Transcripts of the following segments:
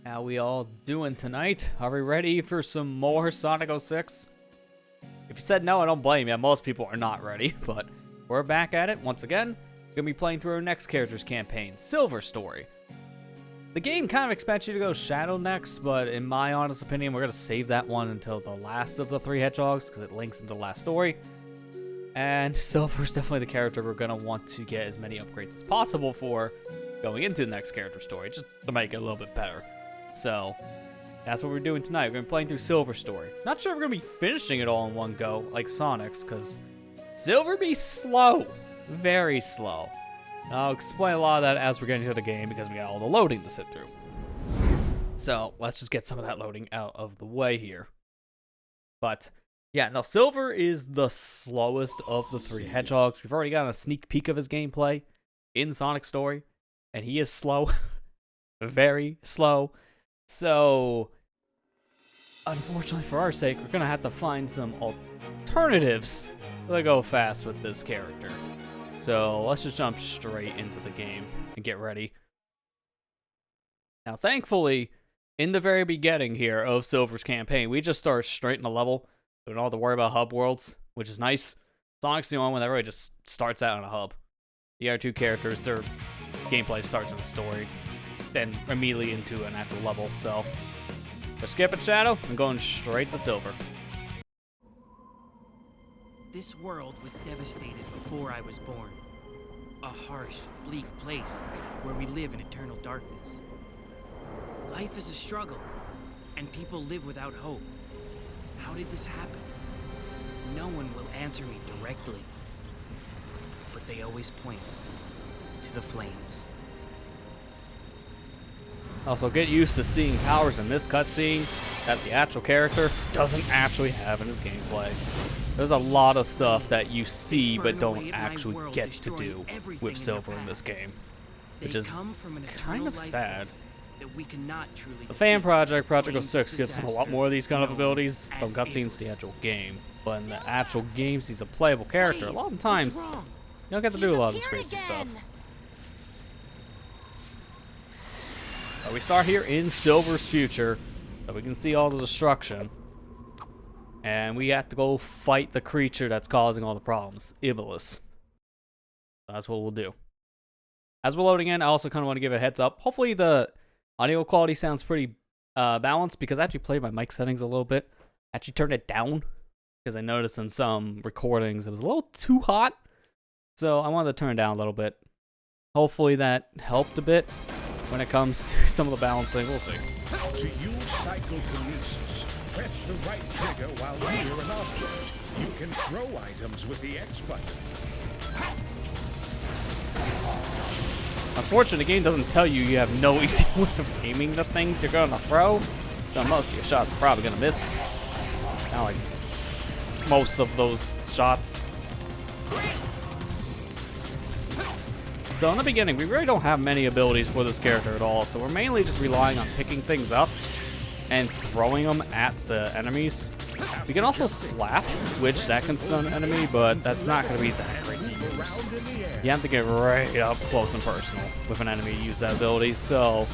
How we all doing tonight? Are we ready for some more Sonic 06? If you said no, I don't blame you. Most people are not ready, but we're back at it once again. We're gonna be playing through our next character's campaign, Silver Story. The game kind of expects you to go Shadow next, but in my honest opinion, we're gonna save that one until the last of the three hedgehogs because it links into the last story. And Silver's definitely the character we're gonna want to get as many upgrades as possible for going into the next character story, just to make it a little bit better. So that's what we're doing tonight. We're gonna be playing through Silver Story. Not sure if we're gonna be finishing it all in one go, like Sonic's, because Silver be slow, very slow. I'll explain a lot of that as we're getting into the game because we got all the loading to sit through. So let's just get some of that loading out of the way here. But yeah, now Silver is the slowest of the three hedgehogs. We've already gotten a sneak peek of his gameplay in Sonic Story, and he is slow, very slow. So, unfortunately for our sake, we're gonna have to find some alternatives that go fast with this character. So, let's just jump straight into the game and get ready. Now, thankfully, in the very beginning here of Silver's campaign, we just start straight in the level. We don't have to worry about hub worlds, which is nice. Sonic's the only one that really just starts out in a hub. The other two characters, their gameplay starts in the story, then immediately into an actual level. So we're skipping Shadow and going straight to Silver. This world was devastated before I was born. A harsh, bleak place where we live in eternal darkness. Life is a struggle, and people live without hope. How did this happen? No one will answer me directly, but they always point to the flames. Also, get used to seeing powers in this cutscene that the actual character doesn't actually have in his gameplay. There's a lot of stuff that you see but don't actually get to do with Silver in this game, which is kind of sad. The fan project, Project 06, gives him a lot more of these kind of abilities from cutscenes to the actual game. But in the actual games, he's a playable character. A lot of times, you don't get to do a lot of this crazy stuff. But we start here in Silver's future, so we can see all the destruction. And we have to go fight the creature that's causing all the problems, Iblis. That's what we'll do. As we're loading in, I also kind of want to give a heads up. Hopefully the audio quality sounds pretty balanced, because I actually played my mic settings a little bit. Actually turned it down, because I noticed in some recordings it was a little too hot. So I wanted to turn it down a little bit. Hopefully that helped a bit when it comes to some of the balancing. We'll see. To use psychokinesis, press the right trigger while near an object. You can throw items with the X button. Unfortunately, the game doesn't tell you you have no easy way of aiming the things you're going to throw. So most of your shots are probably going to miss. Kind of like most of those shots. So in the beginning, we really don't have many abilities for this character at all. So we're mainly just relying on picking things up and throwing them at the enemies. We can also slap, which that can stun an enemy, but that's not going to be that great to use. You have to get right up close and personal with an enemy to use that ability, so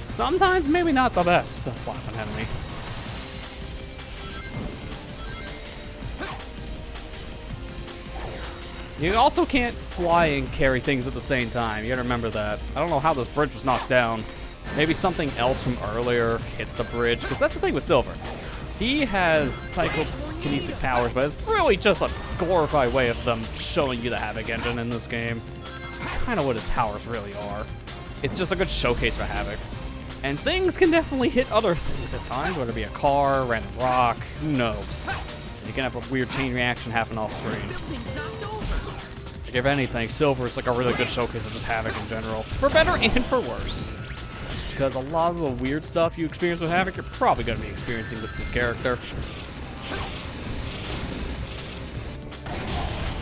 sometimes maybe not the best to slap an enemy. You also can't fly and carry things at the same time. You gotta remember that. I don't know how this bridge was knocked down. Maybe something else from earlier hit the bridge, because that's the thing with Silver. He has psychokinetic powers, but it's really just a glorified way of them showing you the Havoc engine in this game. It's kind of what his powers really are. It's just a good showcase for Havoc. And things can definitely hit other things at times, whether it be a car, random rock, who knows. You can have a weird chain reaction happen off screen. Like if anything, Silver is like a really good showcase of just Havoc in general, for better and for worse. Because a lot of the weird stuff you experience with Havoc, you're probably going to be experiencing with this character.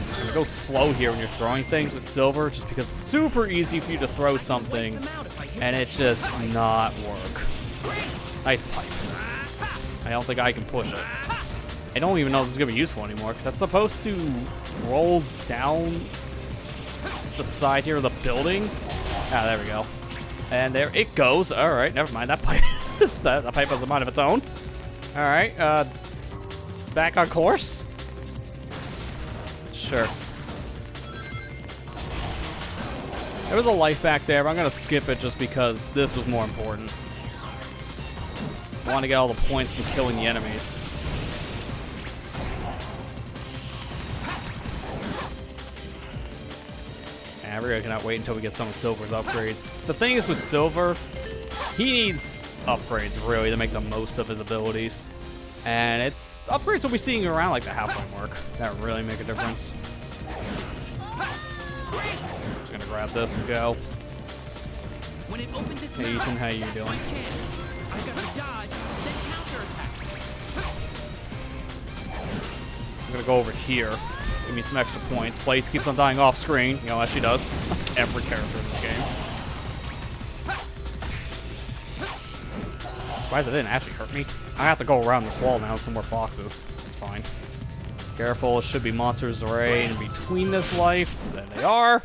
I'm going to go slow here when you're throwing things with Silver, just because it's super easy for you to throw something and it just not work. Nice pipe. I don't think I can push it. I don't even know if this is going to be useful anymore, because that's supposed to roll down the side here of the building. Ah, there we go. And there it goes. All right, never mind. That pipe, that pipe has a mind of its own. All right, back on course. Sure. There was a life back there, but I'm gonna skip it just because this was more important. I want to get all the points from killing the enemies. And I really cannot wait until we get some of Silver's upgrades. The thing is with Silver, he needs upgrades really to make the most of his abilities. And it's upgrades we'll be seeing around like the halfway mark that really make a difference. Just gonna grab this and go. When it opens its Hey Ethan, how you doing? I got to dodge, then counterattack. I'm gonna go over here. Give me some extra points. Blaze keeps on dying off screen, you know, as she does. Every character in this game. Surprised it didn't actually hurt me. I have to go around this wall now. Some more boxes. It's fine. Careful, it should be monsters array in between this life. There they are.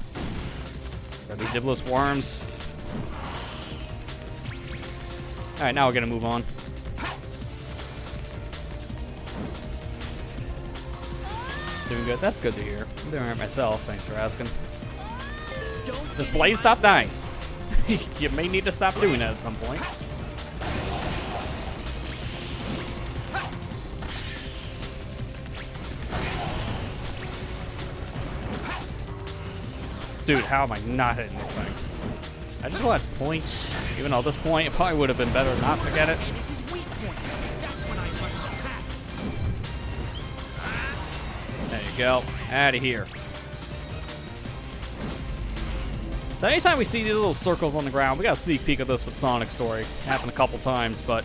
Got these Iblis worms. Alright, now we're gonna move on. Doing good. That's good to hear. I'm doing it myself. Thanks for asking. Just Blaze, stop dying. You may need to stop doing that at some point. Dude, how am I not hitting this thing? I just want points. Even though at this point, it probably would have been better not to get it. There you go. Out of here. So anytime we see these little circles on the ground, we got a sneak peek of this with Sonic's story. Happened a couple times, but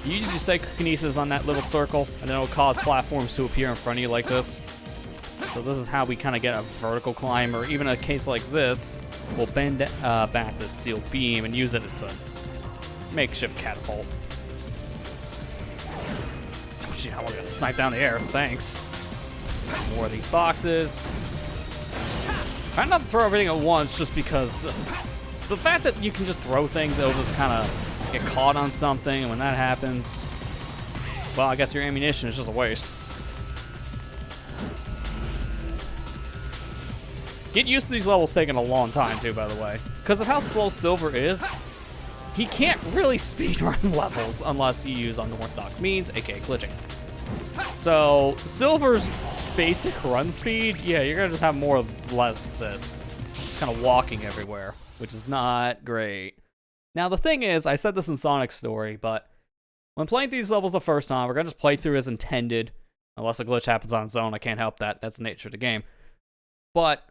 you use your psychokinesis on that little circle, and then it'll cause platforms to appear in front of you like this. So this is how we kind of get a vertical climb, or even a case like this, we'll bend back this steel beam and use it as a makeshift catapult. Oh, gee, I want to snipe down the air. Thanks. More of these boxes. Try not to throw everything at once, just because the fact that you can just throw things, it'll just kind of get caught on something, and when that happens, well, I guess your ammunition is just a waste. Get used to these levels taking a long time, too, by the way. Because of how slow Silver is, he can't really speedrun levels unless you use unorthodox means, aka glitching. So, Silver's basic run speed, yeah, you're going to just have more or less this. Just kind of walking everywhere, which is not great. Now, the thing is, I said this in Sonic's story, but when playing these levels the first time, we're going to just play through as intended. Unless a glitch happens on its own, I can't help that. That's the nature of the game. But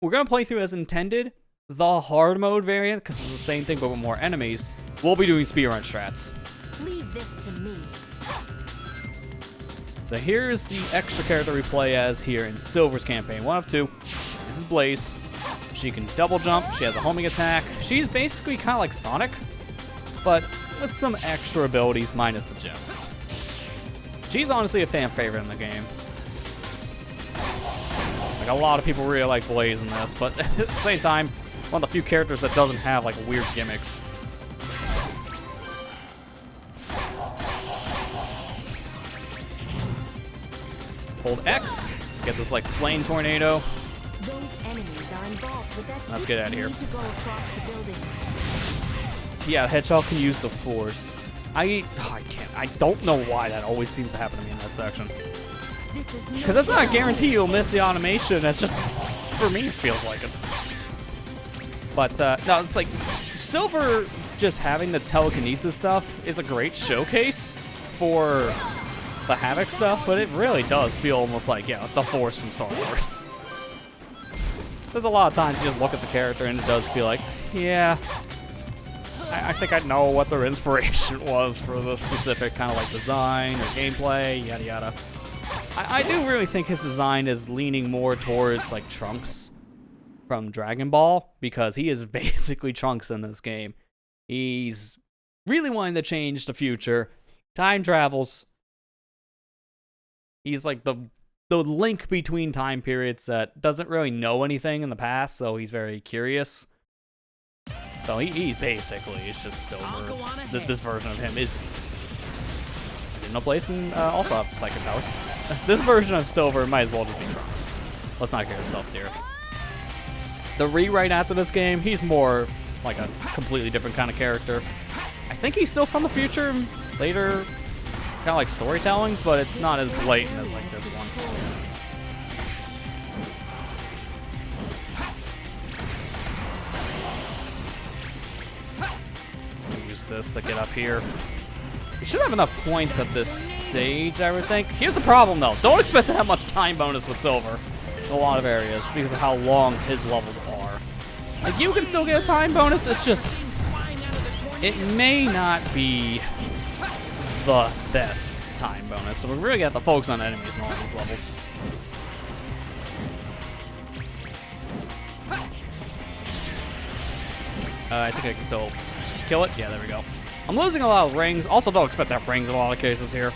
we're going to play through as intended. The hard mode variant, because it's the same thing but with more enemies, we'll be doing speedrun strats. Leave this to me. So here's the extra character we play as here in Silver's campaign. 1 of 2. This is Blaze. She can double jump. She has a homing attack. She's basically kind of like Sonic, but with some extra abilities minus the gems. She's honestly a fan favorite in the game. Like, a lot of people really like Blaze in this, but at the same time, one of the few characters that doesn't have like weird gimmicks. Hold X, get this like flame tornado. Those enemies are involved with that. Let's get out of here. Need to go across the buildings. Yeah, Hedgehog can use the Force. I can't. I don't know why that always seems to happen to me in that section. Because that's not a guarantee you'll miss the animation. That's just, for me, it feels like it. But, no, it's like, Silver just having the telekinesis stuff is a great showcase for the Havoc stuff, but it really does feel almost like, yeah, the Force from Star Wars. There's a lot of times you just look at the character and it does feel like, yeah, I think I know what their inspiration was for the specific kind of like design or gameplay, yada yada. I do really think his design is leaning more towards like Trunks from Dragon Ball, because he is basically Trunks in this game. He's really wanting to change the future. Time travels. He's like the link between time periods that doesn't really know anything in the past, so he's very curious. So he's basically, it's just Silver. This version of him is... I didn't know Blaze can also have psychic powers. This version of Silver might as well just be Trunks. Let's not get ourselves here. The rewrite after this game, he's more like a completely different kind of character. I think he's still from the future, later kind of like storytellings, but it's not as blatant as like this one. Use this to get up here. You should have enough points at this stage, I would think. Here's the problem though, don't expect to have much time bonus with Silver in a lot of areas because of how long his levels are. Like, you can still get a time bonus, it's just, it may not be the best time bonus, so we really got to focus on enemies in all these levels. I think I can still kill it. Yeah, there we go. I'm losing a lot of rings. Also, don't expect to have rings in a lot of cases here.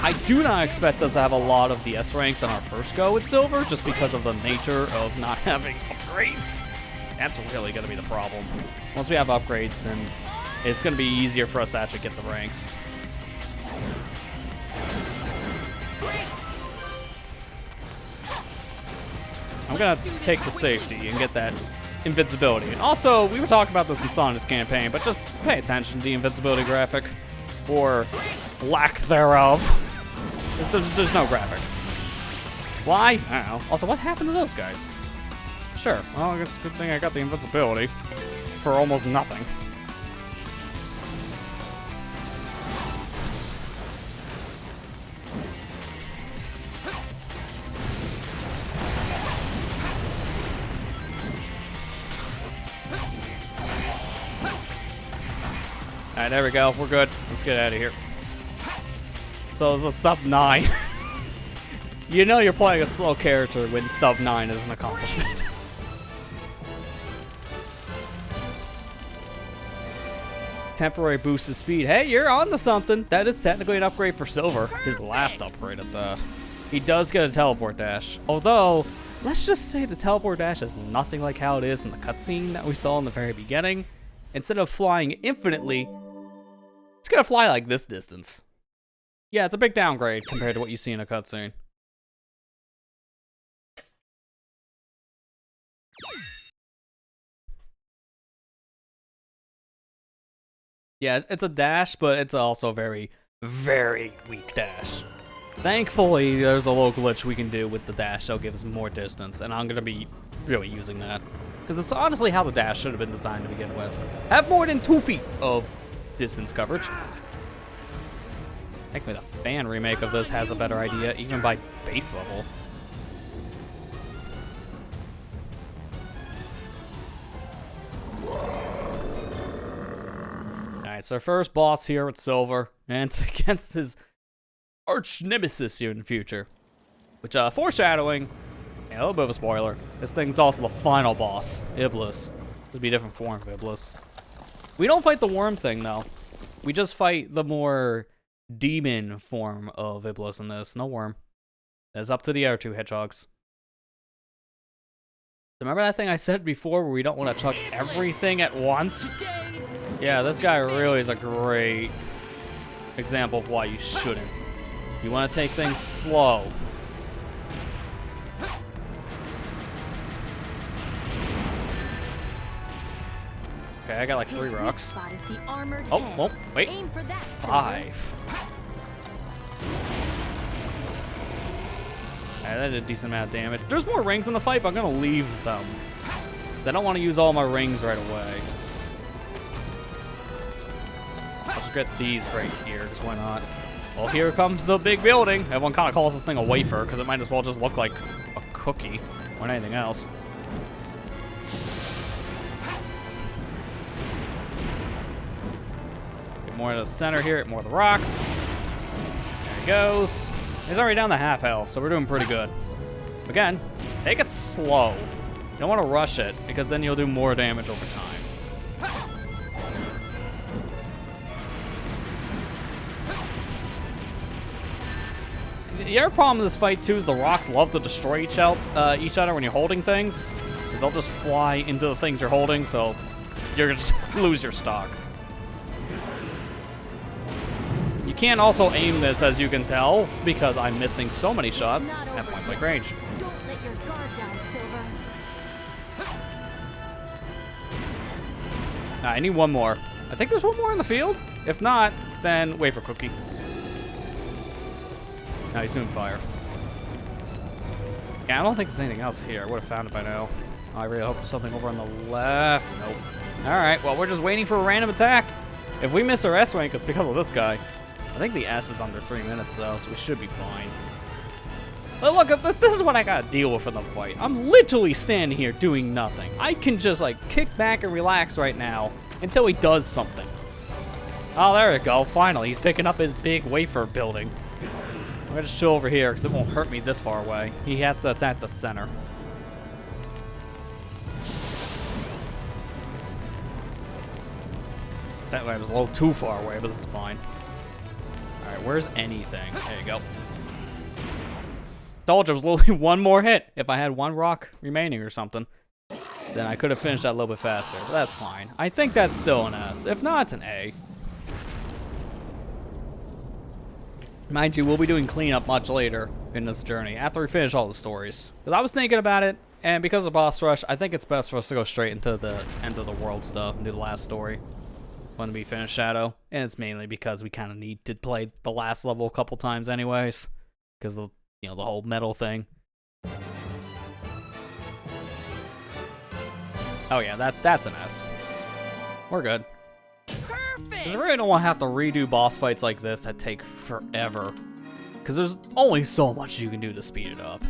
I do not expect us to have a lot of the S ranks on our first go with Silver, just because of the nature of not having upgrades. That's really going to be the problem. Once we have upgrades, then it's going to be easier for us to actually get the ranks. I'm going to take the safety and get that invincibility. And also, we were talking about this in Sonic's campaign, but just pay attention to the invincibility graphic, or lack thereof. There's no graphic. Why? I don't know. Also, what happened to those guys? Sure. Well, it's a good thing I got the invincibility for almost nothing. Alright, there we go. We're good. Let's get out of here. So it's a sub 9. You know you're playing a slow character when sub 9 is an accomplishment. Temporary boost of speed. Hey, you're on to something. That is technically an upgrade for Silver. His last upgrade at that. He does get a teleport dash. Although, let's just say the teleport dash is nothing like how it is in the cutscene that we saw in the very beginning. Instead of flying infinitely, it's gonna fly like this distance. Yeah, it's a big downgrade compared to what you see in a cutscene. Yeah, it's a dash, but it's also a very, very weak dash. Thankfully, there's a little glitch we can do with the dash that'll give us more distance, and I'm gonna be really using that. Because it's honestly how the dash should have been designed to begin with. Have more than 2 feet of distance coverage. Thankfully, the fan remake of this has a better idea, even by base level. Alright, so our first boss here with Silver, and it's against his arch nemesis here in the future. Which, foreshadowing, a little bit of a spoiler, this thing's also the final boss, Iblis. This would be a different form of Iblis. We don't fight the worm thing, though. We just fight the more demon form of Iblis in this. No worm. It's up to the other 2 hedgehogs. Remember that thing I said before where we don't want to chuck everything at once? Yeah, this guy really is a great example of why you shouldn't. You want to take things slow. Okay, I got like 3 rocks. Oh, well, wait. 5. Alright, that did a decent amount of damage. There's more rings in the fight, but I'm gonna leave them. Because I don't want to use all my rings right away. I'll just get these right here, because why not? Well, here comes the big building. Everyone kind of calls this thing a wafer, because it might as well just look like a cookie or anything else. Get more to the center here, get more of the rocks. There he goes. He's already down to half health, so we're doing pretty good. Again, take it slow. You don't want to rush it, because then you'll do more damage over time. The other problem with this fight, too, is the rocks love to destroy each other when you're holding things. Because they'll just fly into the things you're holding, so you're gonna just lose your stock. You can't also aim this, as you can tell, because I'm missing so many shots at point-blank range. Don't let your guard down, Silver. I need one more. I think there's one more in the field. If not, then wait for Cookie. Now he's doing fire. Yeah, I don't think there's anything else here. I would have found it by now. I really hope there's something over on the left. Nope. Alright, well, we're just waiting for a random attack. If we miss our S rank, it's because of this guy. I think the S is under 3 minutes, though, so we should be fine. But look, this is what I gotta deal with in the fight. I'm literally standing here doing nothing. I can just, like, kick back and relax right now until he does something. Oh, there we go. Finally, he's picking up his big wafer building. I'm gonna just chill over here because it won't hurt me this far away. He has to attack the center. That way was a little too far away, but this is fine. Alright, where's anything? There you go. Told you it was literally one more hit. If I had one rock remaining or something, then I could have finished that a little bit faster. But that's fine. I think that's still an S. If not, it's an A. Mind you, we'll be doing cleanup much later in this journey, after we finish all the stories. Because I was thinking about it, and because of boss rush, I think it's best for us to go straight into the end of the world stuff and do the last story when we finish Shadow. And it's mainly because we kind of need to play the last level a couple times anyways, because of, you know, the whole metal thing. Oh yeah, that's an S. We're good. Because I really don't want to have to redo boss fights like this that take forever. Because there's only so much you can do to speed it up.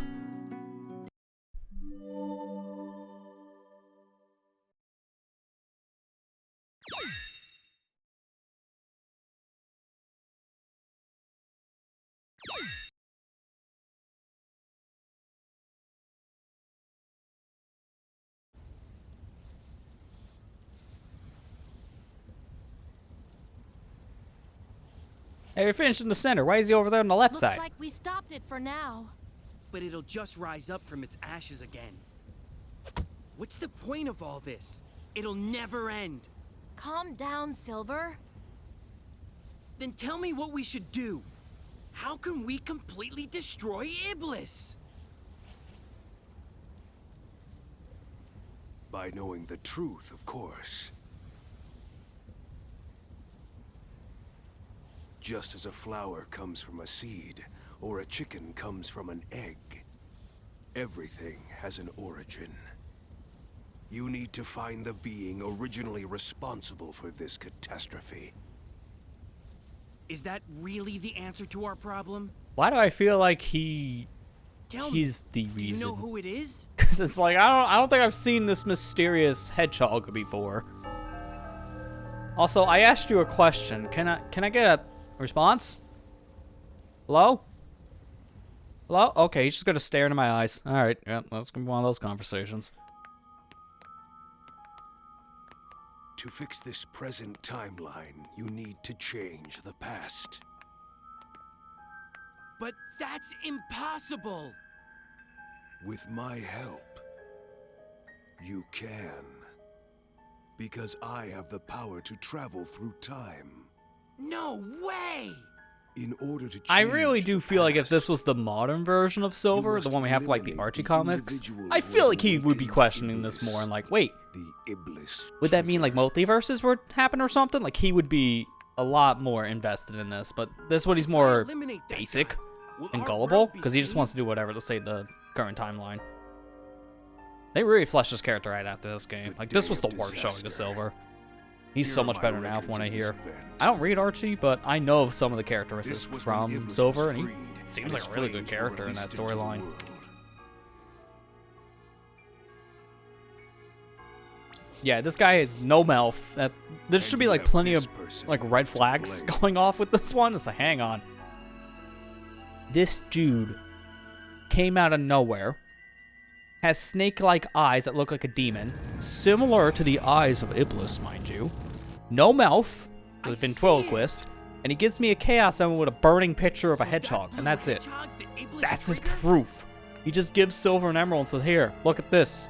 Hey, we're finished in the center. Why is he over there on the left side? Looks like we stopped it for now. But it'll just rise up from its ashes again. What's the point of all this? It'll never end. Calm down, Silver. Then tell me what we should do. How can we completely destroy Iblis? By knowing the truth, of course. Just as a flower comes from a seed, or a chicken comes from an egg, everything has an origin. You need to find the being originally responsible for this catastrophe. Is that really the answer to our problem? Why do I feel like he's the reason? Do you know who it is? Because it's like I don't think I've seen this mysterious hedgehog before. Also, I asked you a question. Can I get a response? Hello? Hello? Okay, he's just gonna stare into my eyes. Alright, yeah, that's gonna be one of those conversations. To fix this present timeline, you need to change the past. But that's impossible! With my help, you can. Because I have the power to travel through time. No way! In order to I really change do the feel like if this past, was the modern version of Silver, must the one we have for like the eliminate Archie the comics, individual I feel like he was would be awakened questioning this Iblis. more and like, wait, the Iblis would that mean like trigger. multiverses would happen or something? Like he would be a lot more invested in this, but this one he's If I more eliminate that basic guy, will and our gullible world be because he just saved? wants to do whatever to save the current timeline. They really fleshed his character right after this game. The Like this day was the of worst showing of disaster. Silver. He's Here so are much my better now from records what I of hear. this event. I don't read Archie, but I know of some of the characteristics This was when from Iblis Silver, was and he freed seems and like a really good his flames were character in that released into the storyline. world. Yeah, this guy has no mouth. There And should be you like have plenty this of person like red to flags blame. going off with this one. It's like, hang on. This dude came out of nowhere, has snake-like eyes that look like a demon, similar to the eyes of Iblis, mind you. No mouth, I has been see ventriloquist, and he gives me a Chaos Emerald with a burning picture of a So hedgehog, that and that's it. hedgehog's the Iblis That's his trigger? proof. He just gives Silver an emerald and says, here, look at this.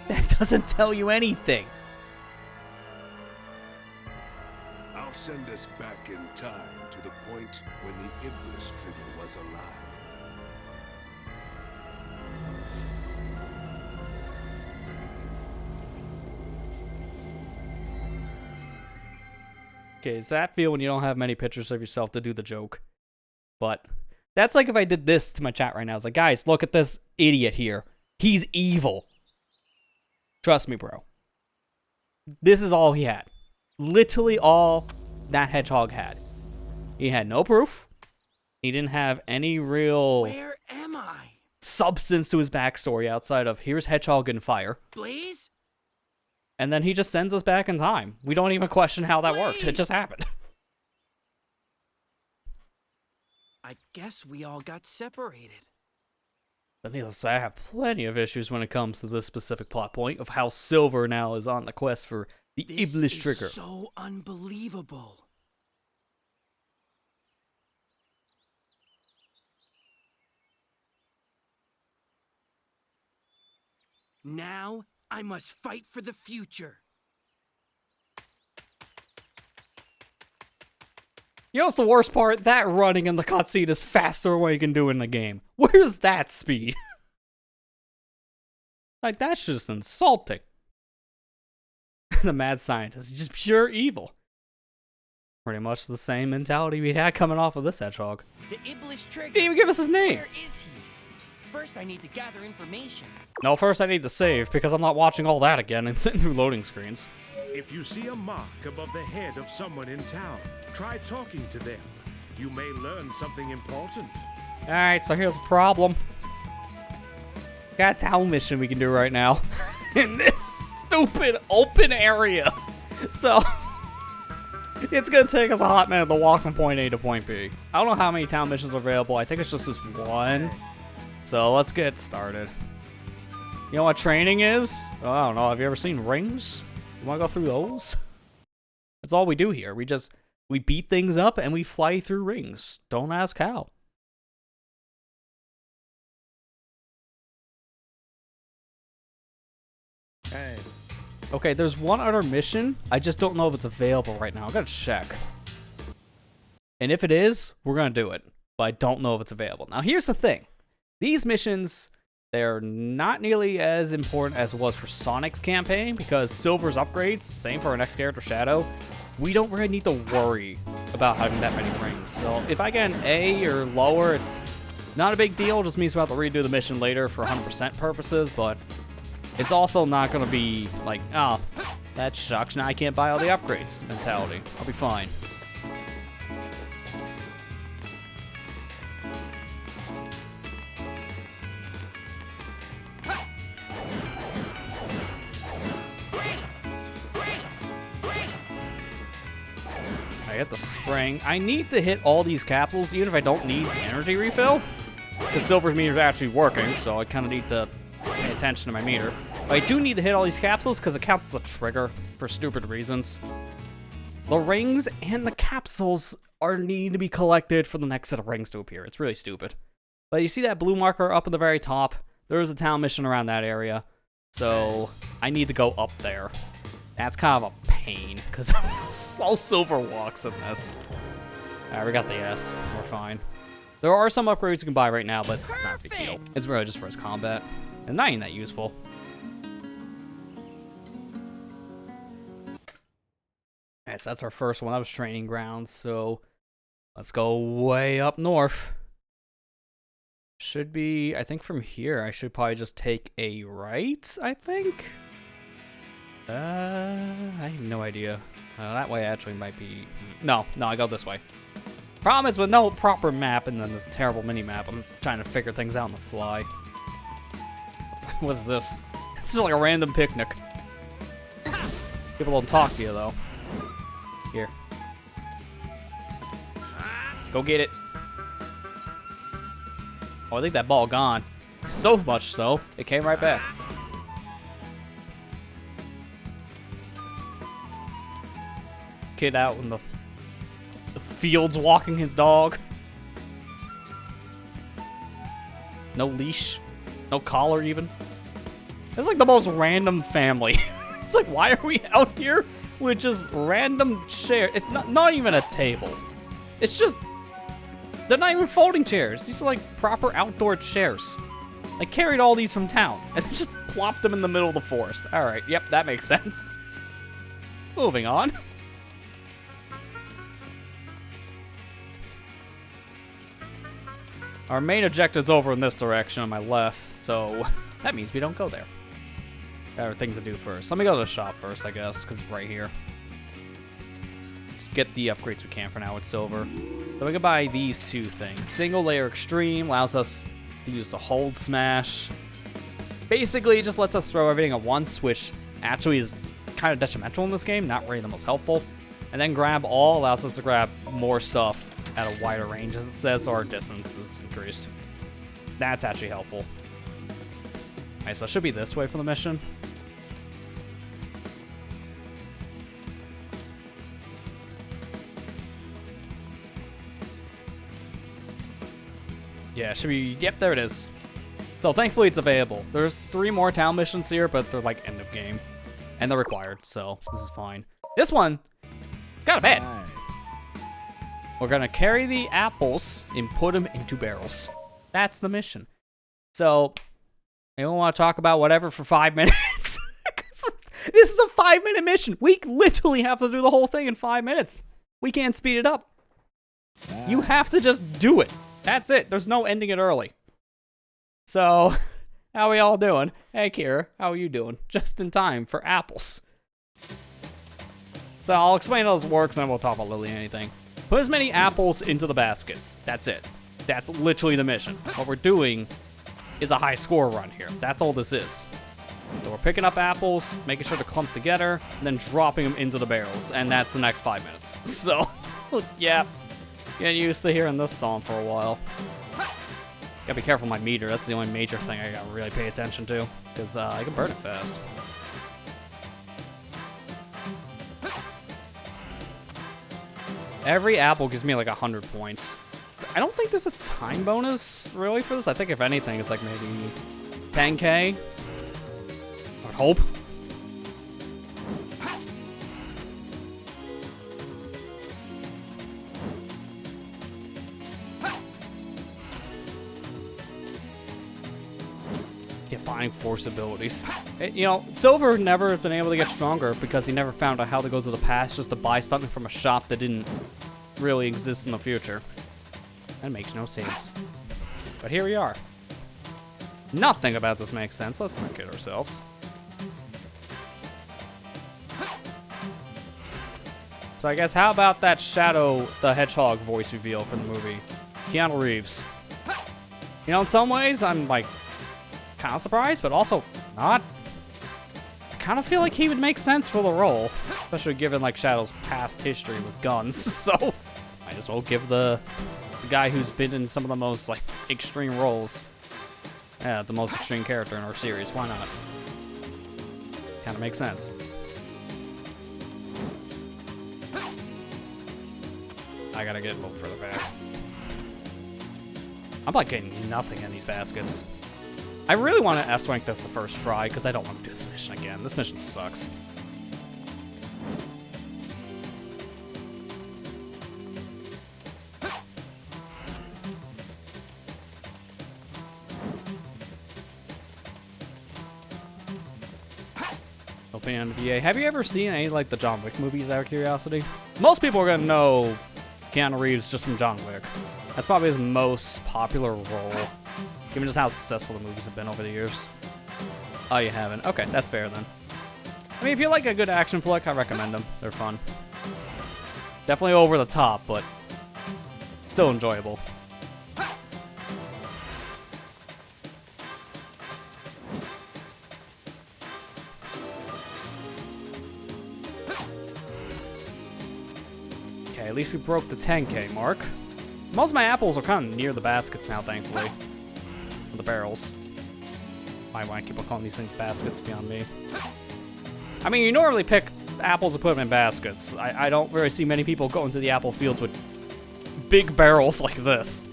That doesn't tell you anything. send us back in time to the point when the Iblis trigger was alive. Okay, does that feel when you don't have many pictures of yourself to do the joke? But that's like if I did this to my chat right now. It's like, guys, look at this idiot here. He's evil. Trust me, bro. This is all he had. Literally all that hedgehog had. He had no proof. He didn't have any real Where am I? substance to his backstory outside of here's hedgehog and fire. Blaze? And then he just sends us back in time. We don't even question how that worked. It just Blaze! happened. I guess we all got separated. But needless to say, I have plenty of issues when it comes to this specific plot point of how Silver now is on the quest for the This Iblis is trigger. so unbelievable. Now I must fight for the future. You know what's the worst part? That running in the cutscene is faster than what you can do in the game. Where's that speed? Like, that's just insulting. The mad scientist is just pure evil. Pretty much the same mentality we had coming off of this hedgehog. The Iblis trigger. Didn't even give us his name. Where is he? First, I need to gather information. No, first I need to save because I'm not watching all that again and sitting through loading screens. If you see a mark above the head of someone in town, try talking to them. You may learn something important. Alright, so here's the problem. Got a town mission we can do right now. In this stupid open area. So, it's gonna take us a hot minute to walk from point A to point B. I don't know how many town missions are available. I think it's just this one. So, let's get started. You know what training is? Oh, I don't know. Have you ever seen rings? You wanna go through those? That's all we do here. We beat things up and we fly through rings. Don't ask how. Hey. Okay, there's one other mission. I just don't know if it's available right now. I gotta check. And if it is, we're gonna do it. But I don't know if it's available. Now, here's the thing. These missions, they're not nearly as important as it was for Sonic's campaign, because Silver's upgrades, same for our next character, Shadow, we don't really need to worry about having that many rings. So if I get an A or lower, it's not a big deal. It just means we'll have to redo the mission later for 100% purposes, but it's also not going to be like, oh, that sucks, now I can't buy all the upgrades mentality. I'll be fine. I hit the spring. I need to hit all these capsules, even if I don't need the energy refill. The Silver's meter is actually working, so I kind of need to pay attention to my meter. But I do need to hit all these capsules because it counts as a trigger for stupid reasons. The rings and the capsules need to be collected for the next set of rings to appear. It's really stupid. But you see that blue marker up at the very top? There is a town mission around that area. So I need to go up there. That's kind of a pain because slow Silver walks in this. Alright, we got the S. We're fine. There are some upgrades you can buy right now, but it's not a big deal. It's really just for his combat. And not even that useful. Alright, so that's our first one. That was training grounds, so let's go way up north. Should be, I think from here, I should probably just take a right, I think? I have no idea. That way actually might be... No, I go this way. Problem is with no proper map and then this terrible mini-map, I'm trying to figure things out on the fly. What is this? This is like a random picnic. People don't talk to you, though. Here. Go get it. Oh, I think that ball gone. So much so, it came right back. Kid out in the fields walking his dog. No leash. No collar even. It's like the most random family. It's like, why are we out here with just random chairs. It's not even a table. It's just, they're not even folding chairs. These are like proper outdoor chairs. I carried all these from town and just plopped them in the middle of the forest. All right, yep, that makes sense. Moving on. Our main objective's over in this direction on my left, so that means we don't go there. Got other things to do first. Let me go to the shop first, I guess, because it's right here. Let's get the upgrades we can for now with silver. So we can buy these two things. Single layer extreme allows us to use the hold smash. Basically, it just lets us throw everything at once, which actually is kind of detrimental in this game, not really the most helpful. And then grab all allows us to grab more stuff at a wider range, as it says, so our distance is increased. That's actually helpful. Alright, so it should be this way for the mission. Yeah, it should be, yep, there it is. So thankfully it's available. There's 3 more town missions here, but they're like end of game. And they're required, so this is fine. This one, got a bed. We're gonna carry the apples and put them into barrels. That's the mission. So, anyone want to talk about whatever for 5 minutes? This is a 5-minute mission. We literally have to do the whole thing in 5 minutes. We can't speed it up. You have to just do it. That's it. There's no ending it early. So, how are we all doing? Hey, Kira, how are you doing? Just in time for apples. So, I'll explain how this works, and then we'll talk about literally anything. Put as many apples into the baskets. That's it. That's literally the mission. What we're doing is a high score run here. That's all this is. So we're picking up apples, making sure to clump together, and then dropping them into the barrels. And that's the next 5 minutes. So, yeah. Getting used to hearing this song for a while. Gotta be careful with my meter. That's the only major thing I gotta really pay attention to. Because I can burn it fast. Every apple gives me like 100 points. I don't think there's a time bonus really for this. I think if anything, it's like maybe 10k. I would hope. Get buying force abilities. You know, Silver never has been able to get stronger because he never found out how to go to the past just to buy something from a shop that didn't really exist in the future. That makes no sense. But here we are. Nothing about this makes sense. Let's not kid ourselves. So I guess how about that Shadow the Hedgehog voice reveal from the movie? Keanu Reeves. You know, in some ways, I'm like kind of surprised, but also not. I kind of feel like he would make sense for the role, especially given like Shadow's past history with guns. So I just will give the guy who's been in some of the most like extreme roles, yeah, the most extreme character in our series. Why not? Kind of makes sense. I gotta get a little further back. I'm like getting nothing in these baskets. I really want to S-rank this the first try, because I don't want to do this mission again. This mission sucks. Opening on the VA. Have you ever seen any like the John Wick movies out of curiosity? Most people are going to know Keanu Reeves just from John Wick. That's probably his most popular role, given just how successful the movies have been over the years. Oh, you haven't? Okay, that's fair then. I mean, if you like a good action flick, I recommend them. They're fun. Definitely over the top, but still enjoyable. Okay, at least we broke the 10k mark. Most of my apples are kind of near the baskets now, thankfully. The barrels. Why can't keep on calling these things baskets beyond me? I mean, you normally pick apples and put them in baskets. I don't really see many people go into the apple fields with big barrels like this.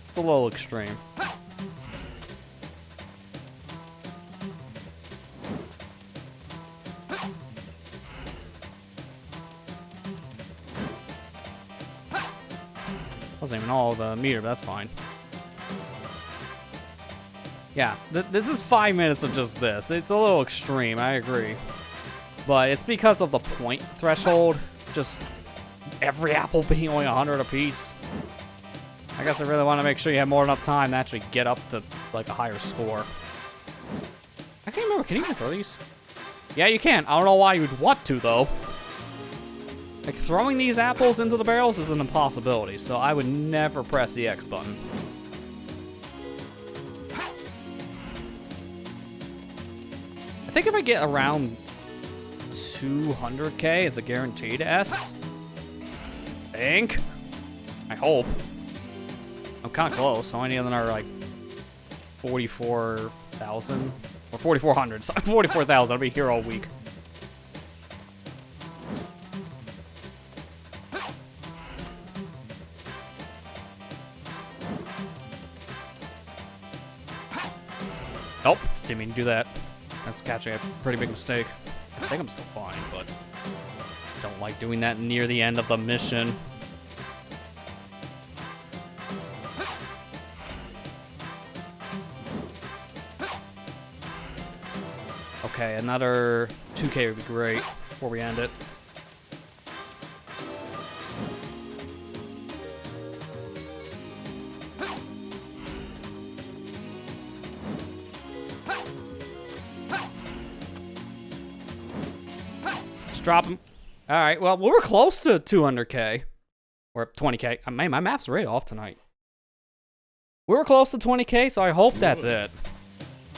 It's a little extreme. Wasn't even all the meter, but that's fine. Yeah, this is 5 minutes of just this. It's a little extreme, I agree. But it's because of the point threshold. Just every apple being only 100 apiece. I guess I really want to make sure you have more enough time to actually get up to, like, a higher score. I can't remember, can you even throw these? Yeah, you can. I don't know why you would want to, though. Like, throwing these apples into the barrels is an impossibility, so I would never press the X button. I think if I get around 200k, it's a guaranteed S. I hope. I'm kind of close. I need another, like, 44,000. Or 4,400. So 44,000. I'll be here all week. Nope. Didn't mean to do that. That's catching a pretty big mistake. I think I'm still fine, but don't like doing that near the end of the mission. Okay, another 2k would be great before we end it. Just drop him. All right, well, we're close to 200k. Or 20k. Man, my math's really off tonight. We were close to 20k, so I hope that's it.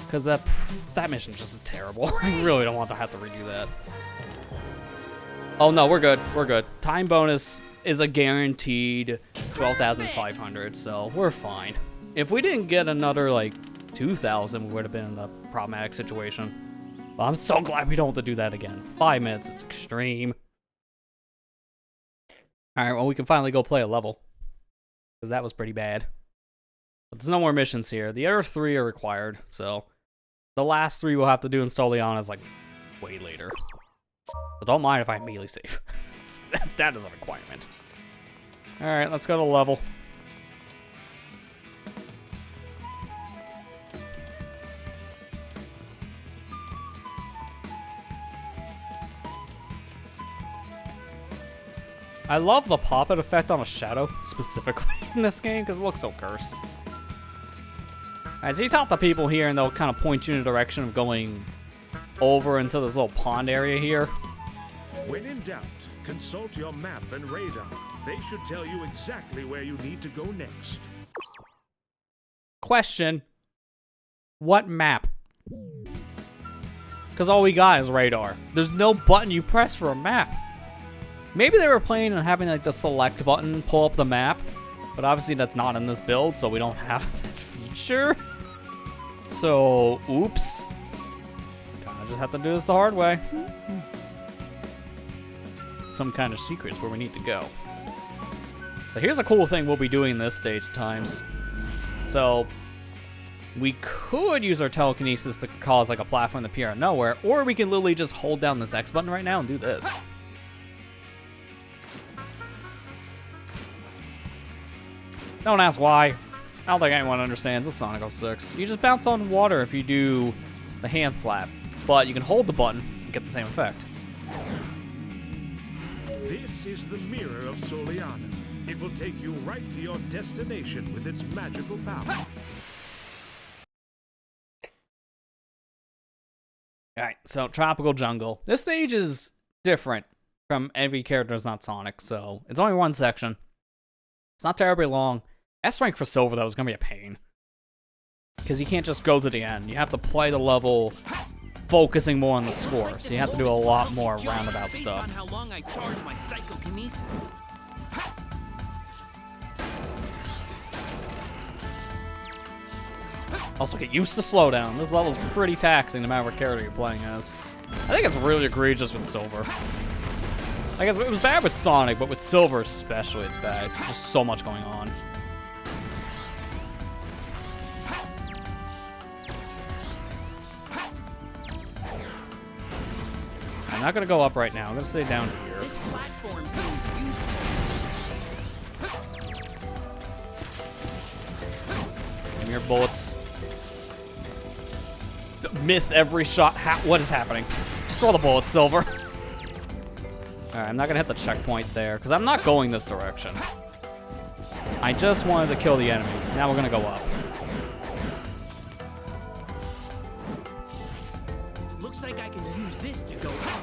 Because that mission just is terrible. I really don't want to have to redo that. Oh, no, we're good. We're good. Time bonus is a guaranteed 12,500, so we're fine. If we didn't get another, like, 2,000, we would have been in a problematic situation. Well, I'm so glad we don't have to do that again. 5 minutes is extreme. Alright, well, we can finally go play a level. Because that was pretty bad. But there's no more missions here. The other 3 are required, so the last 3 we'll have to do in Soliana's, like, way later. So don't mind if I immediately save. That is a requirement. Alright, let's go to level. I love the pop-it effect on a shadow, specifically in this game, because it looks so cursed. Alright, so you talk to people here, and they'll kind of point you in the direction of going over into this little pond area here. When in doubt, consult your map and radar. They should tell you exactly where you need to go next. Question. What map? Because all we got is radar. There's no button you press for a map. Maybe they were planning on having, like, the select button pull up the map, but obviously that's not in this build, so we don't have that feature. So, oops. Kinda just have to do this the hard way. Some kind of secrets where we need to go. So here's a cool thing we'll be doing this stage at times. So, we could use our telekinesis to cause, like, a platform to appear out of nowhere, or we can literally just hold down this X button right now and do this. Don't ask why. I don't think anyone understands. It's Sonic 06. You just bounce on water if you do the hand slap, but you can hold the button and get the same effect. This is the mirror of Soliana. It will take you right to your destination with its magical power. Alright, so Tropical Jungle. This stage is different from every character that's not Sonic, so it's only one section. It's not terribly long. S rank for Silver, though, is going to be a pain. Because you can't just go to the end. You have to play the level focusing more on the score, so you have to do a lot more roundabout stuff. Based on how long I charge my psychokinesis. Also, get used to slowdown. This level's pretty taxing no matter what character you're playing as. I think it's really egregious with Silver. I guess it was bad with Sonic, but with Silver especially, it's bad. There's just so much going on. I'm not gonna go up right now. I'm gonna stay down here. This platform seems useful. Your bullets miss every shot. What is happening? Just throw the bullets, Silver. Alright, I'm not gonna hit the checkpoint there, because I'm not going this direction. I just wanted to kill the enemies. Now we're gonna go up. Looks like I can use this to go up.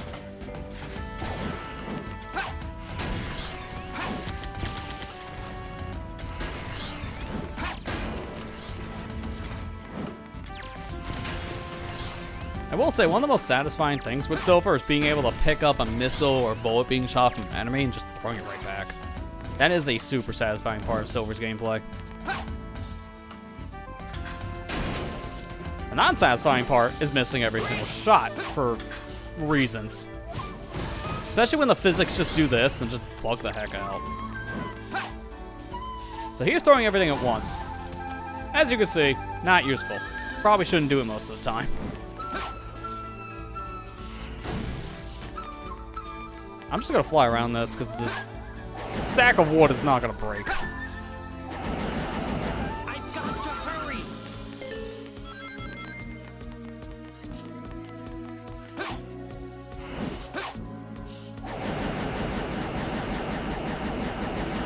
I will say, one of the most satisfying things with Silver is being able to pick up a missile or bullet being shot from an enemy and just throwing it right back. That is a super satisfying part of Silver's gameplay. The non-satisfying part is missing every single shot for reasons. Especially when the physics just do this and just bug the heck out. So here's throwing everything at once. As you can see, not useful. Probably shouldn't do it most of the time. I'm just gonna fly around this because this stack of wood is not gonna break. I've got to hurry.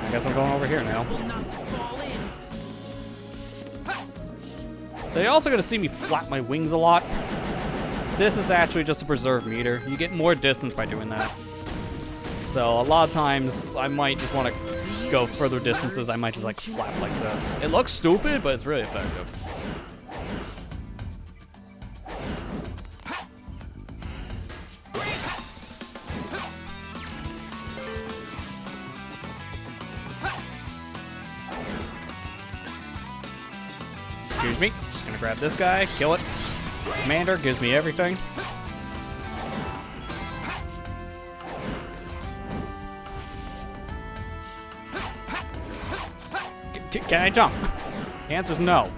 I guess I'm going over here now. Will not fall in. They're also gonna see me flap my wings a lot. This is actually just a preserve meter. You get more distance by doing that. So a lot of times I might just want to go further distances. I might just like flap like this. It looks stupid, but it's really effective. Excuse me. Just gonna grab this guy, kill it. Commander gives me everything. Can I jump? The answer's no.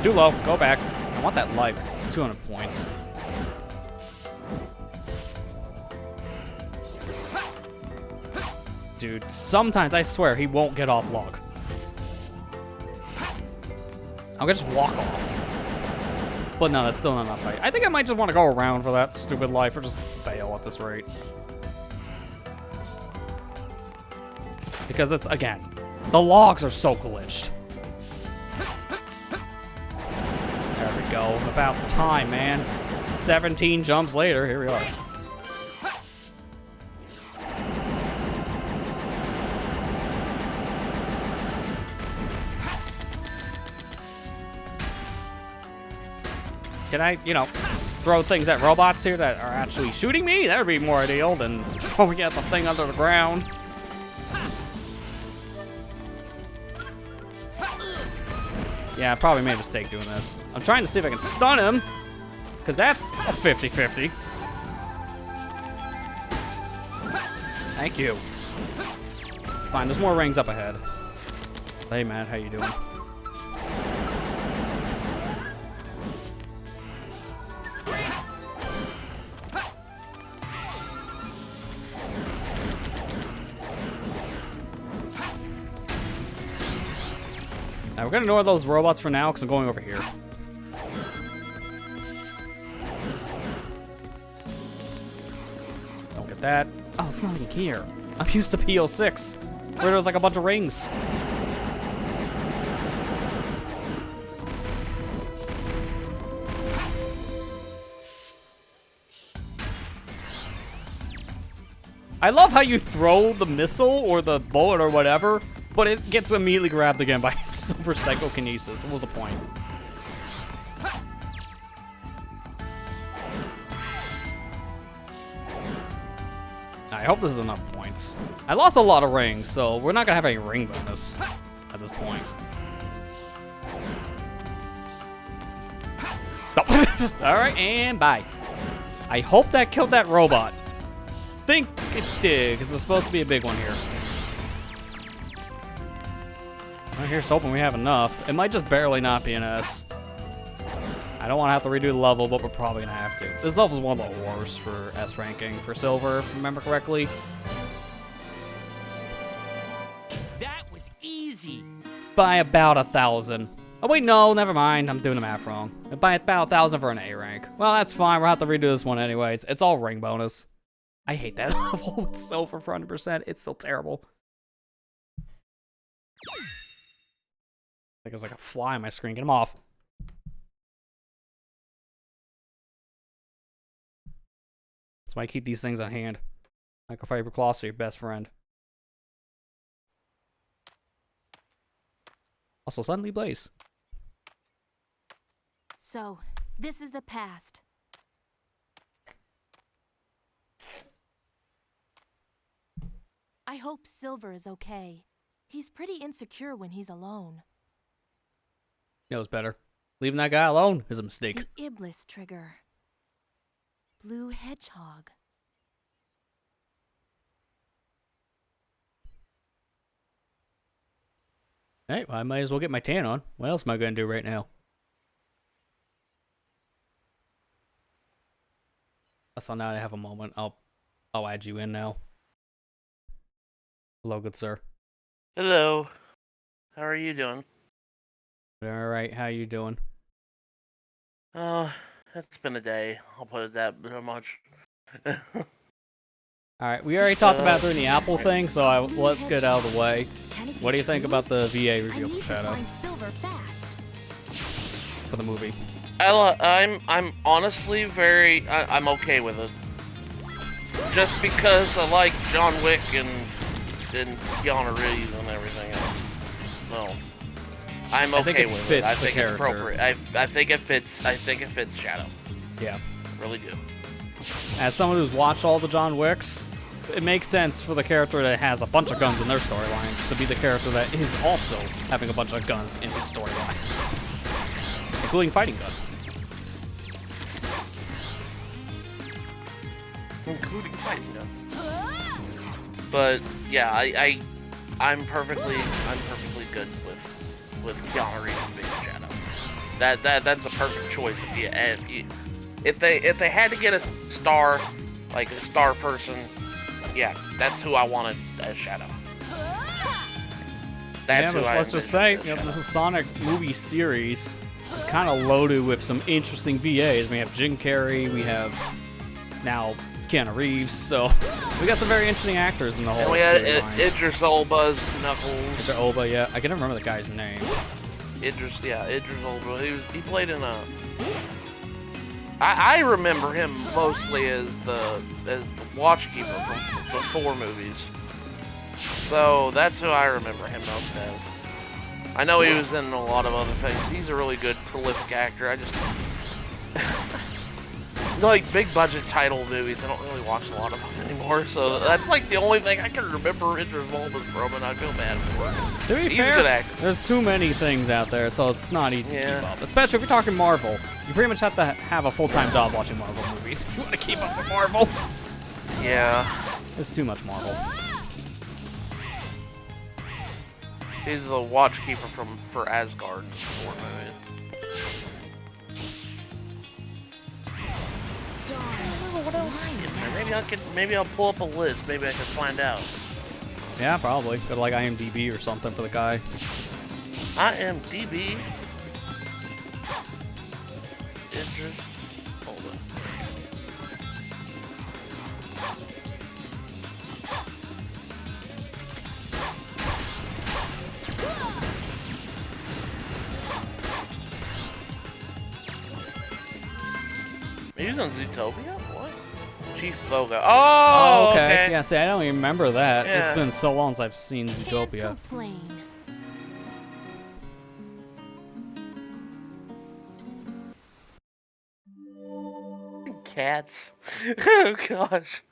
Too low. Go back. I want that life. It's 200 points. Dude, sometimes I swear he won't get off log. I'm gonna just walk off. But no, that's still not enough fight. I think I might just want to go around for that stupid life or just fail at this rate. Because it's, again, the logs are so glitched. There we go. About time, man. 17 jumps later, here we are. Can I, you know, throw things at robots here that are actually shooting me? That would be more ideal than throwing at the thing under the ground. Yeah, I probably made a mistake doing this. I'm trying to see if I can stun him, because that's a 50-50. Thank you. It's fine, there's more rings up ahead. Hey, Matt, how you doing? Now, we're gonna ignore those robots for now, because I'm going over here. Don't get that. Oh, it's not even here. I'm used to PO6, where there's like a bunch of rings. I love how you throw the missile or the bullet or whatever, but it gets immediately grabbed again by super psychokinesis. What was the point? I hope this is enough points. I lost a lot of rings, so we're not gonna have any ring bonus at this point. Oh. Alright, and bye. I hope that killed that robot. Think it did, because it's supposed to be a big one here. Well, here's hoping we have enough. It might just barely not be an S. I don't want to have to redo the level, but we're probably going to have to. This level is one of the worst for S ranking for Silver, if I remember correctly. easy. By about 1,000. Oh wait, no, never mind. I'm doing the math wrong. By about 1,000 for an A rank. Well, that's fine. We'll have to redo this one anyways. It's all ring bonus. I hate that level. It's so for 100%. It's so terrible. Like there's like a fly on my screen. Get him off. That's why I keep these things on hand. Microfiber cloths are your best friend. Also, suddenly blaze. So, this is the past. I hope Silver is okay. He's pretty insecure when he's alone. Knows better. Leaving that guy alone is a mistake. The Iblis trigger. Blue Hedgehog. Hey, well, I might as well get my tan on. What else am I going to do right now? So now I have a moment. I'll add you in now. Hello, good sir. Hello. How are you doing? All right, how you doing? Oh, it's been a day. I'll put it that much. All right, we already talked about doing the Apple thing, so let's get out of the way. What do you think about the VA reveal for Shadow? For the movie. I'm honestly I'm okay with it. Just because I like John Wick and Keanu Reeves and everything else. So I'm okay with it. I think it's appropriate. I think it fits. I think it fits Shadow. Yeah. Really do. As someone who's watched all the John Wicks, it makes sense for the character that has a bunch of guns in their storylines to be the character that is also having a bunch of guns in his storylines, including fighting gun. Including fighting gun. But yeah, I'm perfectly good with Keanu Reeves being Shadow. That's a perfect choice. If they had to get a star, like a star person, yeah, that's who I wanted as Shadow. That's who I. Let's just say, the Sonic movie series is kind of loaded with some interesting VAs. We have Jim Carrey, we have now Keanu Reeves, so we got some very interesting actors in the whole. And we had Idris Elba's Knuckles. Idris Elba, yeah, I can't remember the guy's name. Idris Elba. He played in a. I remember him mostly as the watchkeeper from the 4 movies. So that's who I remember him most as. I know he was in a lot of other things. He's a really good, prolific actor. I just like big budget title movies. I don't really watch a lot of them anymore. So that's like the only thing I can remember Idris Elba's from, and I feel bad for him. To be He's fair, a good actor. There's too many things out there, so it's not easy to keep up. Especially if you're talking Marvel. You pretty much have to have a full-time job watching Marvel movies if you want to keep up with Marvel. Yeah. There's too much Marvel. He's the watchkeeper for Asgard. What else is in there? Maybe I'll pull up a list. Maybe I can find out. Yeah, probably. Go to like IMDb or something for the guy. IMDb. Idris Elba. Maybe he's on Zootopia? What? Chief Boga. Oh, okay. Yeah, see, I don't even remember that. Yeah. It's been so long since I've seen Zootopia. Cats. Oh, gosh.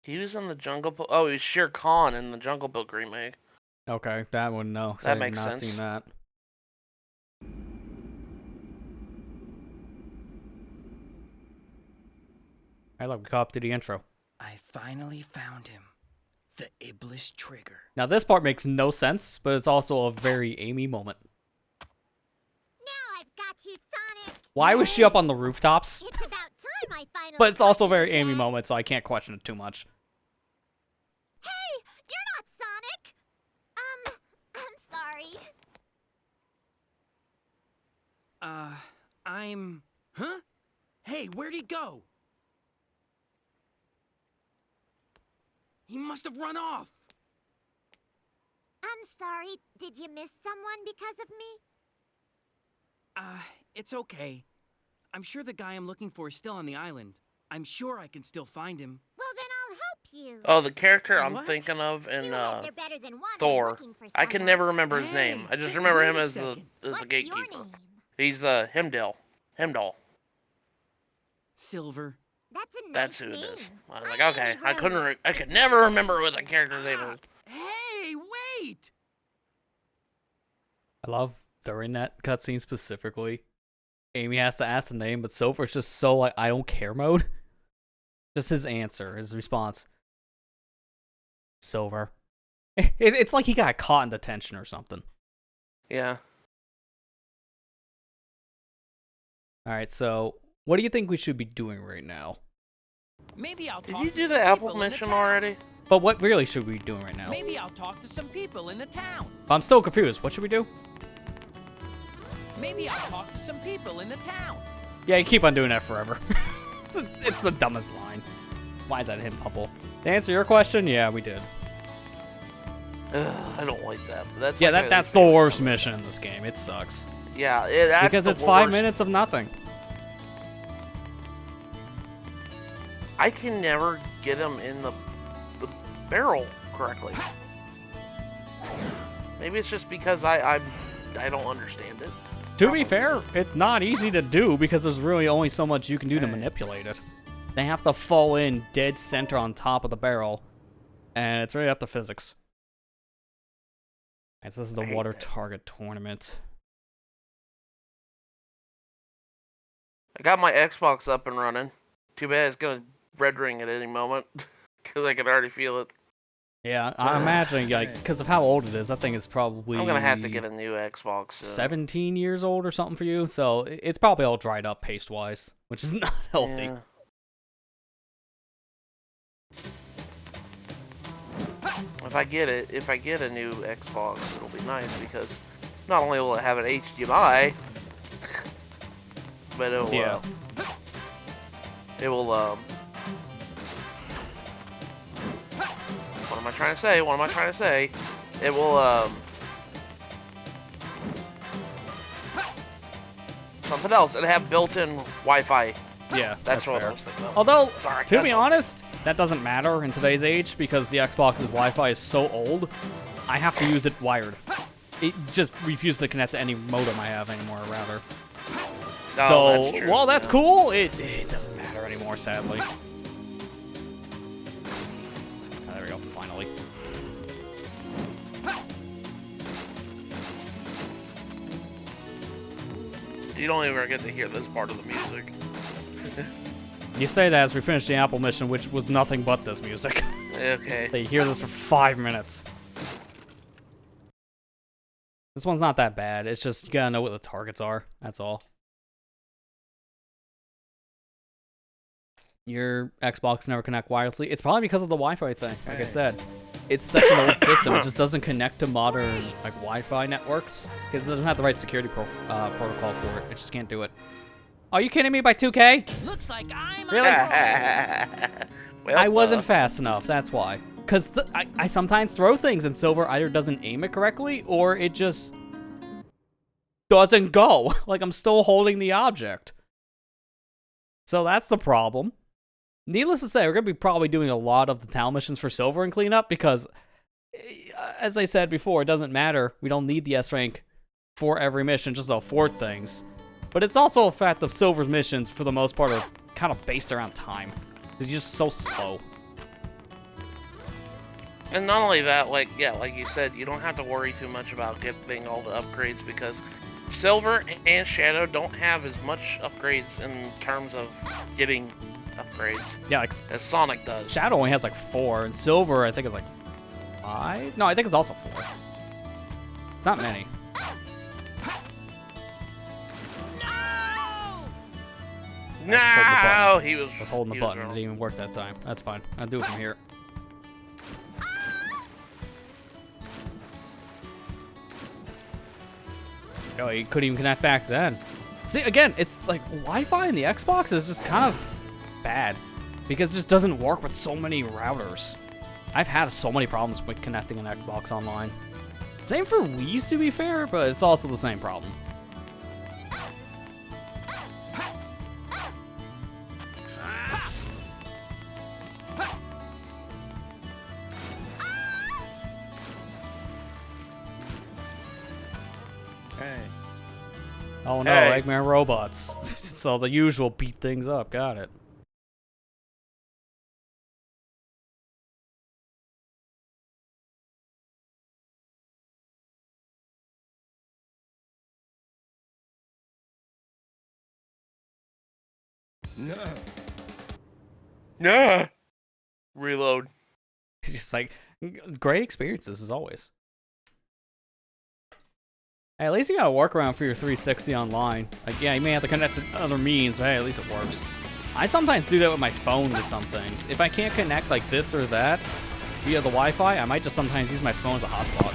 He was in the Jungle Book. Oh, he was Shere Khan in the Jungle Book remake. Okay, that one, no. That makes sense. I've not seen that. Alright, look, we caught up to the intro. I finally found him. The Iblis trigger. Now, this part makes no sense, but it's also a very Amy moment. Now I've got you, Sonic. Why was she up on the rooftops? It's about my final But it's also a very touches Amy yet. moment, so I can't question it too much. Hey, you're not Sonic. I'm sorry. Huh? Hey, where'd he go? He must have run off. I'm sorry. Did you miss someone because of me? It's okay. I'm sure the guy I'm looking for is still on the island. I'm sure I can still find him. Well, then I'll help you. Oh, the character I'm What? thinking of in Two heads are better than one when Thor. looking for I can someone. never remember his Hey, name. I just just remember wait him a as second. the What's gatekeeper. your name? He's Heimdall. Silver. That's a nice That's who name. it is. I was like, I okay. only I couldn't. rose. I could never remember what the character's name was. Hey, wait! I love during that cutscene specifically. Amy has to ask the name, but Silver's just so like I don't care mode. Just his answer, his response. Silver. It's like he got caught in detention or something. Yeah. All right, so what do you think we should be doing right now? Maybe I'll Did talk you to do some the Apple people in the mission town. already? But what really should we be doing right now? Maybe I'll talk to some people in the town. I'm still confused. What should we do? Maybe I'll talk to some people in the town. Yeah, you keep on doing that forever. It's the dumbest line. Why is that him, Pupple? To answer your question, yeah, we did. Ugh, I don't like that. But that's Yeah, like that's the worst mission in this game. It sucks. Yeah, that's Because the it's 5 worst. minutes of nothing. I can never get him in the barrel correctly. Maybe it's just because I don't understand it. To be fair, it's not easy to do because there's really only so much you can do to manipulate it. They have to fall in dead center on top of the barrel, and it's really up to physics. Alright, so this is the I hate water that. target tournament. I got my Xbox up and running. Too bad it's gonna red ring at any moment because I can already feel it. Yeah, I'm imagining, like, because of how old it is, that thing is probably... I'm gonna have to get a new Xbox. 17 years old or something for you, so it's probably all dried up paste-wise, which is not healthy. Yeah. If I get a new Xbox, it'll be nice because not only will it have an HDMI, but it'll Yeah. it will what am I trying to say? What am I trying to say? It will something else. It'll have built-in Wi-Fi. Yeah, That's what fair. I was thinking of. Although, Sorry, to be that's- honest, that doesn't matter in today's age because the Xbox's Wi-Fi is so old, I have to use it wired. It just refuses to connect to any modem I have anymore, or router. No, So, that's true, while that's yeah. cool, it doesn't matter anymore, sadly. Ah, there we go, finally. You don't even get to hear this part of the music. You say that as we finish the Apple mission, which was nothing but this music. Okay. They hear this for 5 minutes. This one's not that bad. It's just you gotta know what the targets are. That's all. Your Xbox never connect wirelessly. It's probably because of the Wi-Fi thing. Like I said, it's such an old system. It just doesn't connect to modern like Wi-Fi networks because it doesn't have the right security protocol for it. It just can't do it. Are you kidding me? By 2K? Looks like I'm Really? Well, I wasn't fast enough, that's why. Because I sometimes throw things and Silver either doesn't aim it correctly or it just doesn't go. Like I'm still holding the object. So that's the problem. Needless to say, we're going to be probably doing a lot of the town missions for Silver and cleanup because, as I said before, it doesn't matter. We don't need the S rank for every mission just to afford things. But it's also a fact of Silver's missions, for the most part, are kind of based around time. He's just so slow. And not only that, like you said, you don't have to worry too much about getting all the upgrades because Silver and Shadow don't have as much upgrades in terms of getting upgrades Yeah, like as Sonic does. Shadow only has like 4, and Silver I think is like 5. No, I think it's also 4. It's not many. No, he was. I was holding the he button. was It wrong. didn't even work that time. That's fine. I'll do it from here. Oh, you couldn't even connect back then. See, again, it's like Wi-Fi in the Xbox is just kind of bad because it just doesn't work with so many routers. I've had so many problems with connecting an Xbox online. Same for Wii's, to be fair, but it's also the same problem. Hey. Oh no, Hey. Eggman robots. So the usual beat things up. Got it. No. No. Reload. Just like great experiences as always. Hey, at least you got a workaround for your 360 online. Like, yeah, you may have to connect to other means, but hey, at least it works. I sometimes do that with my phone to some things. If I can't connect like this or that via the Wi-Fi, I might just sometimes use my phone as a hotspot,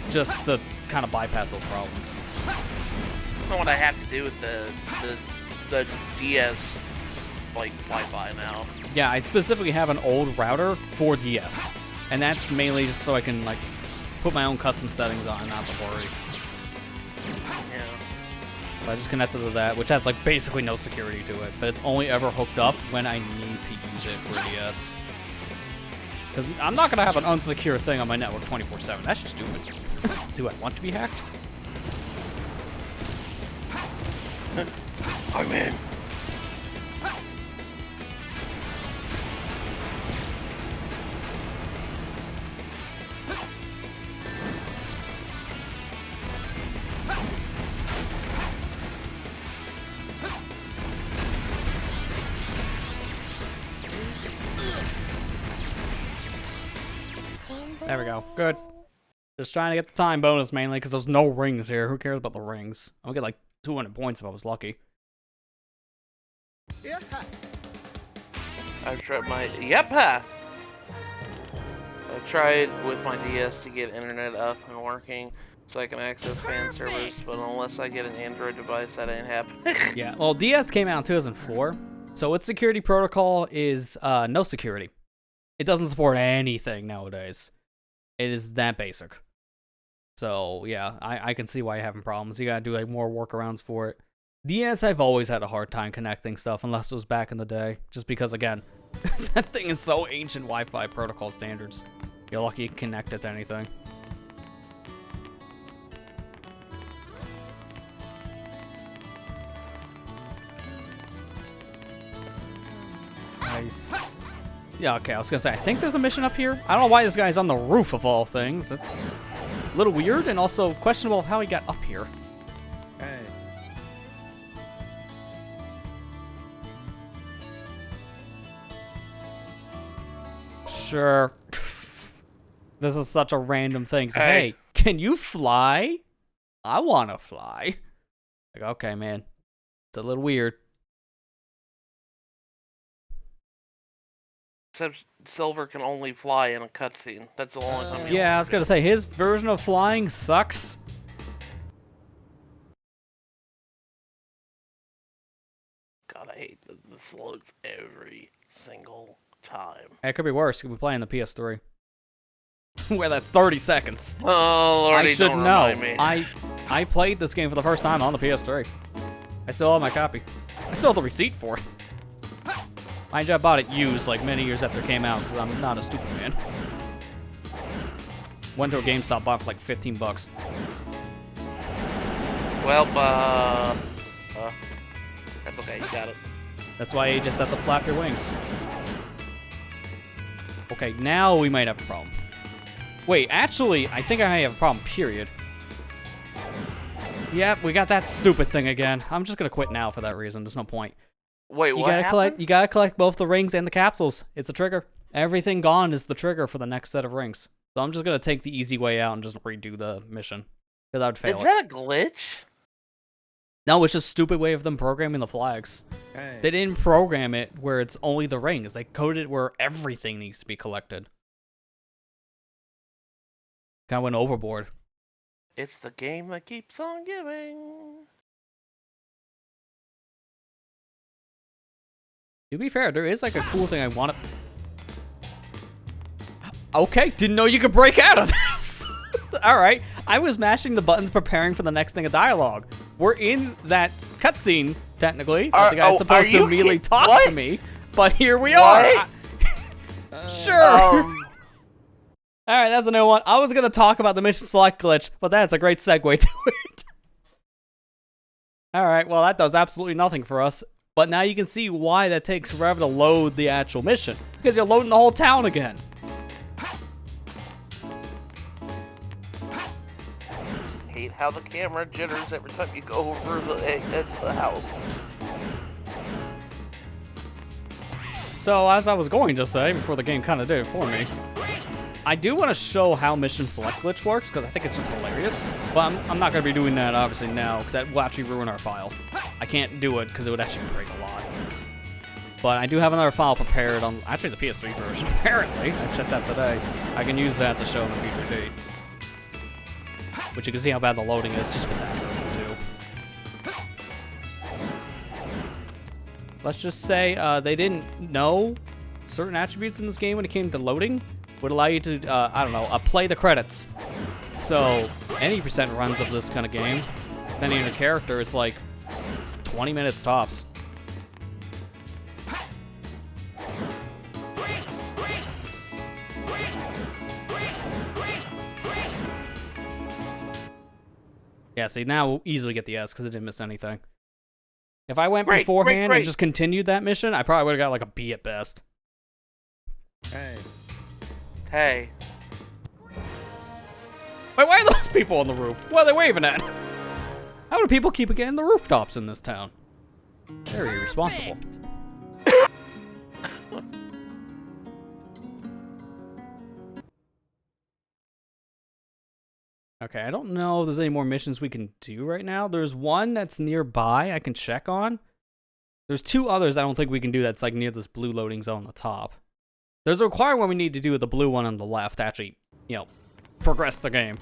just to kind of bypass those problems. I don't know what I have to do with the DS like Wi-Fi now. Yeah, I specifically have an old router for DS, and that's mainly just so I can like put my own custom settings on and not to worry. Yeah. So I just connected to that, which has like basically no security to it, but it's only ever hooked up when I need to use it for DS. Because I'm not gonna have an unsecure thing on my network 24/7. That's just stupid. Do I want to be hacked? I'm in. There we go. Good. Just trying to get the time bonus mainly because there's no rings here. Who cares about the rings? I'll get like 200 points if I was lucky. Yeah. I've tried my I tried with my DS to get internet up and working so I can access fan servers, but unless I get an Android device, that ain't happening. Yeah, well, DS came out in 2004, so its security protocol is no security. It doesn't support anything nowadays. It is that basic. So, yeah, I can see why you're having problems. You gotta do like more workarounds for it. DS, I've always had a hard time connecting stuff, unless it was back in the day. Just because, again, that thing is so ancient Wi-Fi protocol standards. You're lucky you can connect it to anything. Yeah, okay, I was gonna say, I think there's a mission up here. I don't know why this guy's on the roof of all things. That's a little weird and also questionable of how he got up here. Hey. Sure. This is such a random thing. So, Hey. hey, can you fly? I wanna fly. Like, okay, man. It's a little weird. Except Silver can only fly in a cutscene. That's the only time. Yeah, I was gonna say, his version of flying sucks. God, I hate that this loads every single time. It could be worse. You could be playing the PS3. Where that's 30 seconds. Oh, Lordy, I should don't know. remind me. I played this game for the first time on the PS3. I still have my copy. I still have the receipt for it. Mind you, I bought it used like many years after it came out because I'm not a stupid man. Went to a GameStop, bought it for like 15 bucks. Well, that's okay. You got it. That's why you just have to flap your wings. Okay, now we might have a problem. Wait, actually, I think I might have a problem, period. Yep, we got that stupid thing again. I'm just gonna quit now for that reason. There's no point. Wait, You what gotta happened? you gotta collect both the rings and the capsules. It's a trigger. Everything gone is the trigger for the next set of rings. So I'm just gonna take the easy way out and just redo the mission. Because I would fail Is it. that a glitch? No, it's just a stupid way of them programming the flags. Hey. They didn't program it where it's only the rings. They coded it where everything needs to be collected. Kind of went overboard. It's the game that keeps on giving. To be fair, there is like a cool thing I want to... Okay, didn't know you could break out of this. Alright, I was mashing the buttons preparing for the next thing of dialogue. We're in that cutscene, technically. That the guy's supposed to immediately talk to me. But here we are. Sure. Alright, that's a new one. I was going to talk about the mission select glitch, but that's a great segue to it. Alright, well that does absolutely nothing for us. But now you can see why that takes forever to load the actual mission. Because you're loading the whole town again. Hate how the camera jitters every time you go over the edge of the house. So, as I was going to say, before the game kind of did it for me, I do want to show how mission select glitch works, because I think it's just hilarious. But I'm not going to be doing that, obviously, now, because that will actually ruin our file. I can't do it, because it would actually break a lot. But I do have another file prepared on, actually, the PS3 version, apparently. I checked that today. I can use that to show in a future date. Which you can see how bad the loading is just with that version, too. Let's just say they didn't know certain attributes in this game when it came to loading would allow you to, I don't know, play the credits. So, any percent runs of this kind of game, depending on your character, it's like 20 minutes tops. Yeah, see, now we'll easily get the S because it didn't miss anything. If I went beforehand and just continued that mission, I probably would have got like a B at best. Hey. Hey. Wait, why are those people on the roof? What are they waving at? How do people keep getting the rooftops in this town? Very irresponsible. Okay, I don't know if there's any more missions we can do right now. There's one that's nearby I can check on. There's two others I don't think we can do that's like near this blue loading zone on the top. There's a required one we need to do with the blue one on the left to actually, you know, progress the game.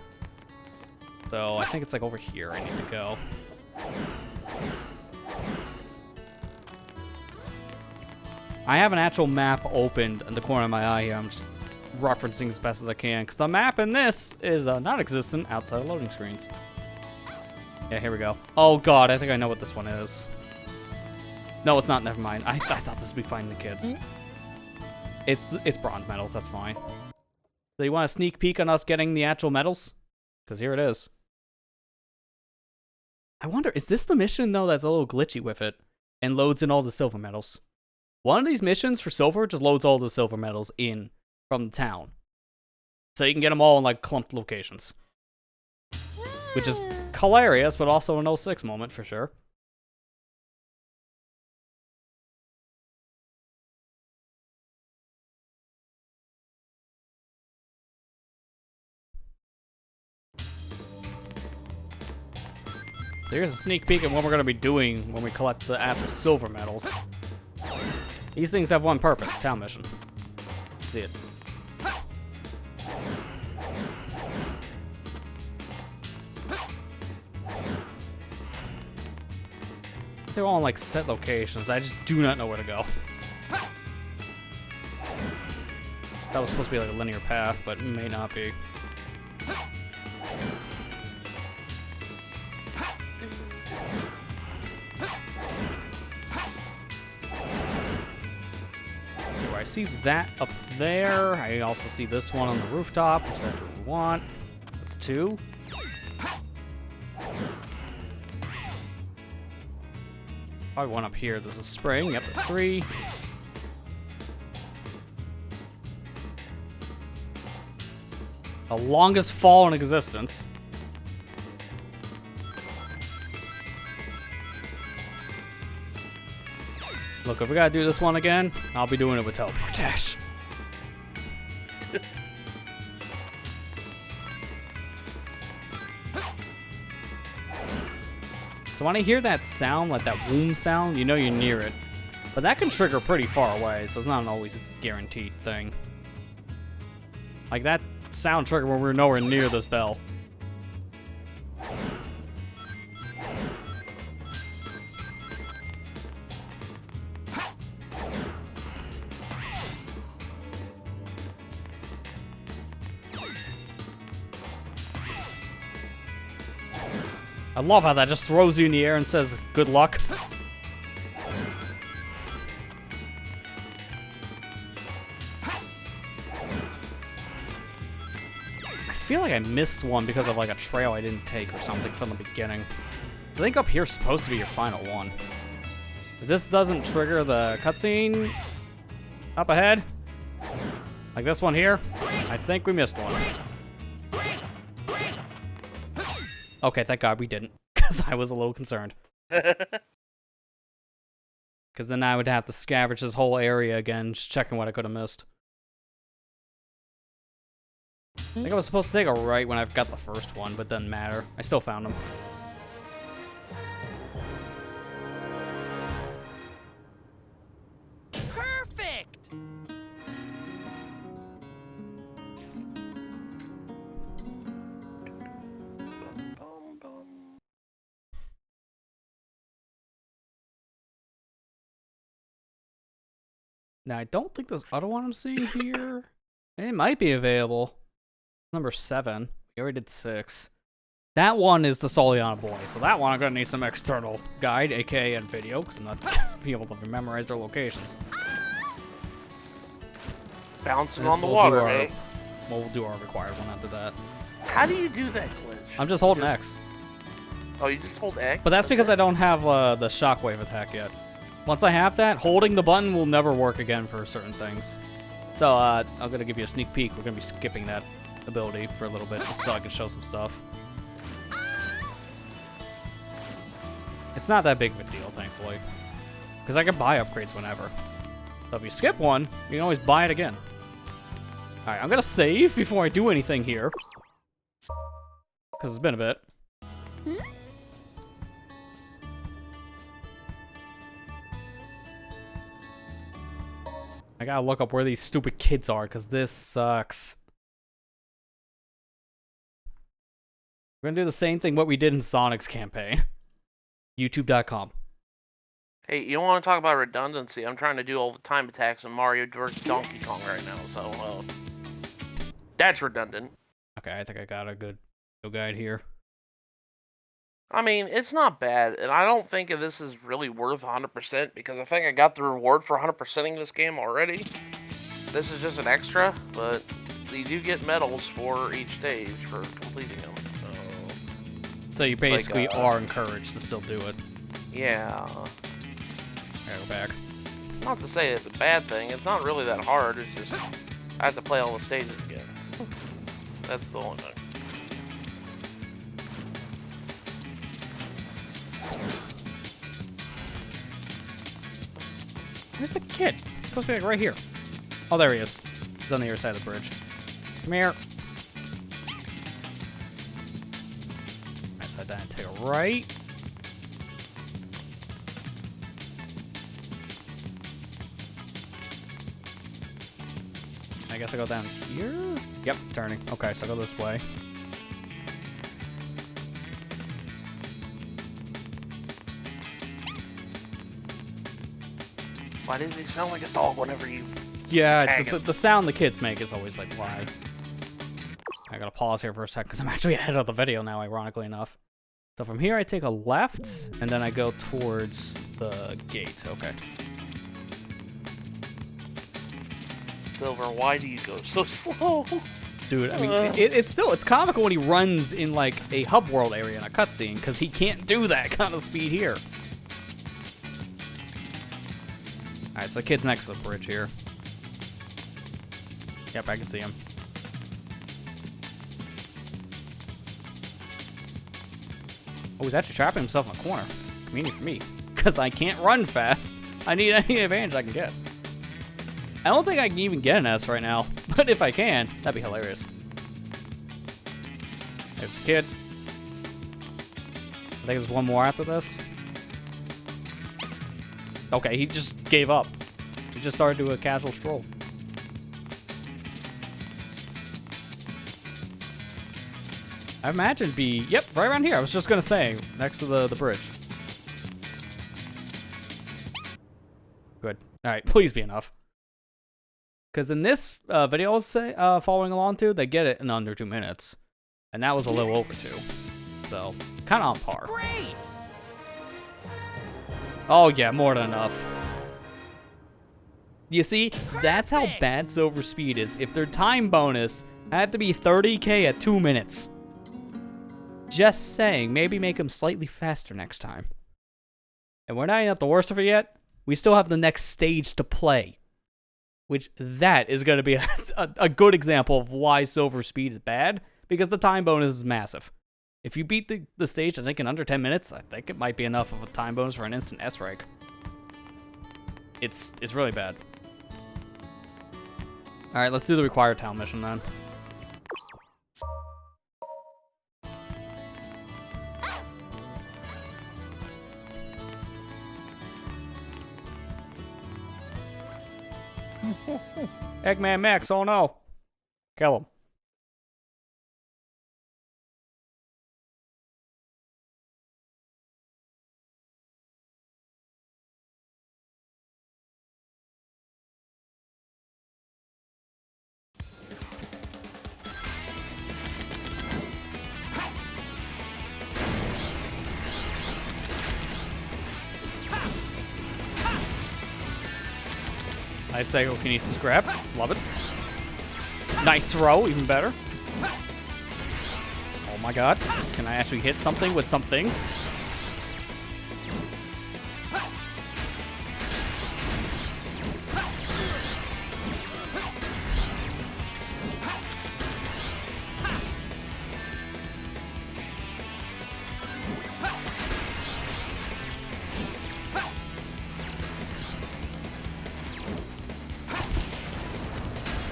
So I think it's like over here I need to go. I have an actual map opened in the corner of my eye here. I'm just referencing as best as I can, because the map in this is non-existent outside of loading screens. Yeah, here we go. Oh god, I think I know what this one is. No, it's not. Never mind. I thought this would be finding the kids. It's bronze medals. That's fine. So you want a sneak peek on us getting the actual medals? Because here it is. I wonder, is this the mission though that's a little glitchy with it and loads in all the silver medals? One of these missions for silver just loads all the silver medals in from the town. So you can get them all in like clumped locations. Which is hilarious, but also an 06 moment for sure. Here's a sneak peek at what we're going to be doing when we collect the actual silver medals. These things have one purpose, town mission. See it. They're all in like set locations. I just do not know where to go. That was supposed to be like a linear path, but it may not be. I see that up there. I also see this one on the rooftop, which that's what we want. That's 2. Probably one up here. There's a spring. Yep, that's 3. The longest fall in existence. Look, if we gotta do this one again, I'll be doing it with teleportation. So when I hear that sound, like that boom sound, you know you're near it. But that can trigger pretty far away, so it's not always a guaranteed thing. Like that sound trigger when we're nowhere near this bell. I love how that just throws you in the air and says, good luck. I feel like I missed one because of like a trail I didn't take or something from the beginning. I think up here's supposed to be your final one. If this doesn't trigger the cutscene up ahead, like this one here, I think we missed one. Okay, thank God we didn't, because I was a little concerned. Because then I would have to scavenge this whole area again, just checking what I could have missed. I think I was supposed to take a right when I got the first one, but doesn't matter. I still found them. Perfect! Now, I don't think this other one I'm seeing here, it might be available. Number 7. We already did 6. That one is the Soliana Boy, so that one I'm going to need some external guide, aka and video, because I'm not going to be able to memorize their locations. Bouncing on the water, eh? Well, we'll do our required one after that. How do you do that glitch? I'm just holding X. Oh, you just hold X? But that's because I don't have the shockwave attack yet. Once I have that, holding the button will never work again for certain things. So, I'm going to give you a sneak peek. We're going to be skipping that ability for a little bit, just so I can show some stuff. It's not that big of a deal, thankfully. Because I can buy upgrades whenever. So if you skip one, you can always buy it again. Alright, I'm going to save before I do anything here. Because it's been a bit. I gotta look up where these stupid kids are, because this sucks. We're gonna do the same thing what we did in Sonic's campaign. YouTube.com. Hey, you don't want to talk about redundancy? I'm trying to do all the time attacks in Mario vs. Donkey Kong right now, so, that's redundant. Okay, I think I got a good guide here. I mean, it's not bad, and I don't think this is really worth 100% because I think I got the reward for 100%ing this game already. This is just an extra, but you do get medals for each stage for completing them. So you basically are encouraged to still do it. Yeah. I gotta go back. Not to say it's a bad thing. It's not really that hard. It's just I have to play all the stages again. That's the only thing. Where's the kid? He's supposed to be like right here. Oh, there he is. He's on the other side of the bridge. Come here. I slide down and take a right. I guess I go down here? Yep, turning. Okay, so I go this way. Why does he sound like a dog whenever you Yeah, the sound the kids make is always like, why? I gotta pause here for a sec because I'm actually ahead of the video now, ironically enough. So from here I take a left, and then I go towards the gate. Okay. Silver, why do you go so slow? Dude, I mean, it's comical when he runs in like a hub world area in a cutscene, because he can't do that kind of speed here. Alright, so the kid's next to the bridge here. Yep, I can see him. Oh, he's actually trapping himself in a corner. Convenient for me, because I can't run fast. I need any advantage I can get. I don't think I can even get an S right now, but if I can, that'd be hilarious. There's the kid. I think there's one more after this. Okay, he just gave up. He just started doing a casual stroll. I imagine it'd be, yep, right around here. I was just gonna say, next to the bridge. Good. All right, please be enough. Because in this video I was following along to, they get it in under 2 minutes. And that was a little over 2. So, kind of on par. Great! Oh yeah, more than enough. You see, that's how bad Silver Speed is. If their time bonus had to be 30k at 2 minutes. Just saying, maybe make them slightly faster next time. And we're not even at the worst of it yet. We still have the next stage to play. Which, that is going to be a good example of why Silver Speed is bad. Because the time bonus is massive. If you beat the stage, I think, in under 10 minutes, I think it might be enough of a time bonus for an instant S rank. It's really bad. Alright, let's do the required town mission then. Eggman Max, oh no. Kill him. Nice psychokinesis grab. Love it. Nice throw, even better. Oh my god. Can I actually hit something with something?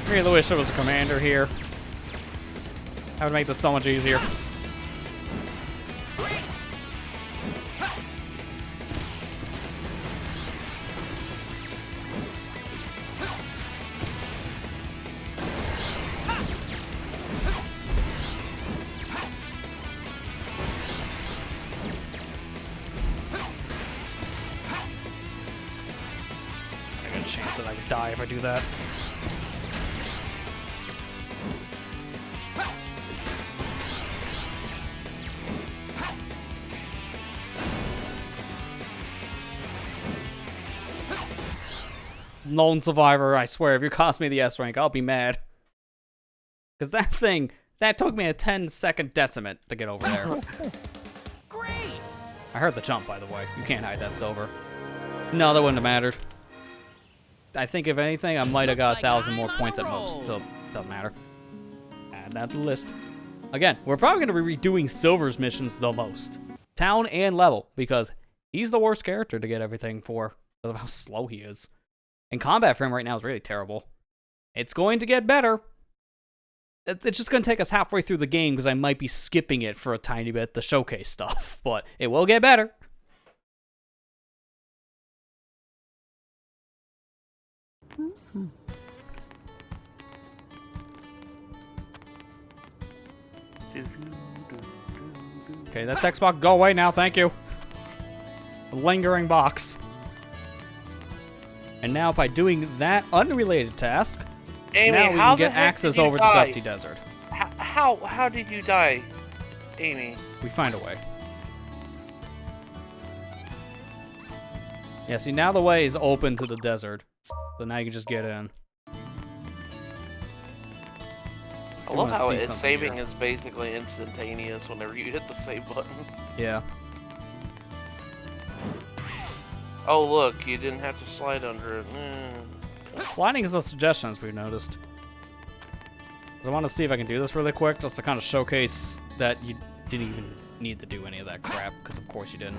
I really wish there was a commander here. That would make this so much easier. I got a chance that I would die if I do that. Lone survivor, I swear, if you cost me the S rank, I'll be mad. Because that thing, that took me a 10-second decimate to get over there. Great! I heard the jump, by the way. You can't hide that silver. No, that wouldn't have mattered. I think, if anything, I might have got 1,000 more points at most, so it doesn't matter. Add that to the list. Again, we're probably going to be redoing Silver's missions the most. Town and level, because he's the worst character to get everything for, because of how slow he is. And combat for him right now is really terrible. It's going to get better. It's just going to take us halfway through the game because I might be skipping it for a tiny bit to showcase stuff. But it will get better. Okay, that text box, go away now, thank you. A lingering box. And now by doing that unrelated task, Amy, now we how can get the heck access did you over the die? Dusty Desert. How did you die, Amy? We find a way. Yeah, see, now the way is open to the desert. So now you can just get in. I love how see saving here. is basically instantaneous whenever you hit the save button. Yeah. Oh, look, you didn't have to slide under it. Sliding is a suggestion, as we've noticed. 'Cause I want to see if I can do this really quick, just to kind of showcase that you didn't even need to do any of that crap, because of course you didn't.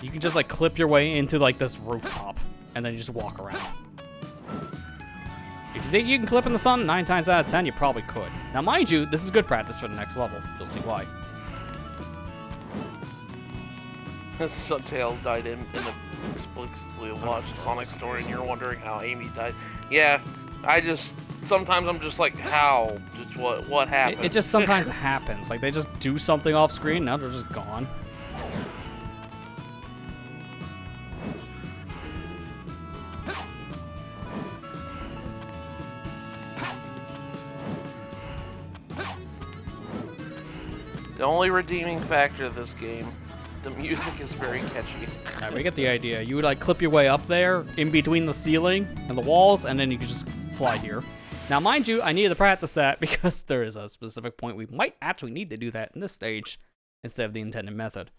You can just, like, clip your way into, like, this rooftop, and then you just walk around. If You think you can clip in the sun? 9 times out of 10, you probably could. Now, mind you, this is good practice for the next level. You'll see why. So Tails died in the explicitly watched Sonic story, and you're wondering how Amy died. Yeah, sometimes I'm just like, how? Just what happened? It just sometimes happens. Like, they just do something off screen, now they're just gone. The only redeeming factor of this game, the music is very catchy. Alright, we get the idea. You would like clip your way up there in between the ceiling and the walls, and then you could just fly here. Now, mind you, I needed to practice that because there is a specific point we might actually need to do that in this stage instead of the intended method.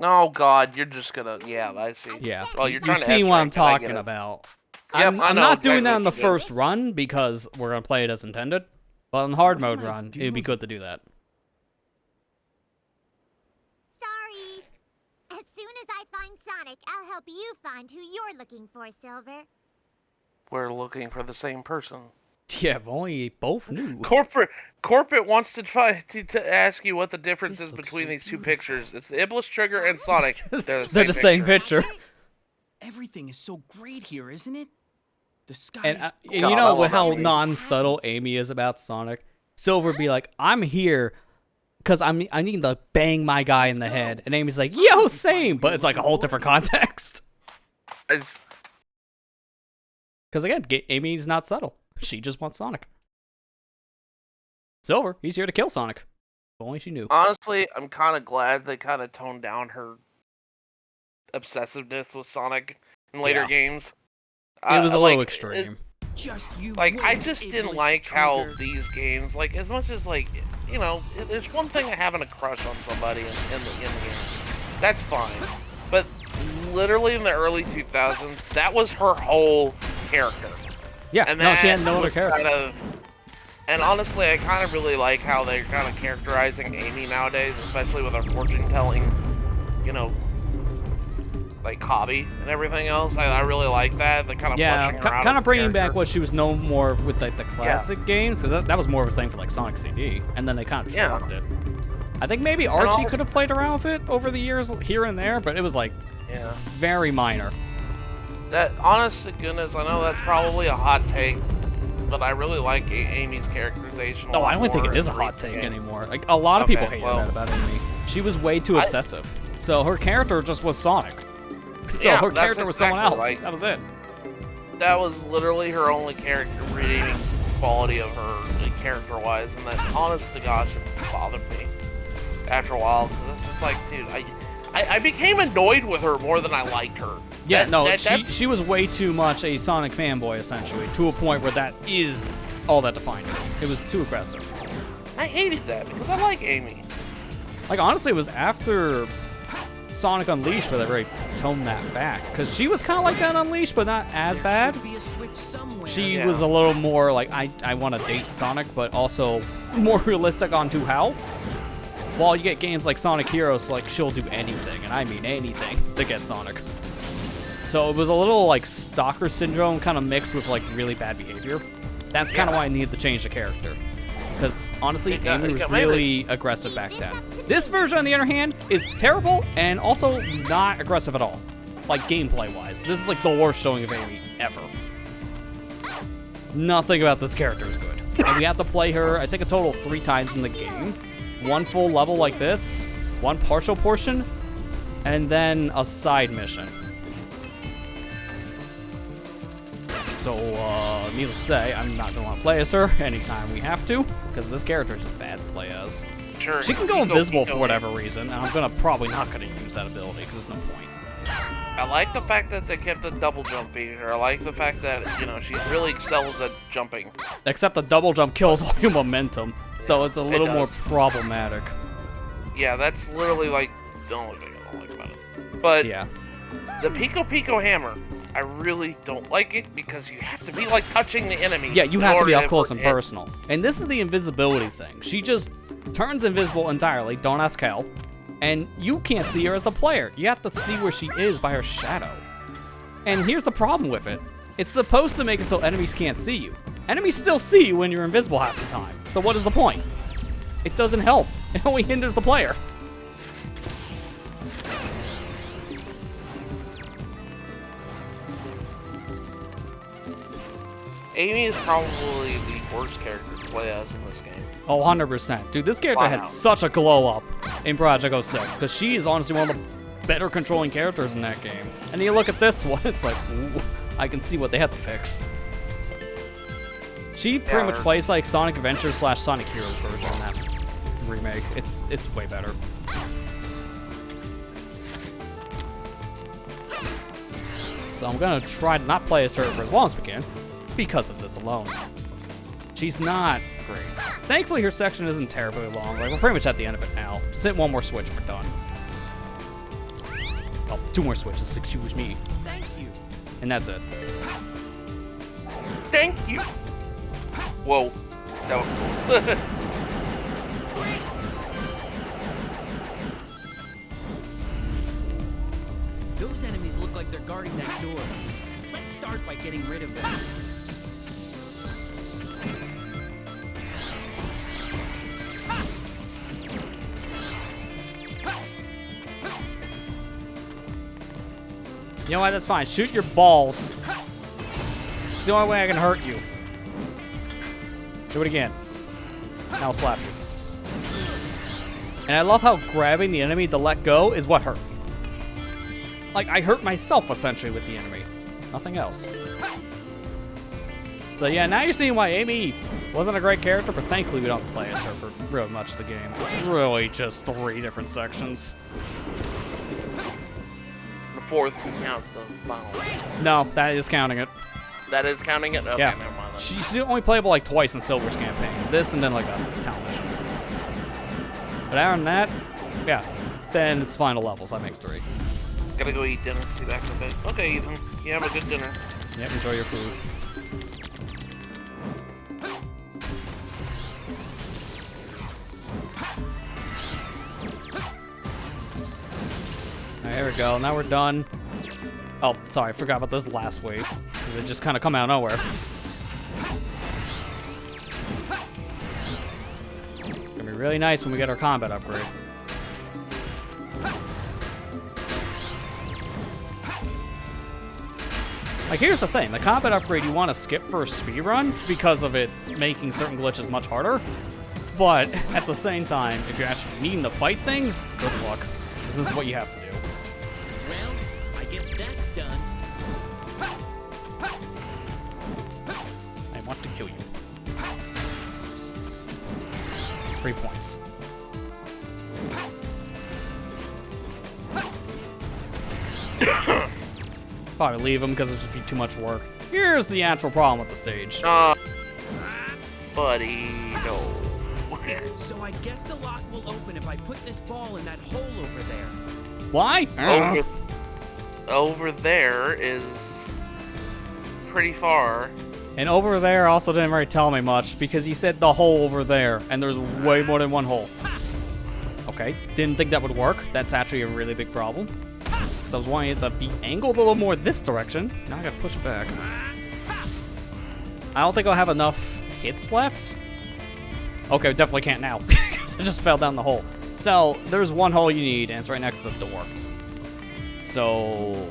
Oh God, you're just gonna, yeah, I see. Yeah, well, you're trying you to see what I'm S-rank it, I get talking it. about. Yep, I'm I know not doing exactly that in the what you mean. first run because we're gonna play it as intended. But in the hard mode run, it'd be good to do that. Sorry. As soon as I find Sonic, I'll help you find who you're looking for, Silver. We're looking for the same person. Yeah, if only both knew. Corporate wants to try to ask you what the difference is between these two pictures. It's the Iblis Trigger and Sonic. They're the Same picture. Everything is so great here, isn't it? The sky And, is and you God, I know love how that. non-subtle Amy is about Sonic? Silver be like, I'm here because I need to bang my guy in the head. And Amy's like, yo, same. But it's like a whole different context. Because again, Amy's not subtle. She just wants Sonic. Silver, he's here to kill Sonic. If only she knew. Honestly, I'm kind of glad they kind of toned down her obsessiveness with Sonic in later games. It was a little like, extreme. just you. Like, I wait, just didn't Iblis like how Trigger. these games, like, as much as, like, you know, there's one thing having a crush on somebody in the game. That's fine. But literally in the early 2000s, that was her whole character. Yeah, And no, she that had no other was character. And honestly, I kind of really like how they're kind of characterizing Amy nowadays, especially with her fortune-telling, you know, like, hobby and everything else. I really like that. They're kind of Yeah, fleshing her out kind as of a bringing back character. what she was known more with like the classic games, because that was more of a thing for like Sonic CD, and then they kind of dropped it. I think maybe Archie could have played around with it over the years here and there, but it was like very minor. That, honest to goodness, I know that's probably a hot take, but I really like Amy's characterization. No, I don't think it is a hot take anymore. Like, a lot of people hated that about Amy. She was way too obsessive. So her character just was Sonic. So Yeah, her that's character was someone exactly else. right. That was it. That was literally her only character redeeming quality of her, like, character-wise, and that, honest to gosh, it bothered me after a while, because it's just like, dude, I became annoyed with her more than I liked her. Yeah, she was way too much a Sonic fanboy, essentially, to a point where that is all that defined her. It was too aggressive. I hated that, because I like Amy. Like, honestly, it was after Sonic Unleashed where they really toned that back. Because she was kind of like that in Unleashed, but not as bad. Should be a switch somewhere. She was a little more like, I want to date Sonic, but also more realistic on to how. While you get games like Sonic Heroes, like, she'll do anything, and I mean anything, to get Sonic. So it was a little, like, stalker syndrome kind of mixed with, like, really bad behavior. That's kind of why I needed to change the character. Because, honestly, Amy was really aggressive back then. This version, on the other hand, is terrible and also not aggressive at all. Like, gameplay-wise. This is, like, the worst showing of Amy ever. Nothing about this character is good. And we have to play her, I think, a total of 3 times in the game. 1 full level like this, 1 partial portion, and then a side mission. So, needless to say, I'm not going to want to play as her anytime we have to, because this character is just bad to play as. Sure. She can go invisible for whatever reason, and I'm probably not going to use that ability, because there's no point. I like the fact that they kept the double jump feature. I like the fact that, you know, she really excels at jumping. Except the double jump kills all your momentum, so it's a little more problematic. Yeah, that's literally, like, the only thing I don't like about it. But yeah, the Pico Pico Hammer, I really don't like it because you have to be, like, touching the enemy. Yeah, you have to be up close and hit. personal. And this is the invisibility thing. She just turns invisible entirely, don't ask how, and you can't see her as the player. You have to see where she is by her shadow. And here's the problem with it. It's supposed to make it so enemies can't see you. Enemies still see you when you're invisible half the time. So what is the point? It doesn't help. It only hinders the player. Amy is probably the worst character to play as in this game. Oh, 100%. Dude, this character had such a glow up in Project 06, because she is honestly one of the better controlling characters in that game. And you look at this one, it's like, ooh, I can see what they had to fix. She pretty much plays like Sonic Adventure / Sonic Heroes version in that remake. It's way better. So I'm gonna try to not play as her for as long as we can, because of this alone. She's not great. Thankfully, her section isn't terribly long. Like, we're pretty much at the end of it now. Just hit one more switch, we're done. Oh, 2 more switches, excuse me. Thank you. And that's it. Thank you. Whoa, that was cool. Those enemies look like they're guarding that door. Let's start by getting rid of them. You know what? That's fine. Shoot your balls. It's the only way I can hurt you. Do it again. Now I'll slap you. And I love how grabbing the enemy to let go is what hurt. Like, I hurt myself, essentially, with the enemy. Nothing else. So, yeah, now you're seeing why Amy wasn't a great character, but thankfully we don't play as her for really much of the game. It's really just 3 different sections. The 4th can count the final. No, that is counting it. That is counting it? Okay, Yeah. never mind then. She's only playable like twice in Silver's campaign. This and then like a town mission. But other than that, yeah. Then it's final levels. That makes 3. Gotta go eat dinner. Be back in a bit. Okay, Ethan. You have a good dinner. Yep, enjoy your food. Alright, here we go. Now we're done. Oh, sorry, I forgot about this last wave. Because it just kind of come out of nowhere. Gonna be really nice when we get our combat upgrade. Like, here's the thing. The combat upgrade you want to skip for a speedrun just because of it making certain glitches much harder. But at the same time, if you're actually needing to fight things, good luck. This is what you have to do. Well, I guess that's done. I want to kill you. 3 points. Probably leave him because it'd just be too much work. Here's the actual problem with the stage. Buddy, no. So I guess the lock will open if I put this ball in that hole over there. Why? Over there is pretty far. And over there also didn't really tell me much because he said the hole over there, and there's way more than one hole. Okay, didn't think that would work. That's actually a really big problem. Because I was wanting it to be angled a little more this direction. Now I gotta push it back. I don't think I'll have enough hits left. Okay, definitely can't now because I just fell down the hole. So there's one hole you need, and it's right next to the door. So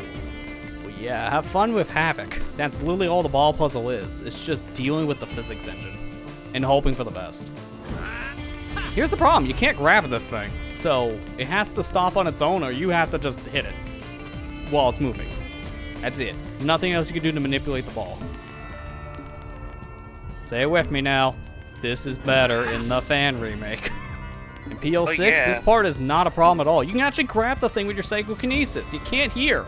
yeah, have fun with Havoc. That's literally all the ball puzzle is. It's just dealing with the physics engine and hoping for the best. Here's the problem. You can't grab this thing. So it has to stop on its own or you have to just hit it while it's moving. That's it. Nothing else you can do to manipulate the ball. Say it with me now. This is better in the fan remake. In PL6, this part is not a problem at all. You can actually grab the thing with your psychokinesis. You can't hear.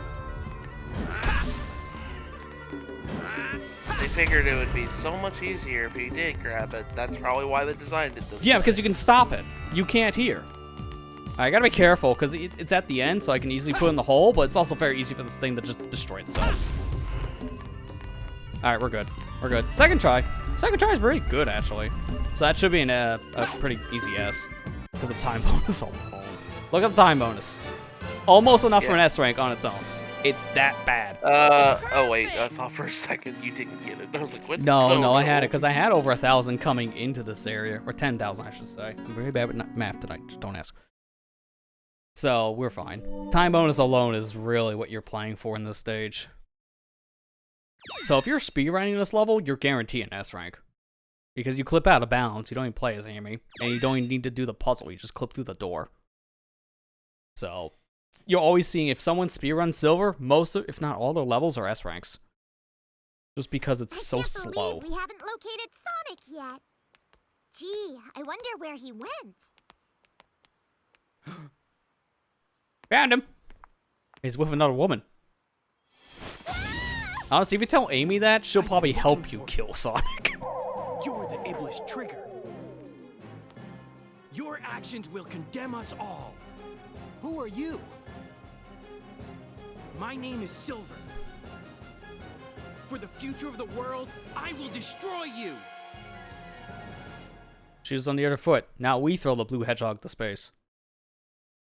They figured it would be so much easier if you did grab it. That's probably why they designed it this way. Yeah, because you can stop it. You can't hear. I gotta be careful, because it's at the end, so I can easily put it in the hole, but it's also very easy for this thing to just destroy itself. Alright, we're good. We're good. Second try. Second try is pretty good, actually. So that should be a pretty easy S. Because of time bonus alone. Look at the time bonus. Almost enough for an S rank on its own. It's that bad. Oh wait, I thought for a second you didn't get it. I was like, what? No, I had it because I had over 1,000 coming into this area, or 10,000, I should say. I'm very bad with math tonight. Just don't ask. So we're fine. Time bonus alone is really what you're playing for in this stage. So if you're speedrunning this level, you're guaranteed an S rank. Because you clip out of bounds, you don't even play as Amy, and you don't even need to do the puzzle, you just clip through the door. So, you're always seeing if someone speedruns silver, most of, if not all their levels are S ranks. Just because it's so slow. I can't believe we haven't located Sonic yet. Gee, I wonder where he went. Found him! He's with another woman. Honestly, if you tell Amy that, she'll probably help you kill Sonic. You're the Iblis trigger. Your actions will condemn us all. Who are you? My name is Silver. For the future of the world, I will destroy you. She's on the other foot. Now we throw the blue hedgehog to space.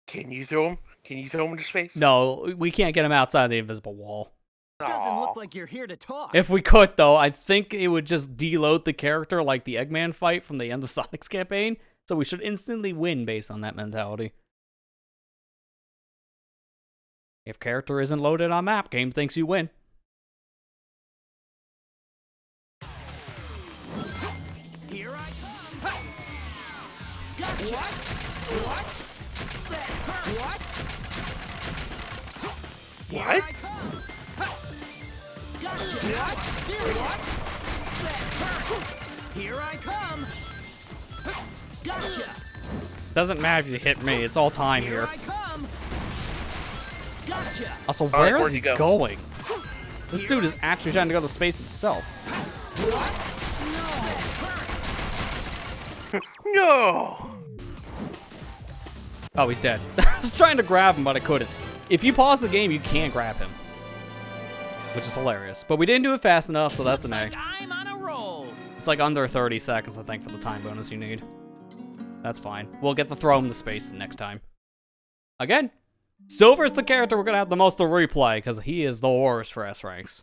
Can you throw him? Can you throw him into space? No, we can't get him outside the invisible wall. Doesn't look like you're here to talk. If we could, though, I think it would just deload the character like the Eggman fight from the end of Sonic's campaign, so we should instantly win based on that mentality. If character isn't loaded on map, game thinks you win. Here I come. Gotcha. What? That hurt. What? Here I come. Gotcha. What? Serious? That hurt. Here I come. Gotcha. Doesn't matter if you hit me, it's all time here. I come. Gotcha. Also, All right, where where'd is he he go? going? This dude is actually trying to go to space himself. No. Oh, he's dead. I was trying to grab him, but I couldn't. If you pause the game, you can't grab him. Which is hilarious. But we didn't do it fast enough, so that's an A. I'm on a roll. It's like under 30 seconds, I think, for the time bonus you need. That's fine. We'll get to throw him to space the next time. Again, Silver's the character we're going to have the most to replay, because he is the worst for S ranks.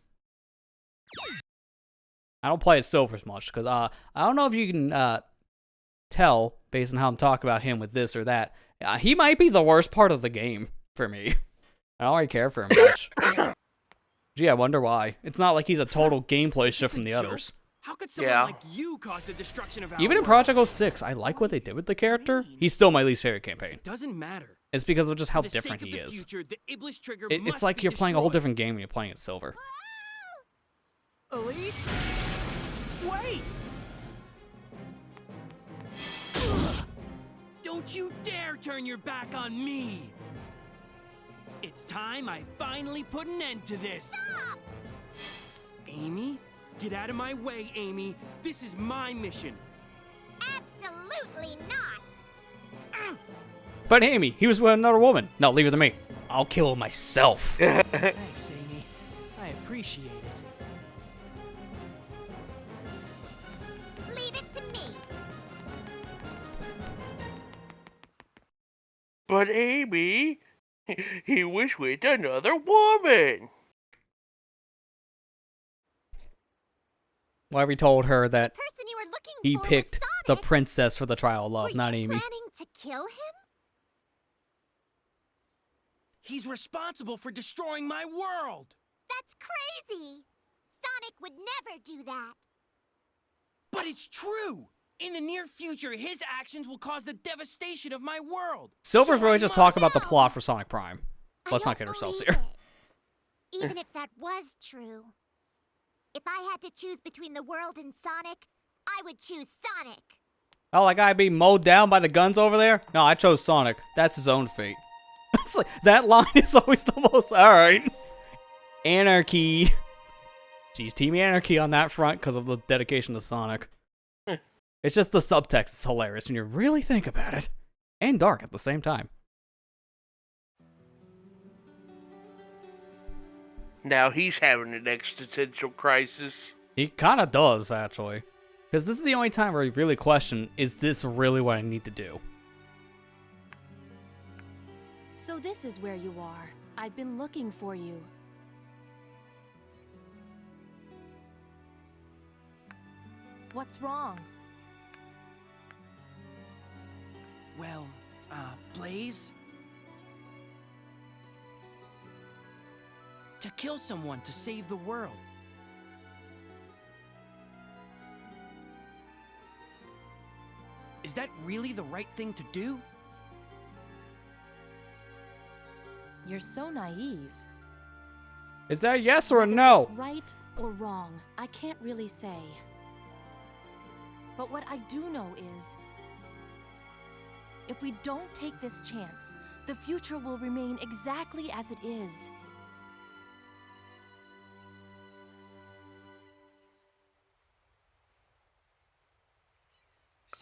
I don't play as Silver as much, because I don't know if you can tell, based on how I'm talking about him with this or that, he might be the worst part of the game for me. I don't really care for him much. Gee, I wonder why. It's not like he's a total gameplay shift from the others. How could someone like you cause the destruction of our Even in Project 06, I like what they did with the character. He's still my least favorite campaign. Doesn't matter. It's because of just how different he is. It's like you're playing a whole different game when you're playing as Silver. Elise? Wait! Don't you dare turn your back on me! It's time I finally put an end to this! Stop! Amy? Get out of my way, Amy. This is my mission. Absolutely not! But Amy, he was with another woman. No, leave it to me. I'll kill him myself. Thanks, Amy. I appreciate it. Leave it to me. But Amy, he was with another woman. Well, we told her that Person you were looking he for picked was the Sonic. princess for the trial of love, Were not you Amy. planning to kill him? He's responsible for destroying my world! That's crazy! Sonic would never do that. But it's true! In the near future, his actions will cause the devastation of my world! Silver's So really I just must- talking about the plot for Sonic Prime. Let's I not don't get ourselves believe here. it. Even if that was true. If I had to choose between the world and Sonic, I would choose Sonic. Oh, that guy being mowed down by the guns over there? No, I chose Sonic. That's his own fate. It's like, that line is always the most... Alright. Anarchy. Jeez, Team Anarchy on that front because of the dedication to Sonic. It's just the subtext is hilarious when you really think about it. And dark at the same time. Now he's having an existential crisis. He kind of does, actually. Because this is the only time where you really question, is this really what I need to do? So this is where you are. I've been looking for you. What's wrong? Well, Blaze? To kill someone to save the world. Is that really the right thing to do? You're so naive. Is that a yes or a Whether no? it's right or wrong, I can't really say. But what I do know is, if we don't take this chance, the future will remain exactly as it is.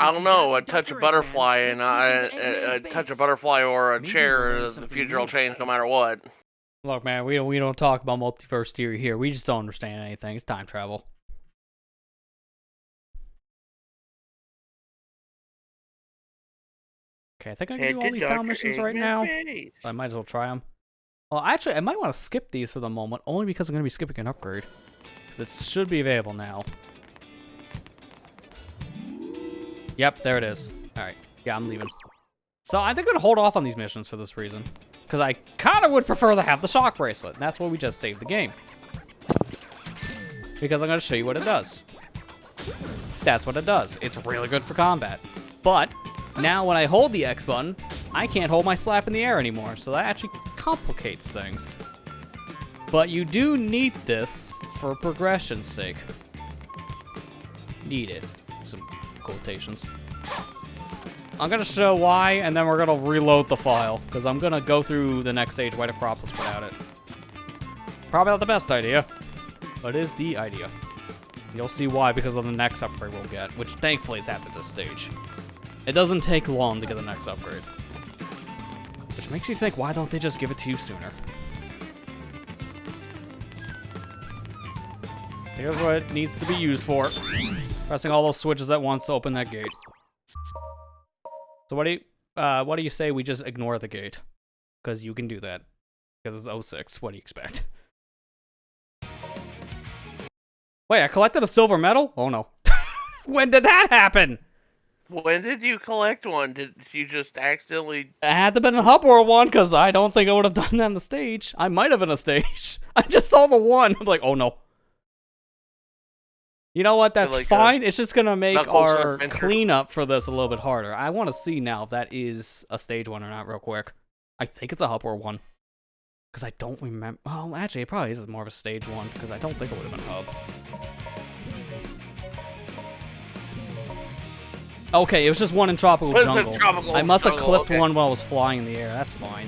I don't know. A touch of butterfly and a touch of butterfly or a chair. The future will change no matter what. Look, man, we don't talk about multiverse theory here. We just don't understand anything. It's time travel. Okay, I think I can do all these town missions right now. I might as well try them. Well, actually, I might want to skip these for the moment, only because I'm going to be skipping an upgrade. Because it should be available now. Yep, there it is. Alright, yeah, I'm leaving. So I think I'm going to hold off on these missions for this reason. Because I kind of would prefer to have the shock bracelet. And that's why we just saved the game. Because I'm going to show you what it does. That's what it does. It's really good for combat. But now when I hold the X button, I can't hold my slap in the air anymore. So that actually complicates things. But you do need this for progression's sake. Need it. Some quotations. I'm gonna show why, and then we're gonna reload the file, because I'm gonna go through the next stage, White Acropolis, without it. Probably not the best idea, but it is the idea. You'll see why because of the next upgrade we'll get, which thankfully is after this stage. It doesn't take long to get the next upgrade. Which makes you think, why don't they just give it to you sooner? Here's what it needs to be used for. Pressing all those switches at once to open that gate. So what do you say we just ignore the gate? Because you can do that. Because it's 06. What do you expect? Wait, I collected a silver medal? Oh no. When did that happen? When did you collect one? Did you just accidentally... It had to have been a hub or one, because I don't think I would have done that on the stage. I might have been a stage. I just saw the one. I'm like, oh no. You know what? That's like fine. It's just going to make our cleanup for this a little bit harder. I want to see now if that is a stage one or not real quick. I think it's a hub or one. Because I don't remember. Oh, actually, it probably is more of a stage one. Because I don't think it would have been hub. Okay, it was just one in Tropical Jungle. I must have clipped one while I was flying in the air. That's fine.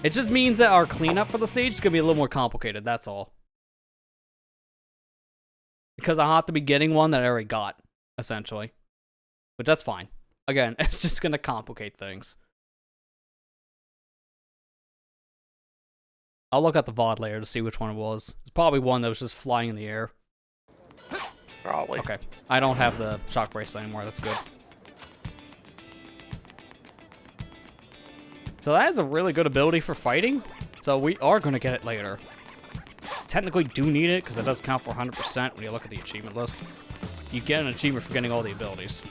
It just means that our cleanup for the stage is going to be a little more complicated. That's all. Because I have to be getting one that I already got, essentially. But that's fine. Again, it's just going to complicate things. I'll look at the VOD later to see which one it was. It's probably one that was just flying in the air. Probably. Okay. I don't have the shock bracelet anymore. That's good. So that is a really good ability for fighting. So we are going to get it later. Technically do need it because it does count for 100% when you look at the achievement list. You get an achievement for getting all the abilities.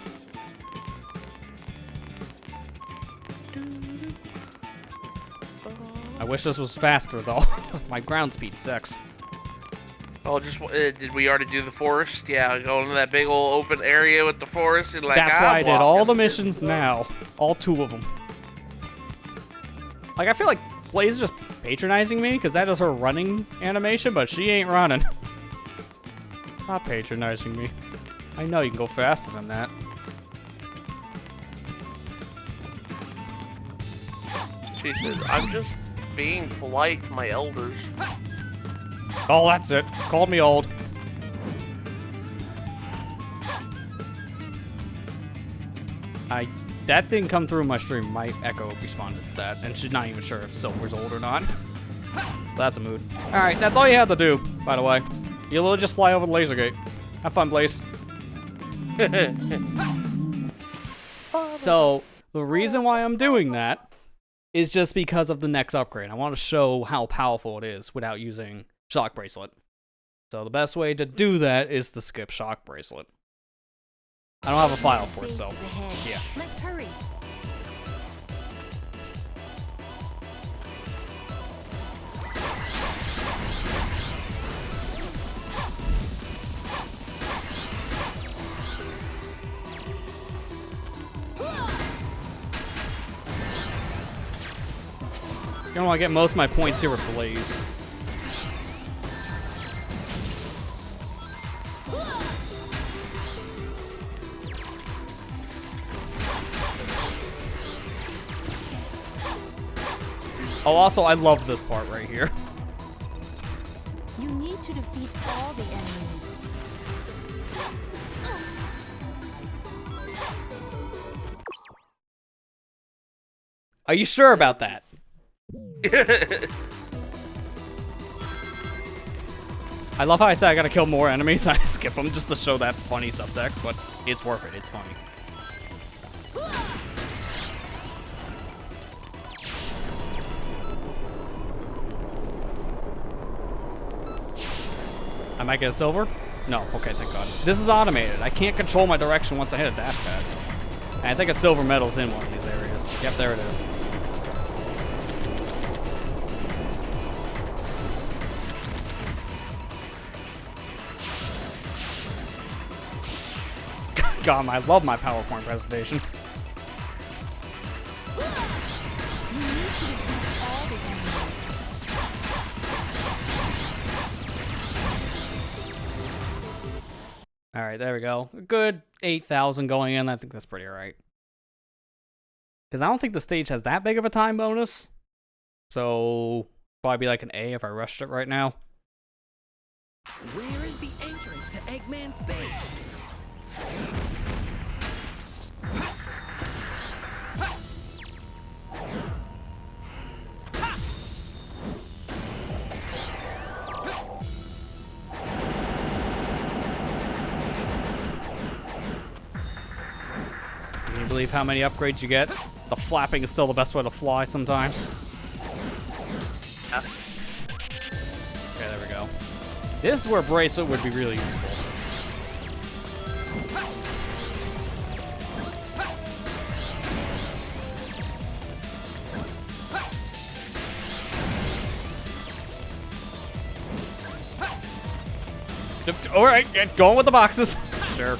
I wish this was faster though. My ground speed sucks. Oh, just did we already do the forest? Yeah, go into that big old open area with the forest and like. That's why I did all the missions now, all 2 of them. Like I feel like Blaze is just patronizing me because that is her running animation, but she ain't running. Stop patronizing me. I know you can go faster than that. She says, I'm just being polite to my elders. Oh, that's it. Called me old. That didn't come through in my stream. My Echo responded to that, and she's not even sure if Silver's old or not. That's a mood. Alright, that's all you had to do, by the way. You literally just fly over the laser gate. Have fun, Blaze. So, the reason why I'm doing that is just because of the next upgrade. I want to show how powerful it is without using Shock Bracelet. So the best way to do that is to skip Shock Bracelet. I don't have a file for it, so yeah. Let's hurry. You know, I get most of my points here with Blaze. Oh, also, I love this part right here. You need to defeat all the enemies. Are you sure about that? I love how I said I gotta kill more enemies. I skip them just to show that funny subtext, but it's worth it. It's funny. I might get a silver? No. Okay, thank God. This is automated. I can't control my direction once I hit a dash pad. And I think a silver medal's in one of these areas. Yep, there it is. God, I love my PowerPoint presentation. Alright, there we go. A good 8,000 going in. I think that's pretty alright. Because I don't think the stage has that big of a time bonus. So, probably be like an A if I rushed it right now. Where is the entrance to Eggman's base? Can you believe how many upgrades you get? The flapping is still the best way to fly sometimes. Okay, there we go. This is where Bracelet would be really useful. Alright, going with the boxes. Sure.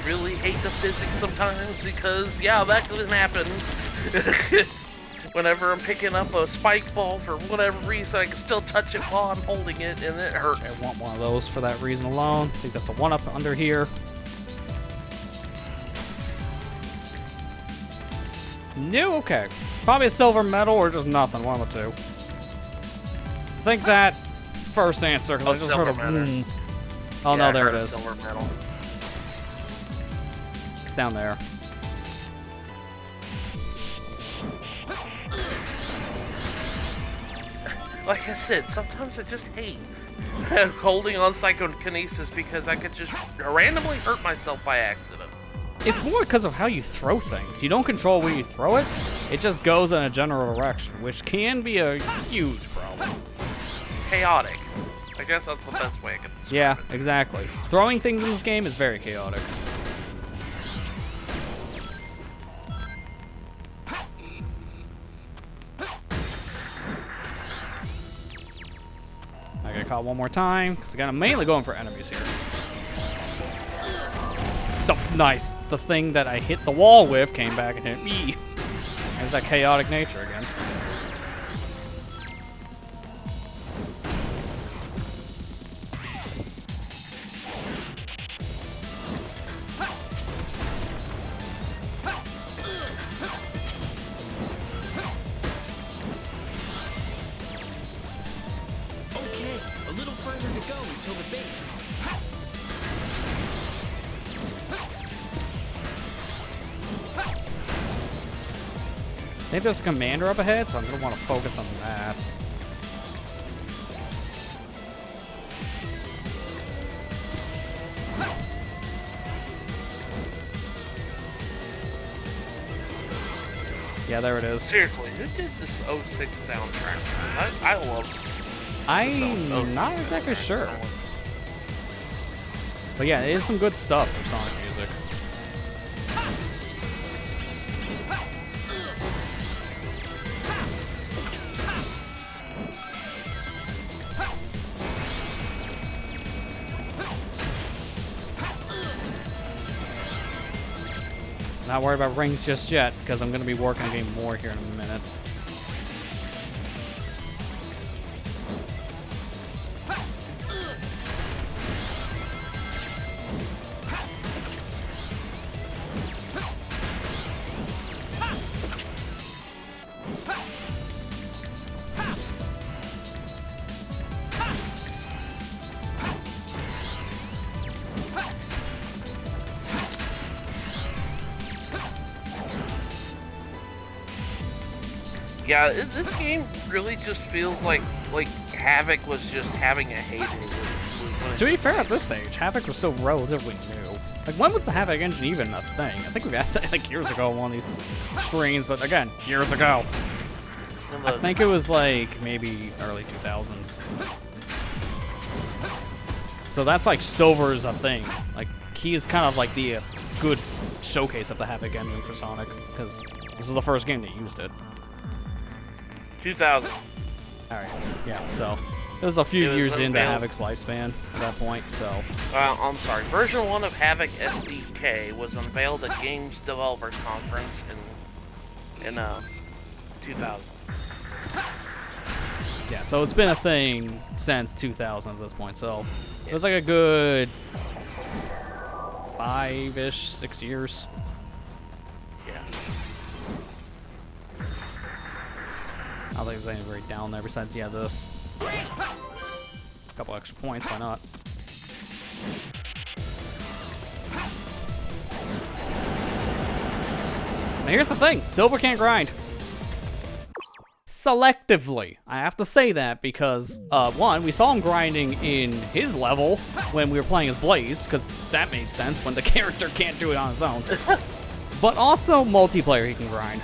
Really hate the physics sometimes because, yeah, that can happen. Whenever I'm picking up a spike ball for whatever reason, I can still touch it while I'm holding it, and it hurts. I want one of those for that reason alone. I think that's a 1-up under here. New? Okay. Probably a silver medal or just nothing. One of the two. I think that first answer, because I just heard a boom. Oh, yeah, no, there it is. Silver medal. It's down there. Like I said, sometimes I just hate holding on psychokinesis because I could just randomly hurt myself by accident. It's more because of how you throw things. You don't control where you throw it. It just goes in a general direction, which can be a huge problem. Chaotic. I guess that's the best way I can describe Yeah, it. exactly. Throwing things in this game is very chaotic. I gotta get caught one more time, because again, I'm mainly going for enemies here. Oh, nice. The thing that I hit the wall with came back and hit me. There's that chaotic nature again. Okay, a little further to go until the base. I think there's a commander up ahead, so I'm going to want to focus on that. Yeah, there it is. Seriously, who did this 06 soundtrack? I love I'm not exactly sure. But yeah, it is some good stuff for Sonic music. Not worried about rings just yet, because I'm going to be working on getting more here in a minute. Yeah, this game really just feels like Havoc was just having a heyday. To be fair, at this stage, Havoc was still relatively new. Like, when was the Havoc engine even a thing? I think we've asked that like years ago on one of these streams, but again, years ago. I think it was like maybe early 2000s. So that's like Silver is a thing. Like, he is kind of like the good showcase of the Havoc engine for Sonic, because this was the first game that used it. 2000. Alright, yeah, so it was a few years into Havoc's lifespan at that point, so. I'm sorry. Version 1 of Havoc SDK was unveiled at Games Developers Conference in 2000. Yeah, so it's been a thing since 2000 at this point, so it was like a good 5-ish, 6 years. Yeah. I don't think there's anything right down there besides, yeah, this. A couple extra points, why not? Now here's the thing, Silver can't grind. Selectively. I have to say that because, one, we saw him grinding in his level when we were playing as Blaze, because that made sense when the character can't do it on his own. But also multiplayer he can grind.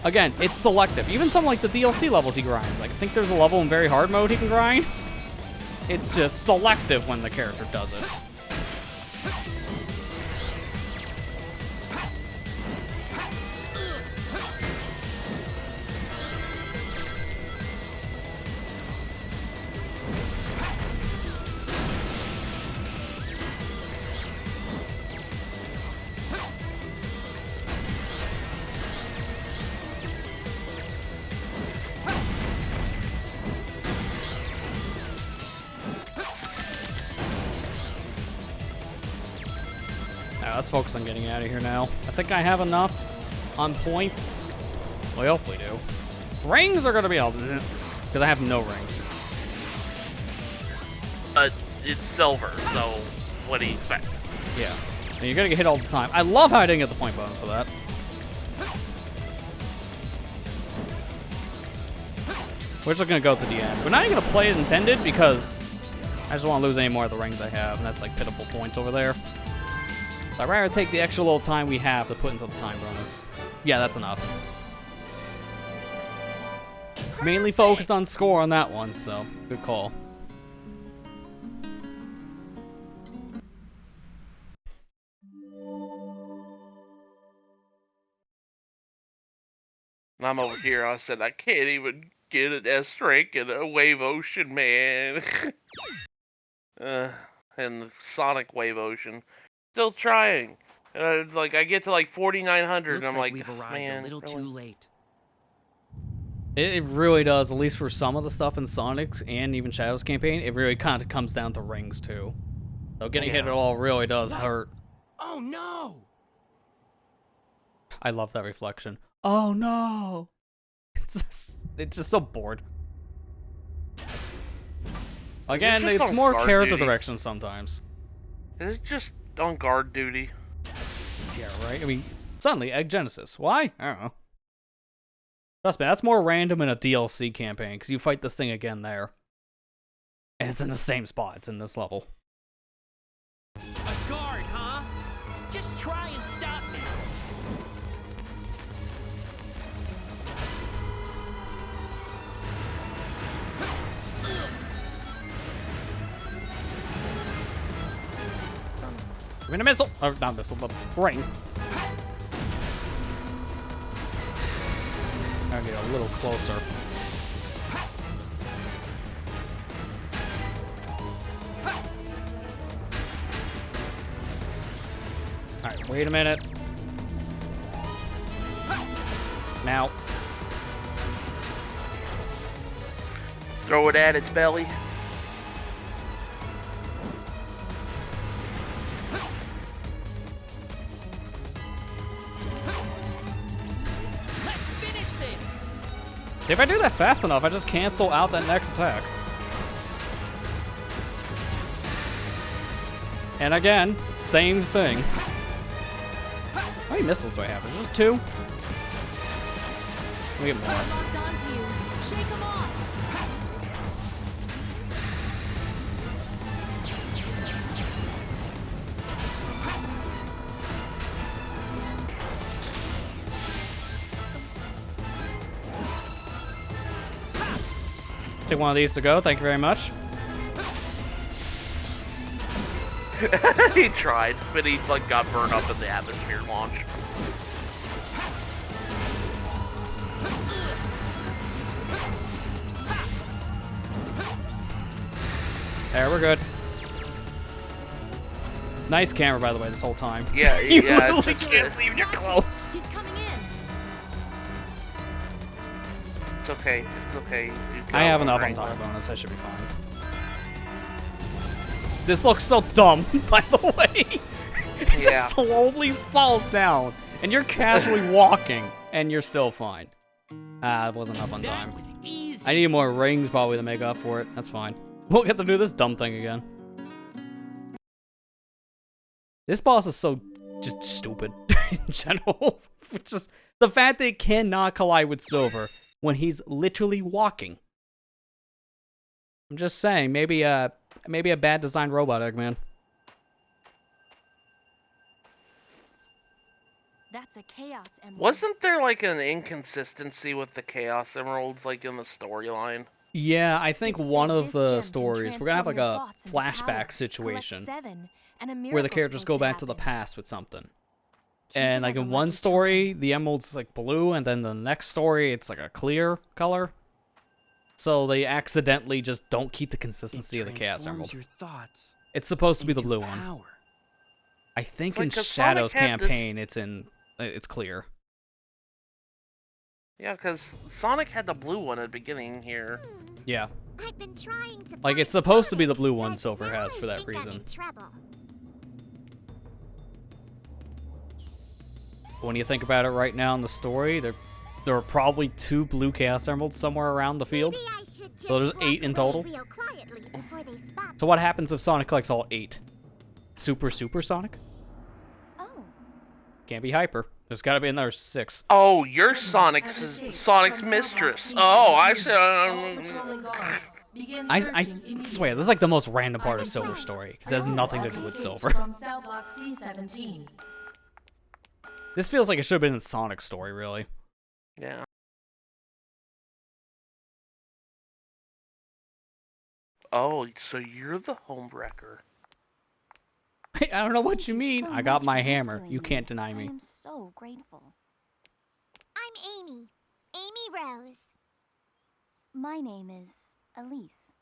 Again, it's selective. Even some like the DLC levels he grinds. Like, I think there's a level in very hard mode he can grind. It's just selective when the character does it. Let's focus on getting out of here now. I think I have enough on points. We hopefully do. Rings are going to be helpful, because I have no rings. It's Silver, so what do you expect? Yeah. And you're going to get hit all the time. I love how I didn't get the point bonus for that. We're just going to go to the end. We're not even going to play it intended, because I just don't want to lose any more of the rings I have, and that's like pitiful points over there. So I'd rather take the extra little time we have to put into the time bonus. Yeah, that's enough. Mainly focused on score on that one, so good call. And I'm over here, I said, I can't even get an S rank and a Wave Ocean, man. And the Sonic Wave Ocean. Still trying. Like, I get to like 4,900 and Looks I'm like, we've arrived man, a little really? too late. It really does, at least for some of the stuff in Sonic's and even Shadow's campaign, it really kind of comes down to rings, too. So getting hit at all really does hurt. Oh no! I love that reflection. Oh, no! It's just so bored. Again, just it's on more guard character duty? direction sometimes. It's just on guard duty. Yeah, right? I mean, suddenly, Egg Genesis. Why? I don't know. Trust me, that's more random in a DLC campaign, because you fight this thing again there. And it's in the same spot. It's in this level. A guard, huh? Just try and stop me. Give me a missile! Or not missile, but ring. Gotta get a little closer. Alright, wait a minute. Now. Throw it at its belly. Let's finish this. See, if I do that fast enough, I just cancel out that next attack. And again, same thing. How many missiles do I have? Is it just 2? Let me get more. Locked onto you. Shake 'em off. Take one of these to go. Thank you very much. He tried, but he like got burned up in the atmosphere launch. There, we're good. Nice camera, by the way, this whole time. Yeah, You yeah. literally It's, can't see when you're close. He's coming in. it's okay. It's okay. You I go, have enough on right? time bonus. I should be fine. This looks so dumb, by the way. It Yeah. just slowly falls down, and you're casually walking, and you're still fine. Ah, it wasn't enough on time. That was easy. I need more rings probably to make up for it. That's fine. We'll get to do this dumb thing again. This boss is so just stupid in general. Just the fact that it cannot collide with Silver when he's literally walking. I'm just saying, maybe a bad designed robot, Eggman. That's a Chaos Emerald. Wasn't there like an inconsistency with the Chaos Emeralds, like in the storyline? Yeah, I think It said one of this the gem can stories, we're gonna have like transform your a thoughts into flashback power. situation Collect 7, and a where the miracle's characters supposed go to back to the happen. past with something. Keep And it like as a in one lucky story, charm. the emerald's like blue, and then the next story, it's like a clear color. So they accidentally just don't keep the consistency of the Chaos transforms Emerald. your thoughts It's supposed to be the into blue one. power. I think It's like in 'cause Shadow's Sonic had this- campaign, it's clear. Yeah, because Sonic had the blue one at the beginning here. Yeah. I've been trying to Like, it's find supposed to be the Sonic, blue one but Silver now has for I that think I'm reason. in trouble. When you think about it right now in the story, there are probably 2 blue Chaos Emeralds somewhere around the field. Maybe I should just So there's walk 8 in away total? real quietly before they spot So what happens if Sonic collects all 8? Super Sonic? Oh, Can't be Hyper. There's gotta be another 6. Oh, you're Sonic's mistress. Oh, I said. I swear, this is like the most random part of Silver's story, because it has nothing to do with Silver. This feels like it should have been in Sonic's story, really. Yeah. Oh, so you're the homewrecker. I don't know what you mean. so I got much my for hammer. rescuing You me. can't deny I me. am so grateful. I'm Amy. Amy Rose. My name is Elise.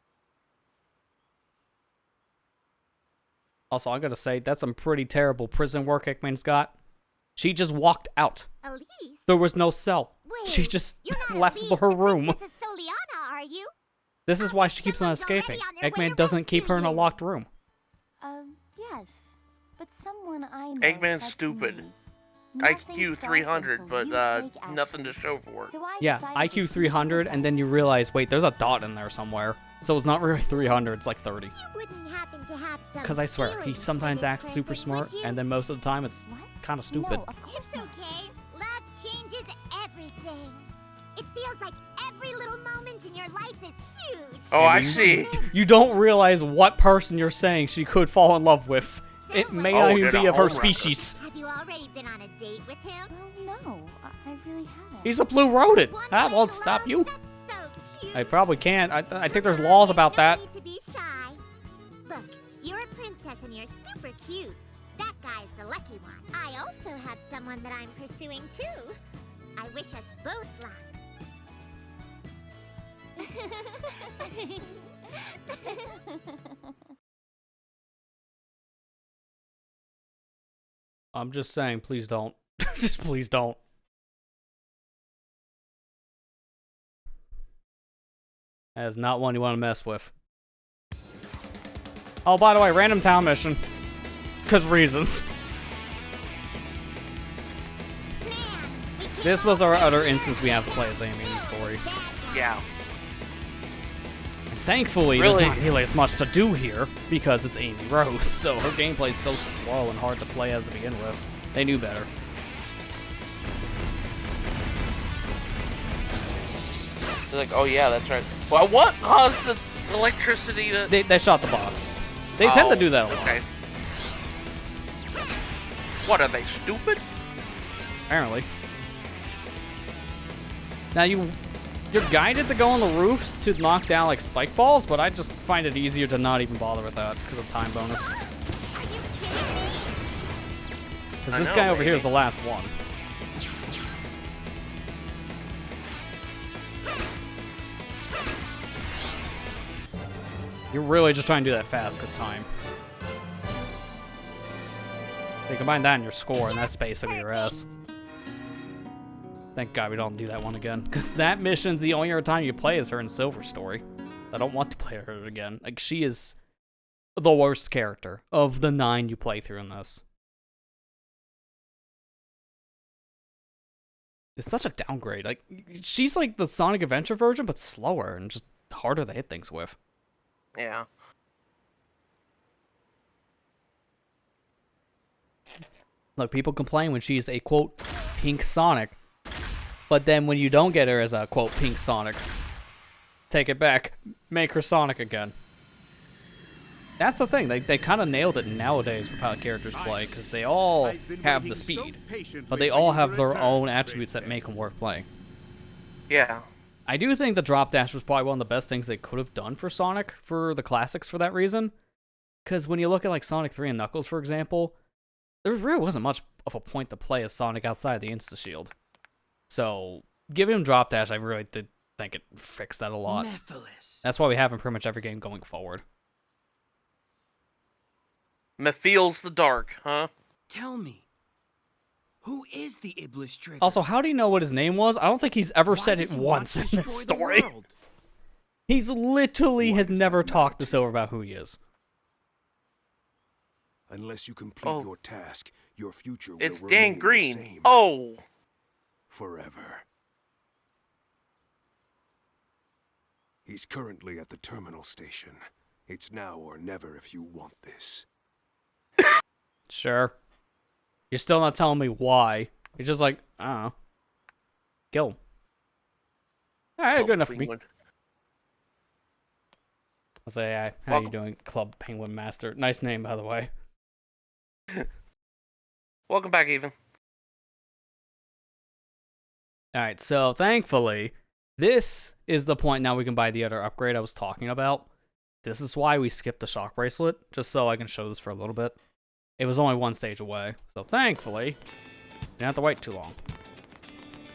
Also, I gotta say, that's some pretty terrible prison work Eggman's got. She just walked out. Elise? There was no cell. Wait, She just you're not left Elise, her the room. Princess Soliana, are you? This is why she keeps on escaping. Eggman doesn't keep her in a locked room. Yes. But someone I know Eggman's said to stupid. me, "Nothing IQ starts 300, until but you take action." nothing to show for it. So I Yeah, decided IQ to 300, and then you realize, wait, there's a dot in there somewhere. So it's not really 300, it's like 30. You wouldn't happen to have some Because I swear, he feelings for sometimes this acts super person, smart, would you? and then most of the time it's What? kind of stupid. No, of course It's not. okay. Love changes everything. It feels like every little moment in your life is huge. Oh, I see. You don't realize what person you're saying she could fall in love with. It may Oh, not even did a be of her home wrecker. species. Have you already been on a date with him? Well, no, I really haven't. He's a blue rodent. One That way won't to stop love? you. That's so cute. I probably can't. I think there's laws about that. No need to be shy. Look, you're a princess and you're super cute. That guy's the lucky one. I also have someone that I'm pursuing too. I wish us both luck. I'm just saying, please don't. Just please don't. That is not one you want to mess with. Oh, by the way, random town mission. Because reasons. This was our other instance we have to play as Amy in the story. Yeah. Thankfully, Really? there's not really as much to do here, because it's Amy Rose, so her gameplay's so slow and hard to play as to begin with. They knew better. They're like, oh yeah, that's right. Well, what caused the electricity to... They shot the box. They tend to do that a lot. Okay. What, are they stupid? Apparently. Now you're guided to go on the roofs to knock down like spike balls, but I just find it easier to not even bother with that because of time bonus. Are you kidding me? Because I this know, guy over here baby. is the last one. You're really just trying to do that fast because time. They combine that in your score, and that's basically your S. Thank God we don't do that one again, because that mission's the only other time you play as her in Silver Story. I don't want to play her again. Like, she is the worst character of the 9 you play through in this. It's such a downgrade. Like, she's like the Sonic Adventure version, but slower and just harder to hit things with. Yeah. Look, people complain when she's a, quote, pink Sonic. But then when you don't get her as a, quote, pink Sonic, take it back. Make her Sonic again. That's the thing. They kind of nailed it nowadays with how characters play, because they all have the speed. But they all have their own attributes that make them worth playing. Yeah. I do think the drop dash was probably one of the best things they could have done for Sonic, for the classics for that reason. Because when you look at like Sonic 3 and Knuckles, for example, there really wasn't much of a point to play as Sonic outside the Insta-Shield. So, giving him drop dash, I really did think it fixed that a lot. Mephiles. That's why we have in pretty much every game going forward. Mephiles the Dark, huh? Tell me, who is the Iblis Trigger? Also, how do you know what his name was? I don't think he's ever Why said does it he want once to in this destroy the story. world? He's literally What has does never that talked to matter? Silver about who he is. Unless you complete Oh. your task, your future will It's remain Dan Green. the same Oh! forever. He's currently at the terminal station. It's now or never if you want this. Sure. You're still not telling me why. You're just like, I don't know. Kill him. Alright, Club good enough for me. Penguin. I'll say, hi. How you doing, Club Penguin Master? Nice name, by the way. Welcome back, Ethan. Alright, so thankfully, this is the point now we can buy the other upgrade I was talking about. This is why we skipped the shock bracelet, just so I can show this for a little bit. It was only one stage away, so thankfully, didn't have to wait too long.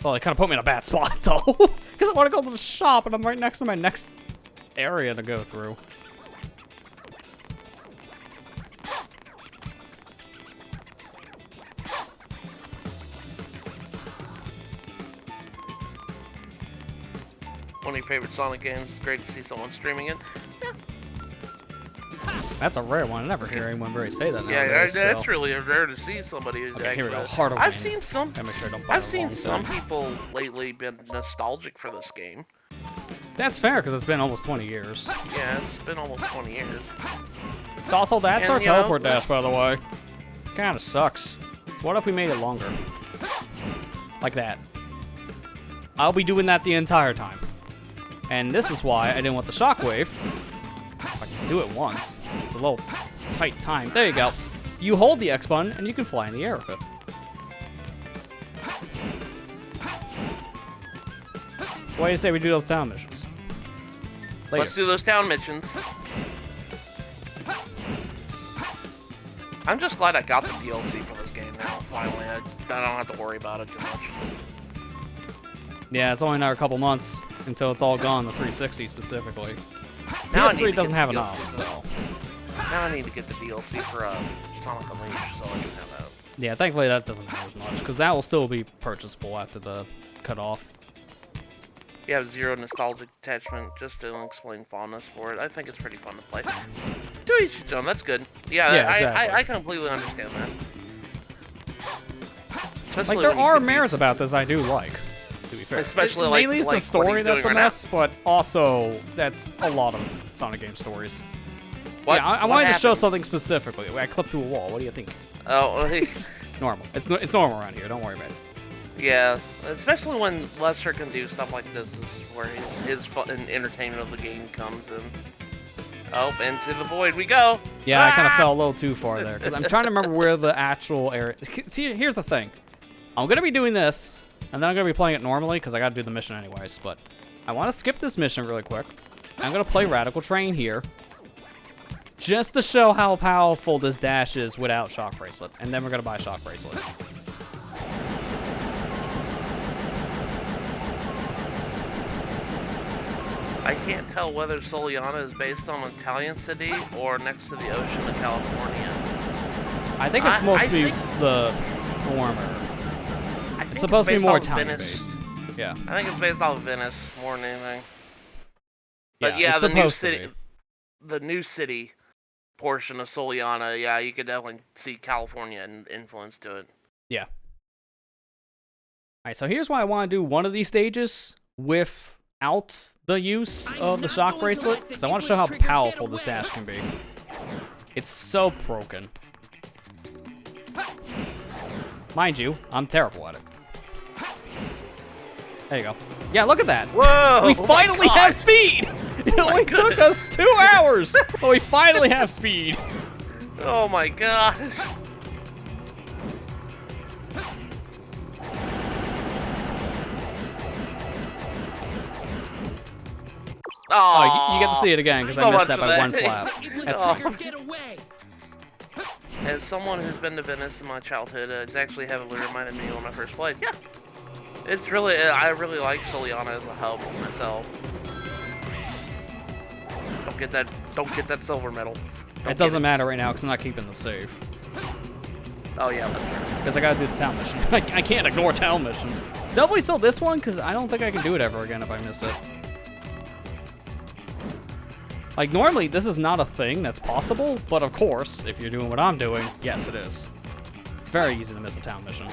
Well, it kind of put me in a bad spot, though, because I want to go to the shop, and I'm right next to my next area to go through. One of your favorite Sonic games. It's great to see someone streaming it. That's a rare one. I never hear anyone really say that Yeah, nowadays, that's so. really rare to see somebody. Okay, here we go. actually- Heart of I've Wings. seen some. Gotta make sure I don't buy I've the seen wrong some thing. people lately been nostalgic for this game. That's fair, because it's been almost 20 years. Yeah, it's been almost 20 years. Also, that's And, our you know, teleport dash, by the way. Kinda sucks. What if we made it longer? Like that. I'll be doing that the entire time. And this is why I didn't want the shockwave. I can do it once. A little tight time. There you go. You hold the X button, and you can fly in the air with it. What do you say we do those town missions? Later. Let's do those town missions. I'm just glad I got the DLC for this game now, finally. I don't have to worry about it too much. Yeah, it's only another couple months until it's all gone, the 360 specifically. Now I need PS3 to doesn't get have the enough, DLC. so. Now I need to get the DLC for Sonic Unleashed, so I can have that. Yeah, thankfully that doesn't have as much, because that will still be purchasable after the cutoff. You have zero nostalgic attachment, just to explain fondness for it. I think it's pretty fun to play. To each his own, that's good. Yeah, Yeah, exactly. I completely understand that. Especially Like, there when you are could merits use- about this I do like, to be fair. Especially Mainly it's like the what story he's that's a doing right mess, but also that's a lot of Sonic game stories. What? Yeah, I What wanted to show happened? something specifically. I clipped through a wall. What do you think? Oh, Normal. It's normal around here. Don't worry about it. yeah. Especially when Lester can do stuff like this, is where his fun and entertainment of the game comes in. Oh, into the void we go. Yeah, I kind of Ah! fell a little too far there, because I'm trying to remember where the actual area... See, here's the thing. I'm going to be doing this, and then I'm going to be playing it normally, because I got to do the mission anyways, but I want to skip this mission really quick. I'm going to play Radical Train here, just to show how powerful this dash is without Shock Bracelet, and then we're going to buy Shock Bracelet. I can't tell whether Soliana is based on an Italian city or next to the ocean of California. I think it's I supposed to be think- the former. I think It's supposed to be based more off Venice. Italian-based. Yeah. I think it's based off of Venice more than anything. But yeah, it's the new supposed to city, be. the new city portion of Soliana, yeah, you could definitely see California influence to it. Yeah. Alright, so here's why I want to do one of these stages without the use of the shock bracelet, because I want to show how powerful this dash can be. It's so broken. Mind you, I'm terrible at it. There you go. Yeah, look at that. Whoa! We oh my finally God. have speed! It only took us 2 hours, but we finally have speed. Oh my gosh! Oh, you get to see it again, because So I missed much that for by one that. flap. It lets That's Trigger get away. As someone who's been to Venice in my childhood, it's actually heavily reminded me when I first played. Yeah, it's really, I really like Soliana as a hub myself. Don't get that silver medal. Don't It doesn't get matter right now, because I'm not keeping the save. Oh yeah, that's right. Because I gotta do the town mission. I can't ignore town missions. Doubly so this one, because I don't think I can do it ever again if I miss it. Like, normally, this is not a thing that's possible, but of course, if you're doing what I'm doing, yes, it is. It's very easy to miss a town mission.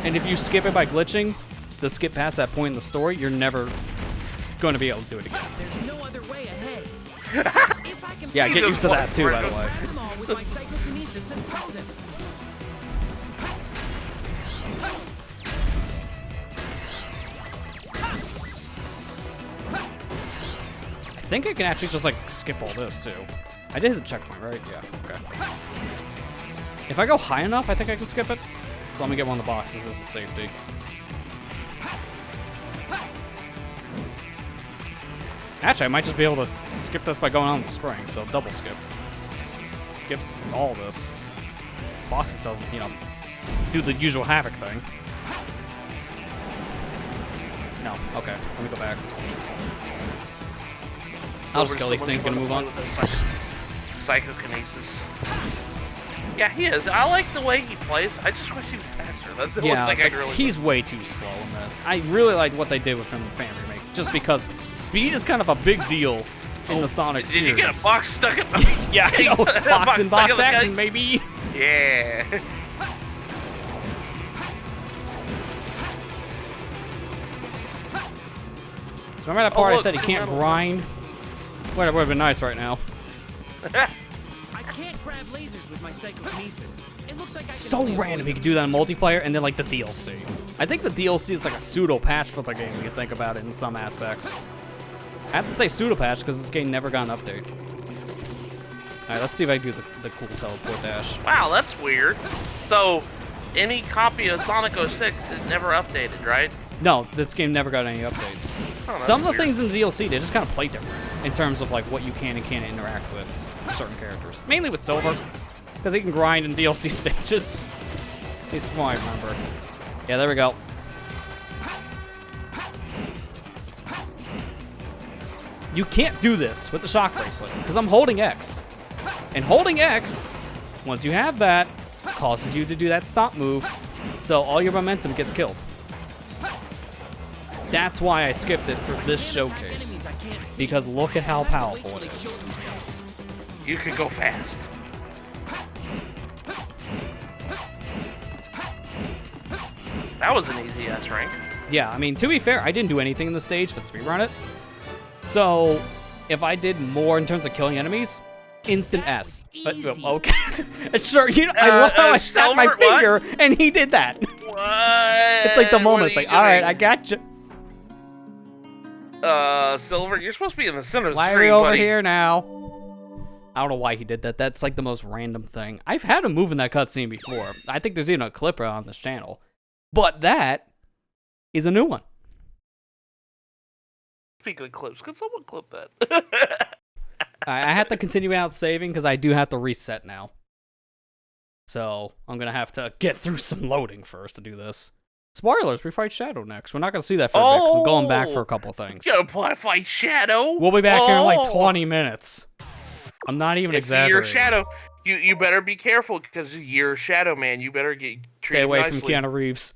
And if you skip it by glitching, the skip past that point in the story, you're never going to be able to do it again. There's no other way ahead. If I can Yeah, You get just used to that walk too, by the right way. grab them all with my psychokinesis and throw them. I think I can actually just, like, skip all this, too. I did hit the checkpoint, right? Yeah, okay. If I go high enough, I think I can skip it. Let me get one of the boxes as a safety. Actually, I might just be able to skip this by going on the spring, so double skip. Skips all this. Boxes doesn't, you know, do the usual havoc thing. No. Okay. Let me go back. I'll just kill these things. Gonna move on. Psychokinesis. Yeah, he is. I like the way he plays. I just wish he was faster. That's the Yeah, one thing I really. he's way too slow in this. I really like what they did with him in the fan remake, just because speed is kind of a big deal in the Sonic Did series. you get a box stuck in my... Yeah, I know. Box in box action, maybe. Yeah. So remember that part look, I said he can't grind? Well, it would have been nice right now. I can't grab lasers with my psychokinesis. It looks like I can So only random. avoid You them. could do that in multiplayer and then like the DLC. I think the DLC is like a pseudo patch for the game when you think about it in some aspects. I have to say pseudo patch because this game never got an update. Alright, let's see if I can do the cool teleport dash. Wow, that's weird. So, any copy of Sonic 06 is never updated, right? No, this game never got any updates. Oh, that's Some of the weird. things in the DLC, they just kind of play different in terms of like what you can and can't interact with certain characters. Mainly with Silver, because he can grind in DLC stages. At least from what I remember. Yeah, there we go. You can't do this with the shock bracelet, because I'm holding X. And holding X, once you have that, causes you to do that stop move, so all your momentum gets killed. That's why I skipped it for this showcase. Because look at how powerful it is. You can go fast. That was an easy S rank. Yeah, I mean, to be fair, I didn't do anything in the stage but speedrun it. So, if I did more in terms of killing enemies, instant S. But, okay. Sure, you know, I love how I snapped my finger and he did that. What? It's like the What moment. are It's you like, alright, doing? I got you. Silver, you're supposed to be in the center of the Why are screen, we over buddy. here now? I don't know why he did that. That's like the most random thing. I've had him move in that cutscene before. I think there's even a clip on this channel. But that is a new one. Speaking of clips, could someone clip that? I have to continue out saving because I do have to reset now. So I'm going to have to get through some loading first to do this. Spoilers, we fight Shadow next. We're not going to see that for a bit because I'm going back for a couple of things. You gotta fight Shadow. We'll be back here in like 20 minutes. I'm not even It's exaggerating. your Shadow. You better be careful because you're Shadow Man. You better get treated Stay away nicely. from Keanu Reeves.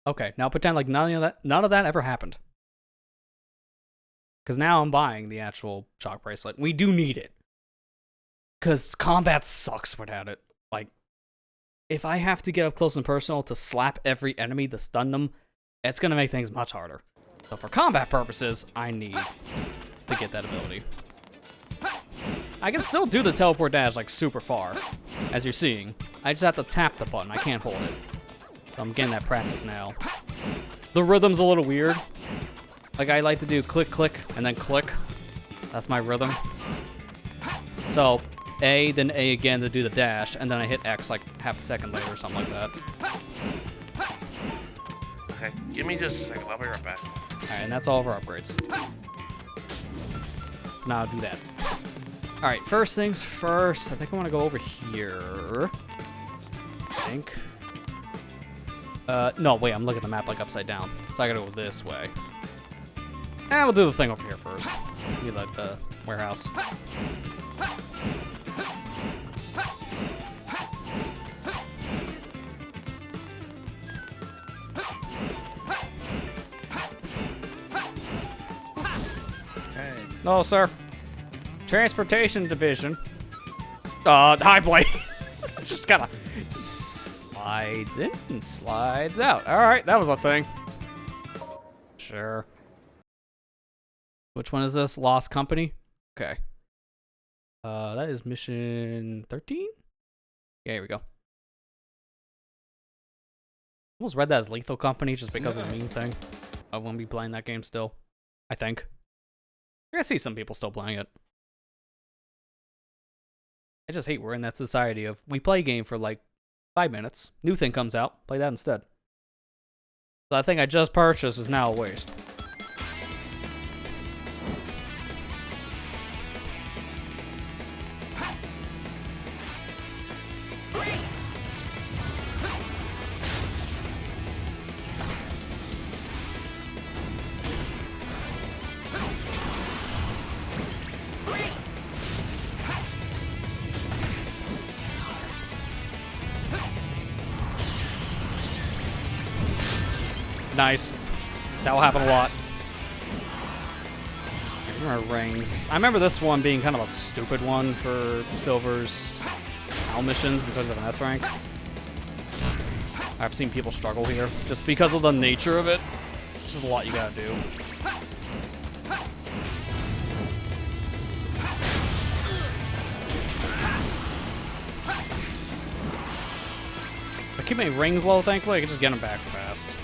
Okay, now pretend like none of that ever happened. Because now I'm buying the actual shock bracelet. We do need it. Because combat sucks without it. Like, if I have to get up close and personal to slap every enemy to stun them, it's going to make things much harder. So for combat purposes, I need to get that ability. I can still do the teleport dash like super far, as you're seeing. I just have to tap the button. I can't hold it. So I'm getting that practice now. The rhythm's a little weird. Like, I like to do click, click, and then click. That's my rhythm. So, A, then A again to do the dash, and then I hit X like half a second later or something like that. Okay, give me just a second. I'll be right back. Alright, and that's all of our upgrades. So now I'll do that. Alright, first things first. I think I want to go over here. I think. No, wait, I'm looking at the map like upside down. So I gotta go this way. And we'll do the thing over here first. Be like the warehouse. No, sir. Transportation division. Hi, Blade. Just kind of slides in and slides out. All right, that was a thing. Sure. Which one is this? Lost Company? Okay. That is mission 13? Yeah, here we go. Almost read that as Lethal Company just because of the meme thing. I won't be playing that game still. I think. I see some people still playing it. I just hate we're in that society of we play a game for like 5 minutes. New thing comes out. Play that instead. So that thing I just purchased is now a waste. Nice. That will happen a lot. Here are rings. I remember this one being kind of a stupid one for Silver's Owl missions in terms of an S rank. I've seen people struggle here just because of the nature of it. It's just a lot you gotta do. I keep my rings low, thankfully. I can just get them back fast.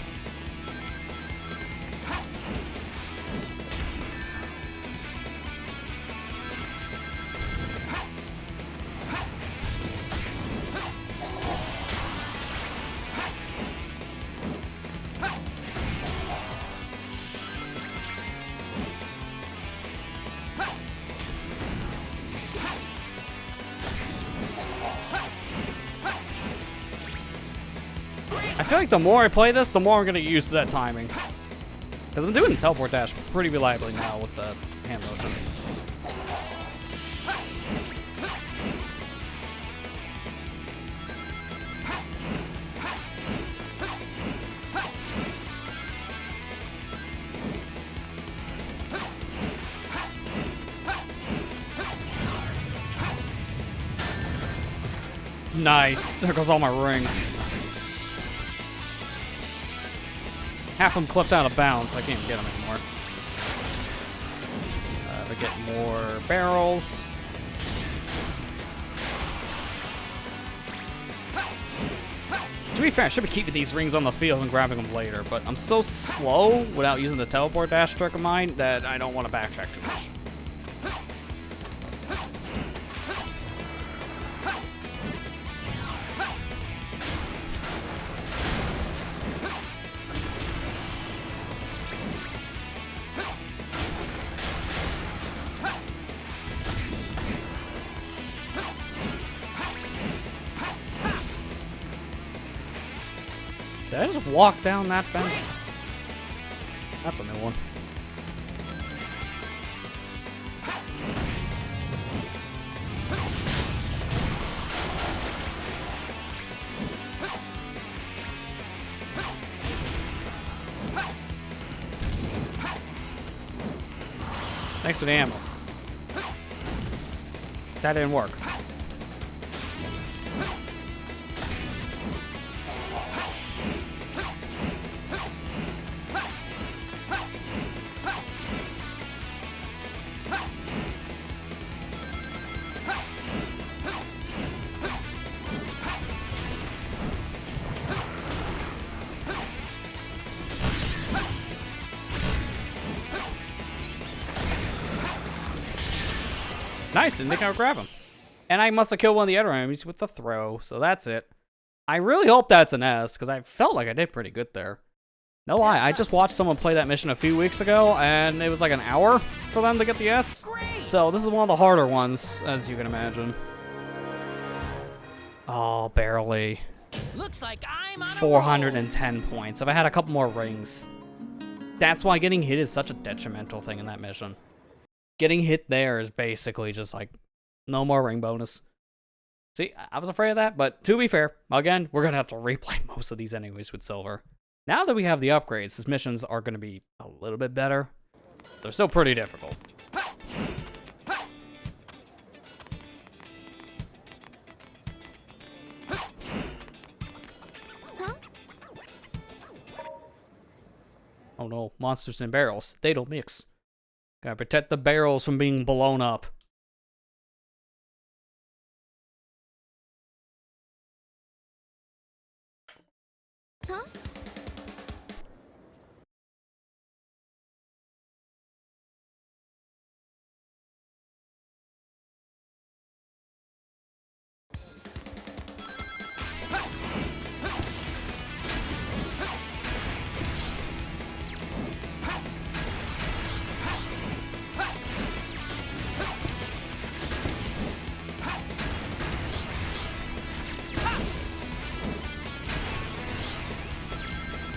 I feel like the more I play this, the more I'm going to get used to that timing. Because I'm doing the teleport dash pretty reliably now with the hand motion. Nice. There goes all my rings. Half of them clipped out of bounds, so I can't get them anymore. To get more barrels. To be fair, I should be keeping these rings on the field and grabbing them later, but I'm so slow without using the teleport dash trick of mine that I don't want to backtrack too much. Did I just walk down that fence? That's a new one. Thanks for the ammo. That didn't work. Nice, didn't think I would grab him. And I must have killed one of the other enemies with the throw, so that's it. I really hope that's an S, because I felt like I did pretty good there. No lie, I just watched someone play that mission a few weeks ago, and it was like an hour for them to get the S. Great. So this is one of the harder ones, as you can imagine. Oh, barely. Looks like I'm on a 410 points. If I had a couple more rings. That's why getting hit is such a detrimental thing in that mission. Getting hit there is basically just like, no more ring bonus. See, I was afraid of that, but to be fair, again, we're going to have to replay most of these anyways with Silver. Now that we have the upgrades, his missions are going to be a little bit better. They're still pretty difficult. Oh no, monsters in barrels. They don't mix. Gotta protect the barrels from being blown up. Huh?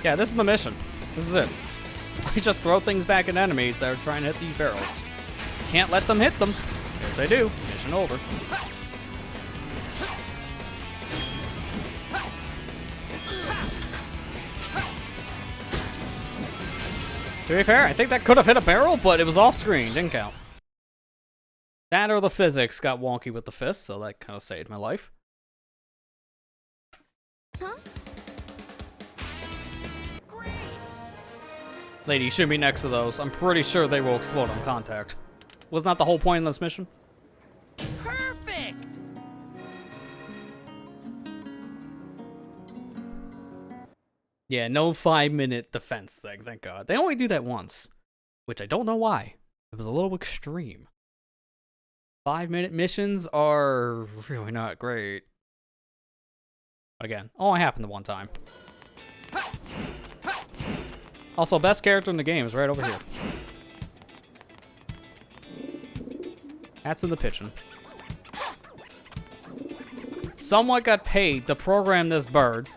Yeah, this is the mission. This is it. I just throw things back at enemies that are trying to hit these barrels. Can't let them hit them. If they do, mission over. To be fair, I think that could have hit a barrel, but it was off screen. Didn't count. That or the physics got wonky with the fist, so that kind of saved my life. Huh? Lady, you should be next to those. I'm pretty sure they will explode on contact. Wasn't that the whole point of this mission? Perfect! Yeah, no 5-minute defense thing, thank God. They only do that once, which I don't know why. It was a little extreme. 5-minute missions are really not great. Again, only happened the one time. Also, best character in the game is right over here. That's in the pitching. Someone got paid to program this bird,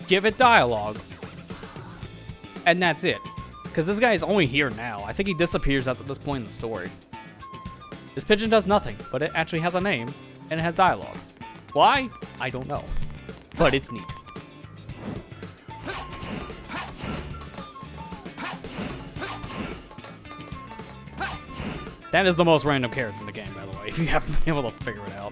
give it dialogue, and that's it. Because this guy is only here now. I think he disappears at this point in the story. This pigeon does nothing, but it actually has a name, and it has dialogue. Why? I don't know. But it's neat. That is the most random character in the game, by the way, if you haven't been able to figure it out.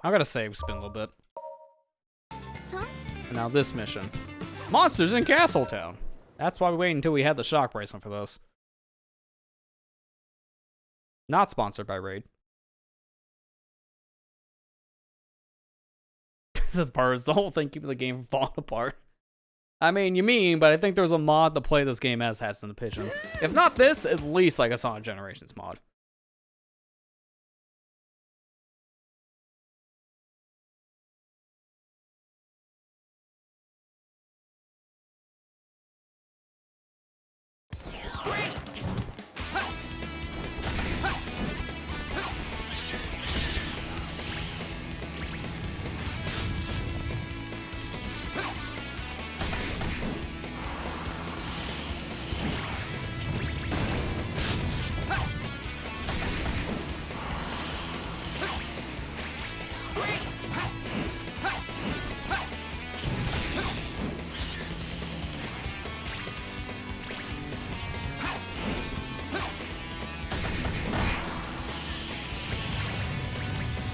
I gotta save spin a little bit. Huh? And now this mission. Monsters in Castletown. That's why we waited until we had the shock bracelet for this. Not sponsored by Raid. The birds, the whole thing keeping the game from falling apart. I mean, you mean, but I think there's a mod to play this game as Hats in the Pigeon. If not this, at least like a Sonic Generations mod.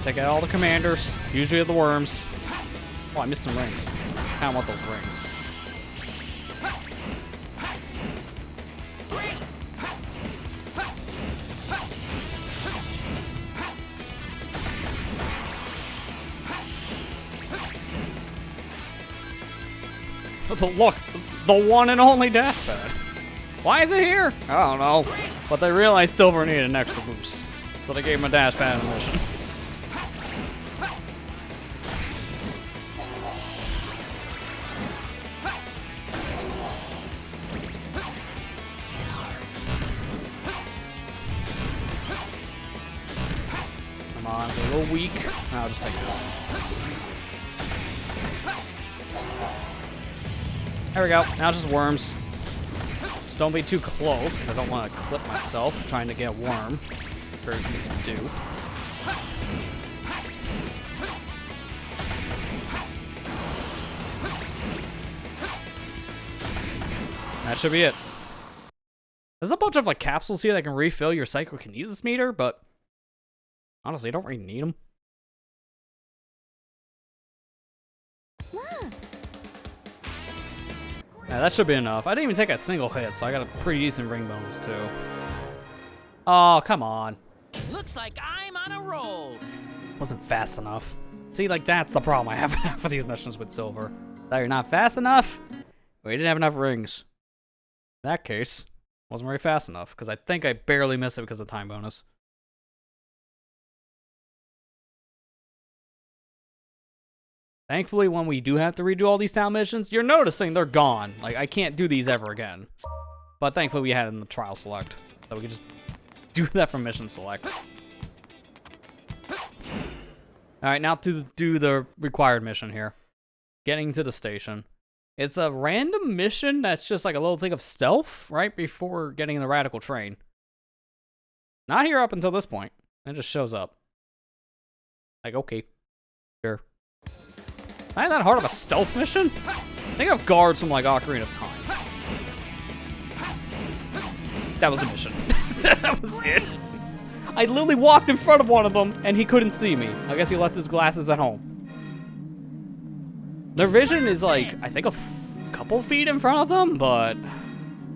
Take out all the commanders, usually the worms. Oh, I missed some rings. I don't want those rings. Look, the one and only dash pad. Why is it here? I don't know. But they realized Silver needed an extra boost, so they gave him a dash pad in the mission. Come on, they're a little weak. I'll just take this. There we go. Now it's just worms. Just don't be too close, because I don't want to clip myself trying to get a worm. Very easy to do. That should be it. There's a bunch of like capsules here that can refill your psychokinesis meter, but honestly, I don't really need them. Yeah, that should be enough. I didn't even take a single hit, so I got a pretty decent ring bonus too. Oh, come on. Looks like I'm on a roll. Wasn't fast enough. See, like that's the problem I have for these missions with Silver. That you're not fast enough, or you didn't have enough rings. In that case, wasn't very fast enough, because I think I barely missed it because of time bonus. Thankfully, when we do have to redo all these town missions, you're noticing they're gone. Like, I can't do these ever again. But thankfully, we had it in the trial select. So we could just do that from mission select. Alright, now to do the required mission here. Getting to the station. It's a random mission that's just like a little thing of stealth right before getting in the radical train. Not here up until this point. It just shows up. Like, okay. Sure. Not that hard of a stealth mission? I think I have guards from, like, Ocarina of Time. That was the mission. That was it. I literally walked in front of one of them, and he couldn't see me. I guess he left his glasses at home. Their vision is, like, I think a couple feet in front of them, but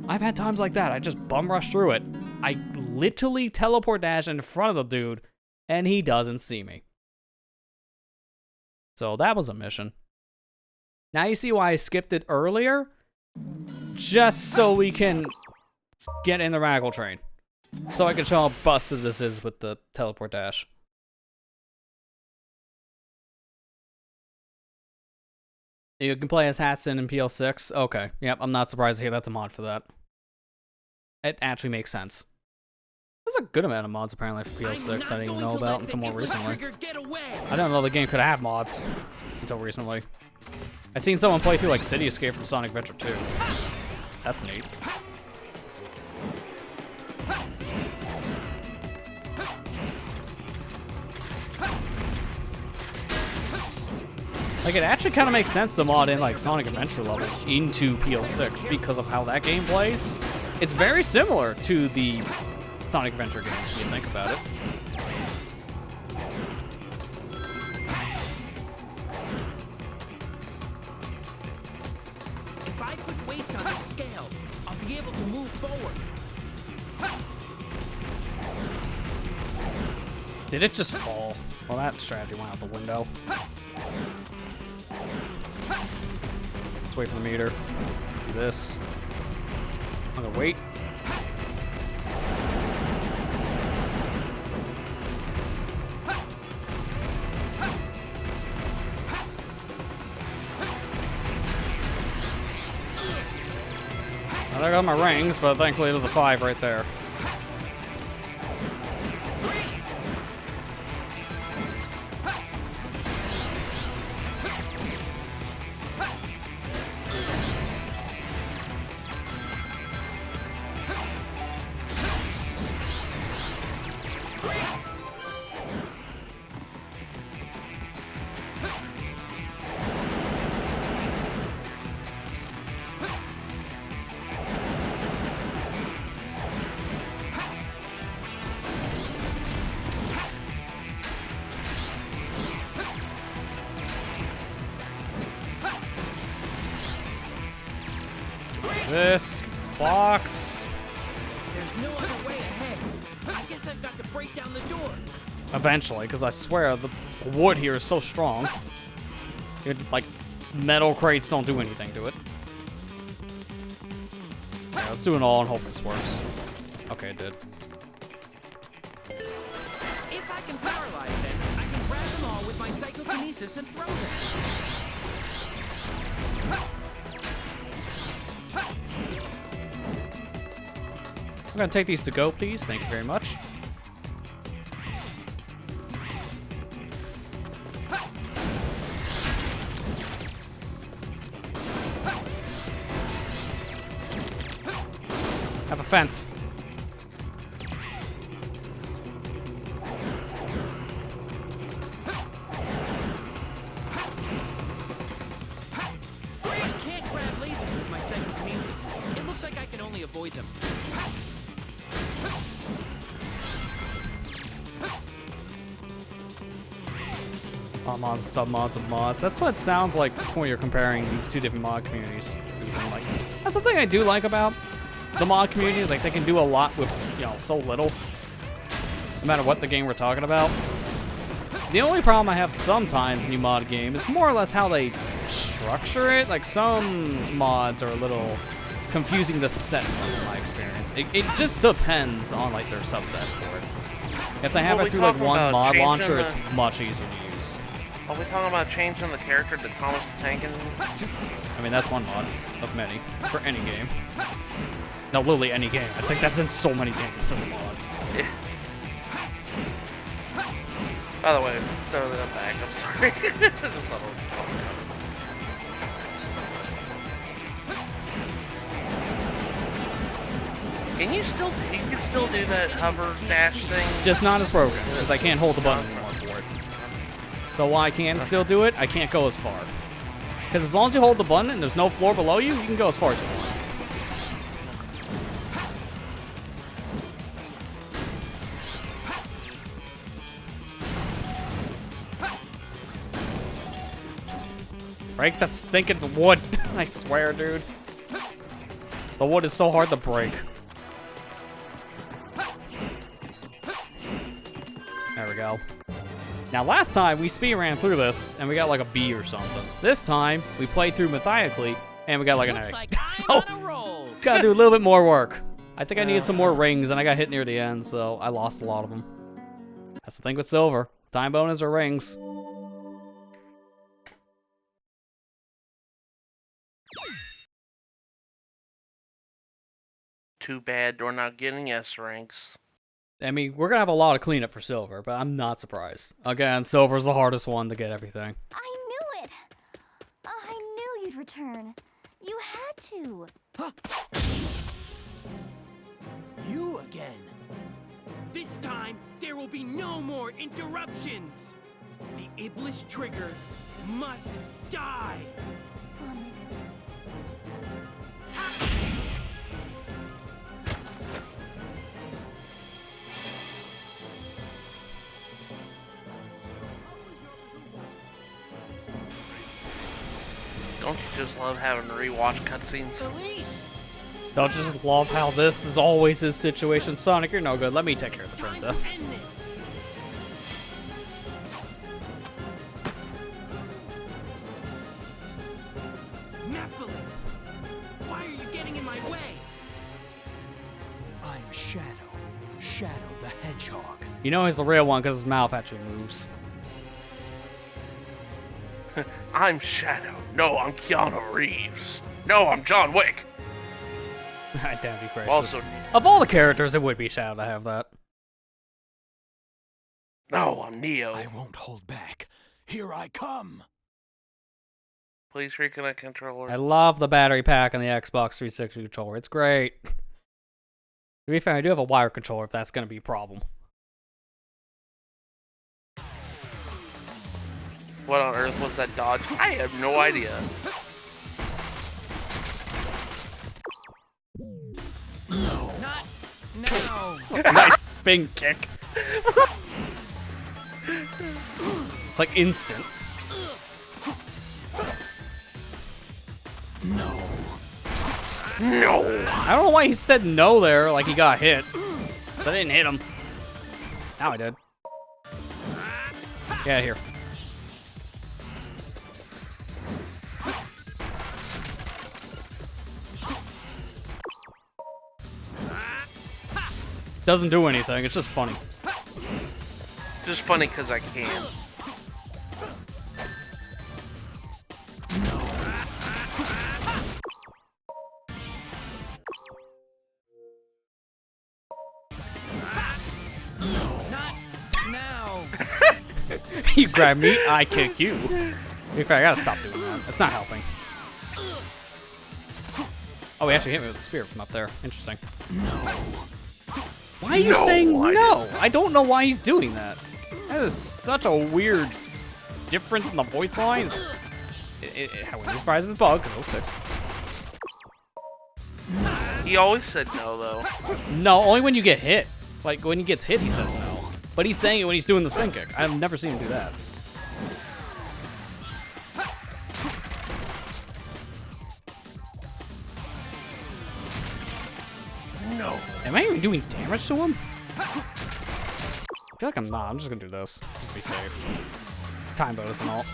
I've had times like that. I just bum rush through it. I literally teleport dash in front of the dude, and he doesn't see me. So that was a mission. Now you see why I skipped it earlier? Just so we can get in the Raggle train. So I can show how busted this is with the teleport dash. You can play as Hatson in PL6. Okay, yep, I'm not surprised to hear that's a mod for that. It actually makes sense. There's a good amount of mods apparently for PL6 I didn't even know about until more recently. I didn't know the game could have mods until recently. I seen someone play through like City Escape from Sonic Adventure 2. That's neat. Like, it actually kind of makes sense to mod in like Sonic Adventure levels into PL6 because of how that game plays. It's very similar to the Sonic Adventure games when you think about it. If I put weights on the scale, I'll be able to move forward. Did it just fall? Well, that strategy went out the window. Let's wait for the meter. Do this. I'm gonna wait. Well, I got my rings, but thankfully it was a 5 right there. This box. There's no other way ahead. I guess I've got to break down the door. Eventually, because I swear the wood here is so strong. Like, metal crates don't do anything to it. Yeah, let's do it all and hope this works. Okay, it did. If I can paralyze them, I can grab them all with my psychokinesis and throw them. I'm gonna take these to go, please. Thank you very much. Have a fence. I can't grab lasers with my psychokinesis. It looks like I can only avoid them. Mods, sub-mods of mods. That's what it sounds like when you're comparing these two different mod communities. Like, that's the thing I do like about the mod community. Like, they can do a lot with, you know, so little. No matter what the game we're talking about. The only problem I have sometimes when you mod a game is more or less how they structure it. Like, some mods are a little confusing to set in my experience. It just depends on, like, their subset for it. If they have it through, like, one mod launcher, it's much easier to use. Are we talking about changing the character to Thomas the Tank Engine? I mean, that's one mod of many for any game. No, literally any game. I think that's in so many games as a mod. Yeah. By the way, throw that back. I'm sorry. Just thought Can you still do that hover dash thing? Just not as broken, because I can't hold the button anymore for it. So while I can still do it, I can't go as far. Because as long as you hold the button and there's no floor below you, you can go as far as you want. Break that stinking wood. I swear, dude. The wood is so hard to break. There we go. Now, last time we speed ran through this and we got like a B or something. This time we played through methodically and we got like an A. Like So, gotta do a little bit more work. I think I needed some more rings and I got hit near the end, so I lost a lot of them. That's the thing with silver. Time bonus or rings. Too bad we're not getting S ranks. I mean, we're gonna have a lot of cleanup for silver, but I'm not surprised. Again, silver's the hardest one to get everything. I knew it! I knew you'd return. You had to. You again. This time, there will be no more interruptions. The Iblis trigger must die. Sonic. Don't you just love having to rewatch cutscenes? Police. Don't you just love how this is always his situation? Sonic, you're no good. Let me take care of the princess. End this. Nephilis, why are you getting in my way? I'm Shadow. Shadow the Hedgehog. You know he's the real one because his mouth actually moves. I'm Shadow. No, I'm Keanu Reeves. No, I'm John Wick. That'd be crazy. Also, of all the characters, it would be Shadow to have that. no, I'm Neo. I won't hold back. Here I come. Please reconnect controller. I love the battery pack on the Xbox 360 controller. It's great. To be fair, I do have a wire controller if that's going to be a problem. What on earth was that dodge? I have no idea. No. Not now. Nice spin kick. It's like instant. No. No. I don't know why he said no there, like he got hit. But I didn't hit him. Now I did. Yeah, here. Doesn't do anything, it's just funny. Just funny because I can. Not now. You grab me, I kick you. To be fair, I gotta stop doing that. That's not helping. Oh, he actually hit me with the spear from up there. Interesting. Why are you saying no? I don't know why he's doing that. That is such a weird difference in the voice lines. I wouldn't be surprised if it's bug, because 06. He always said no, though. No, only when you get hit. Like, when he gets hit, he says no. But he's saying it when he's doing the spin kick. I've never seen him do that. No. Am I even doing damage to him? I feel like I'm not. I'm just gonna do this. Just to be safe. Time bonus and all.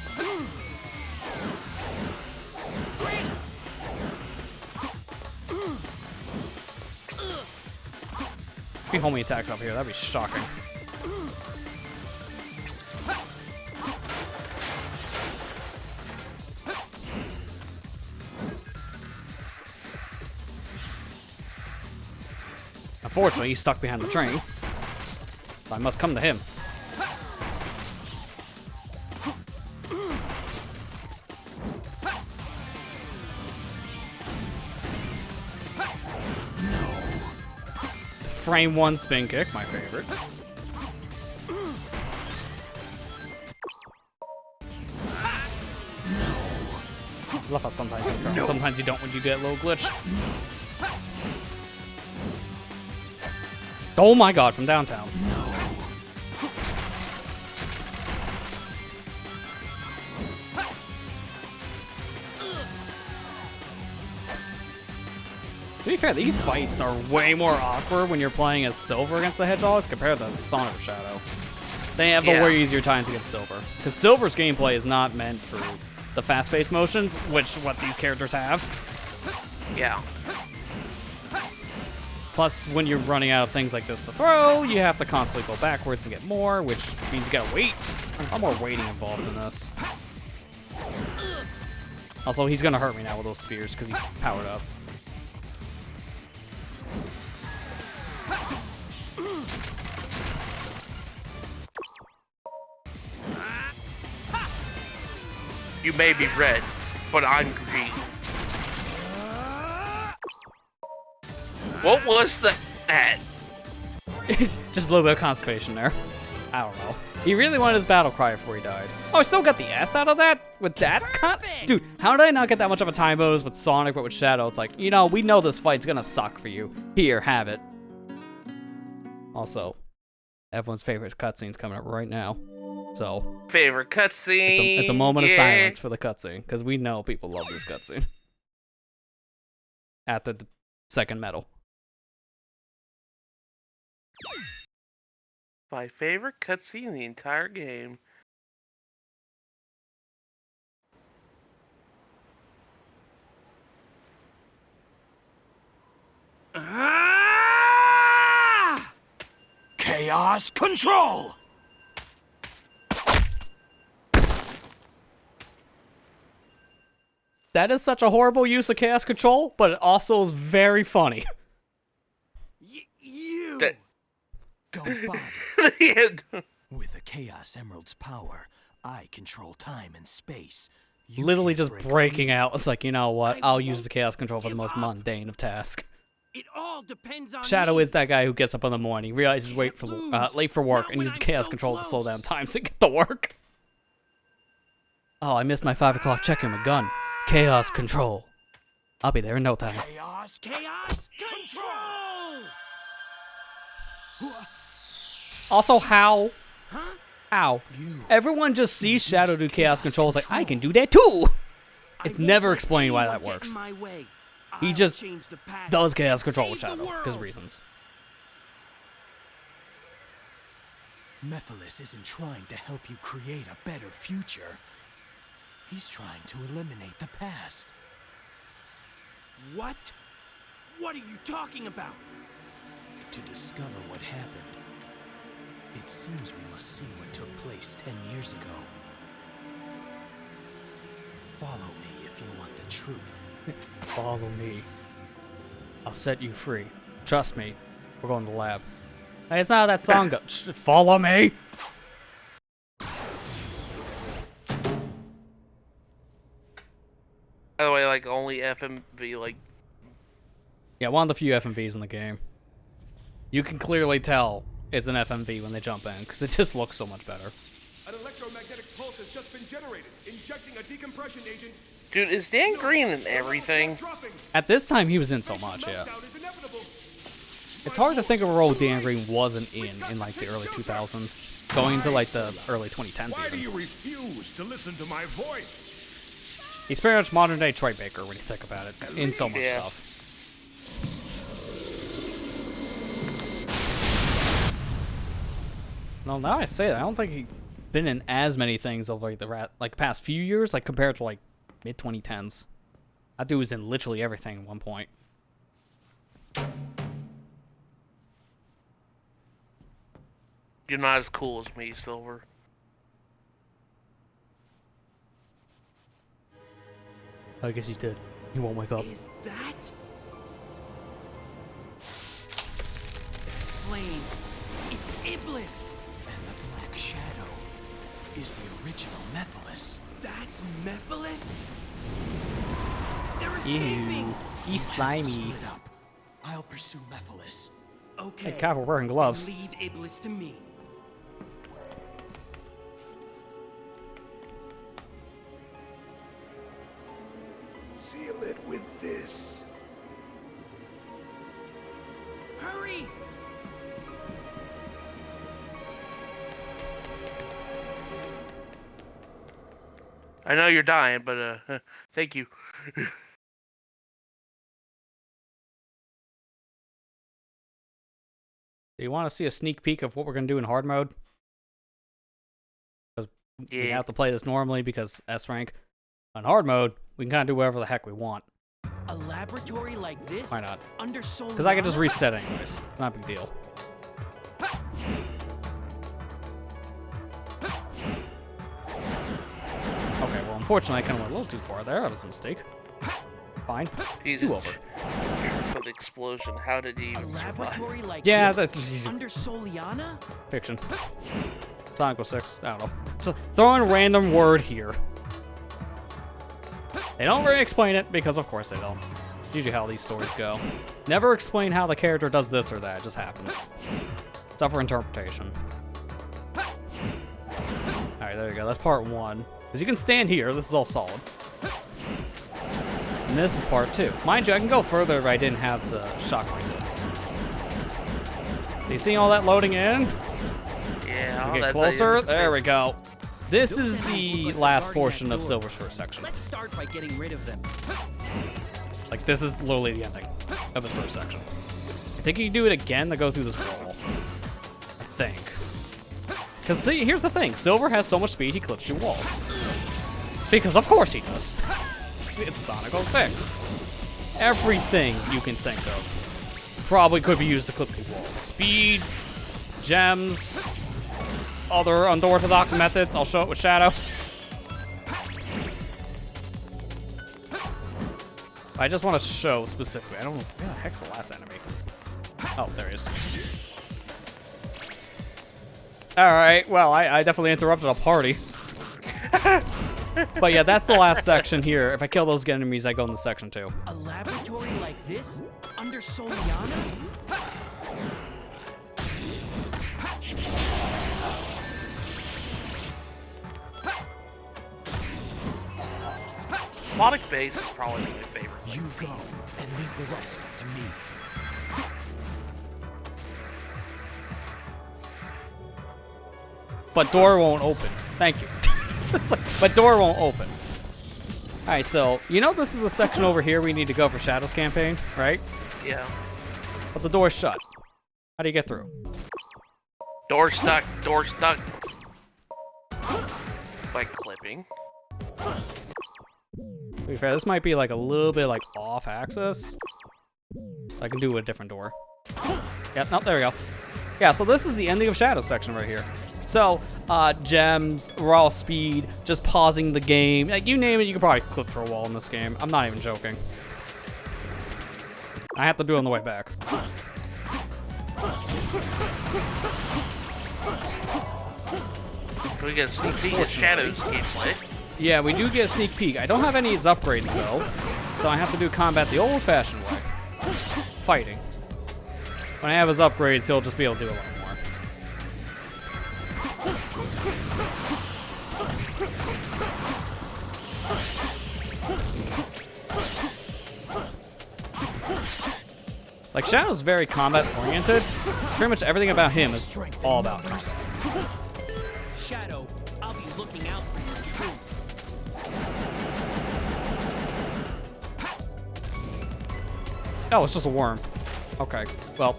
If he homie attacks up here, that'd be shocking. Unfortunately, he's stuck behind the train. So I must come to him. frame one spin kick, my favorite. I love how sometimes you throw, sometimes you don't when you get a little glitch. Oh my god, from downtown. To be fair, these fights are way more awkward when you're playing as Silver against the Hedgehogs compared to Sonic or Shadow. They have a way easier times against Silver. Because Silver's gameplay is not meant for the fast-paced motions, which what these characters have. Yeah. Plus, when you're running out of things like this to throw, you have to constantly go backwards and get more, which means you gotta wait. A lot more waiting involved in this. Also, he's gonna hurt me now with those spears because he's powered up. You may be red, but I'm green. What was that? Just a little bit of constipation there. I don't know. He really wanted his battle cry before he died. Oh, I still got the S out of that? With that dude, how did I not get that much of a time bonus with Sonic, but with Shadow? It's like, you know, we know this fight's gonna suck for you. Here, have it. Also, everyone's favorite cutscene's coming up right now. So, favorite cutscene. It's a moment of silence for the cutscene, because we know people love this cutscene. At the second medal. My favorite cutscene in the entire game. Chaos control! That is such a horrible use of chaos control, but it also is very funny. You! Don't bother. With the Chaos Emerald's power, I control time and space. You Literally can't just break breaking free. out. It's like, you know what? I'll use the chaos control for the most mundane of tasks. It all depends on Shadow me. is that guy who gets up in the morning, realizes he's late for work, and uses chaos control to slow down time to get to work. Oh, I missed my 5 o'clock check-in with gun. Chaos control. I'll be there in no time. Chaos Control! Also, how? How? Everyone just sees Shadow do chaos control. It's like, I can do that too! It's never explained why that works. He just does chaos control with Shadow, because reasons. Mephiles isn't trying to help you create a better future. He's trying to eliminate the past. What? What are you talking about? To discover what happened, it seems we must see what took place 10 years ago. Follow me if you want the truth. Follow me. I'll set you free. Trust me. We're going to the lab. Hey, it's not how that song goes. Follow me! By the way, like, only FMV, like... Yeah, one of the few FMVs in the game. You can clearly tell it's an FMV when they jump in, because it just looks so much better. An electromagnetic pulse has just been generated, injecting a decompression agent. Dude, is Dan Green in everything? At this time, he was in so much, yeah. It's hard to think of a role Dan Green wasn't in like, the early 2000s. Going into, like, the early 2010s, Why do even. you refuse to listen to my voice? He's pretty much modern-day Troy Baker when you think about it, in so much stuff. Well, now I say that, I don't think he's been in as many things of like the past few years, like compared to like mid 2010s. That dude was in literally everything at one point. You're not as cool as me, Silver. I guess he's dead. He won't wake up. Is that? Flame. It's Iblis. And the Black Shadow is the original Mephiles. That's Mephiles? They're Ew. escaping. He's slimy. Split up. I'll pursue Mephiles. Okay. Hey, Cav, we're wearing gloves. Leave Iblis to me. Seal it with this. Hurry! I know you're dying, but thank you. Do you want to see a sneak peek of what we're going to do in hard mode? Because we have to play this normally because S rank. On hard mode, we can kind of do whatever the heck we want. A laboratory like this? Why not? Under Soliana? Because I can just reset anyways. Not a big deal. Okay, well, unfortunately, I kind of went a little too far there. That was a mistake. Fine. Two over. For the explosion, how did he even laboratory survive? like Yeah, this? that's Under Soliana? fiction. Sonic 06. I don't know. Just throwing a random word here. They don't really explain it because, of course, they don't. It's usually how these stories go. Never explain how the character does this or that. It just happens. It's up for interpretation. Alright, there you go. That's part one. Because you can stand here. This is all solid. And this is part two. Mind you, I can go further if I didn't have the shock reset. Do you see all that loading in? Yeah, We get closer. There we go. This is the last portion of Silver's first section. Let's start by getting rid of them. Like, this is literally the ending of his first section. I think you can do it again to go through this wall. I think. Because, see, here's the thing. Silver has so much speed, he clips through walls. Because, of course, he does. It's Sonic 06. Everything you can think of probably could be used to clip through walls. Speed, gems, other unorthodox methods. I'll show it with Shadow. I just want to show specifically. I don't know. Where the heck's the last enemy? Oh, there he is. Alright, well, I definitely interrupted a party. But yeah, that's the last section here. If I kill those enemies, I go into section 2. A laboratory like this? Under Soliana? Sonic Base is probably my favorite. You go and leave the rest up to me. But door won't open. Thank you. But door won't open. Alright, so, you know this is the section over here we need to go for Shadow's campaign, right? Yeah. But the door's shut. How do you get through? Door stuck. Door stuck. By clipping. To be fair, this might be like a little bit like off axis. I can do a different door. Yep, nope, there we go. Yeah, so this is the ending of Shadow's section right here. So, gems, raw speed, just pausing the game. Like, you name it, you can probably clip through a wall in this game. I'm not even joking. I have to do it on the way back. Can we get a sneak peek at Shadow's gameplay? Yeah, we do get a sneak peek. I don't have any of his upgrades, though. So I have to do combat the old-fashioned way. Fighting. When I have his upgrades, he'll just be able to do a lot more. Like, Shadow's very combat-oriented. Pretty much everything about him is all about combat. Shadow, I'll be looking out for your truth. Oh, it's just a worm. Okay, well,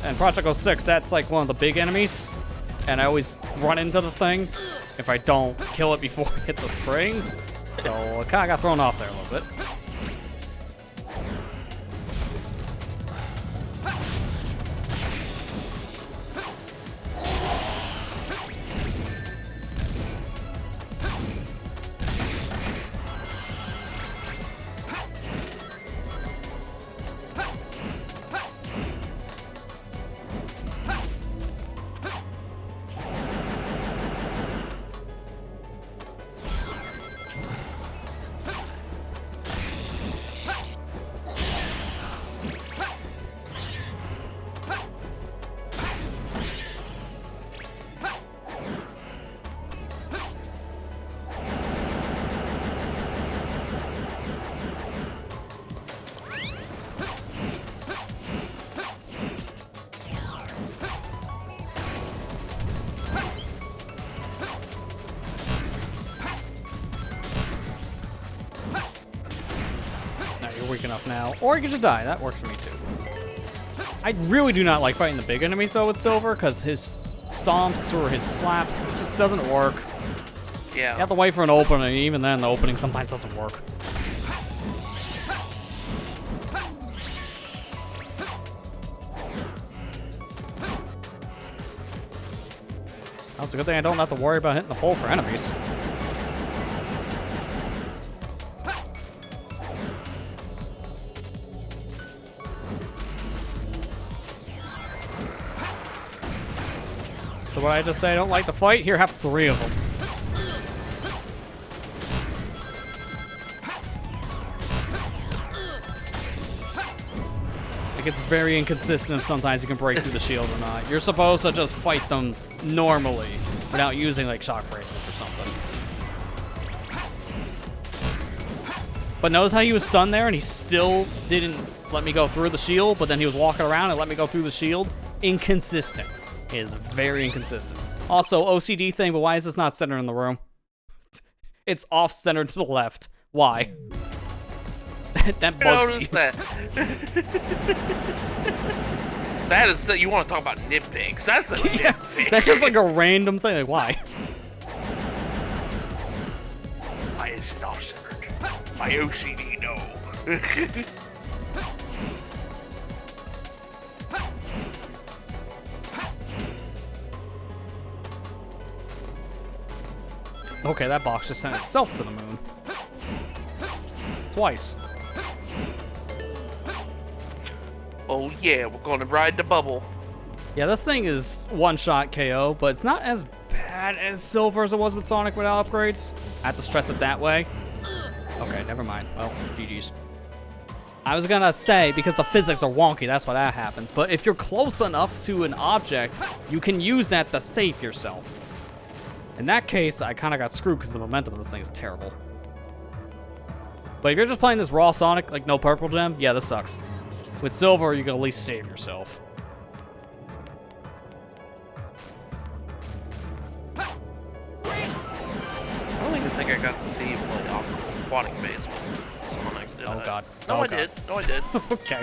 and Project 06, that's like one of the big enemies, and I always run into the thing if I don't kill it before I hit the spring, so I kind of got thrown off there a little bit. weak enough now. Or you can just die. That works for me too. I really do not like fighting the big enemies though with Silver, because his stomps or his slaps, it just doesn't work. Yeah. You have to wait for an opening, even then the opening sometimes doesn't work. Oh, it's a good thing I don't have to worry about hitting the hole for enemies. So what I just say I don't like the fight? Here, have 3 of them. It gets very inconsistent if sometimes you can break through the shield or not. You're supposed to just fight them normally without using like shock bracelets or something. But notice how he was stunned there and he still didn't let me go through the shield, but then he was walking around and let me go through the shield? Inconsistent. It is very inconsistent. Also, OCD thing, but why is this not centered in the room? It's off-centered to the left. Why? That bugs me. That. That is, you want to talk about nitpicks. That's a nitpick. That's just like a random thing. Like, why? Why is it off-centered? My OCD, no. Okay, that box just sent itself to the moon. Twice. Oh yeah, we're gonna ride the bubble. Yeah, this thing is one-shot KO, but it's not as bad as Silver as it was with Sonic without upgrades. I have to stress it that way. Okay, never mind. Well, GG's. I was gonna say, because the physics are wonky, that's why that happens. But if you're close enough to an object, you can use that to save yourself. In that case, I kind of got screwed because the momentum of this thing is terrible. But if you're just playing this raw Sonic, like no purple gem, yeah, this sucks. With Silver, you can at least save yourself. I don't even think I got to see you play aquatic base with Sonic, did I? Oh god. No, oh, I god. did. No, I did. Okay.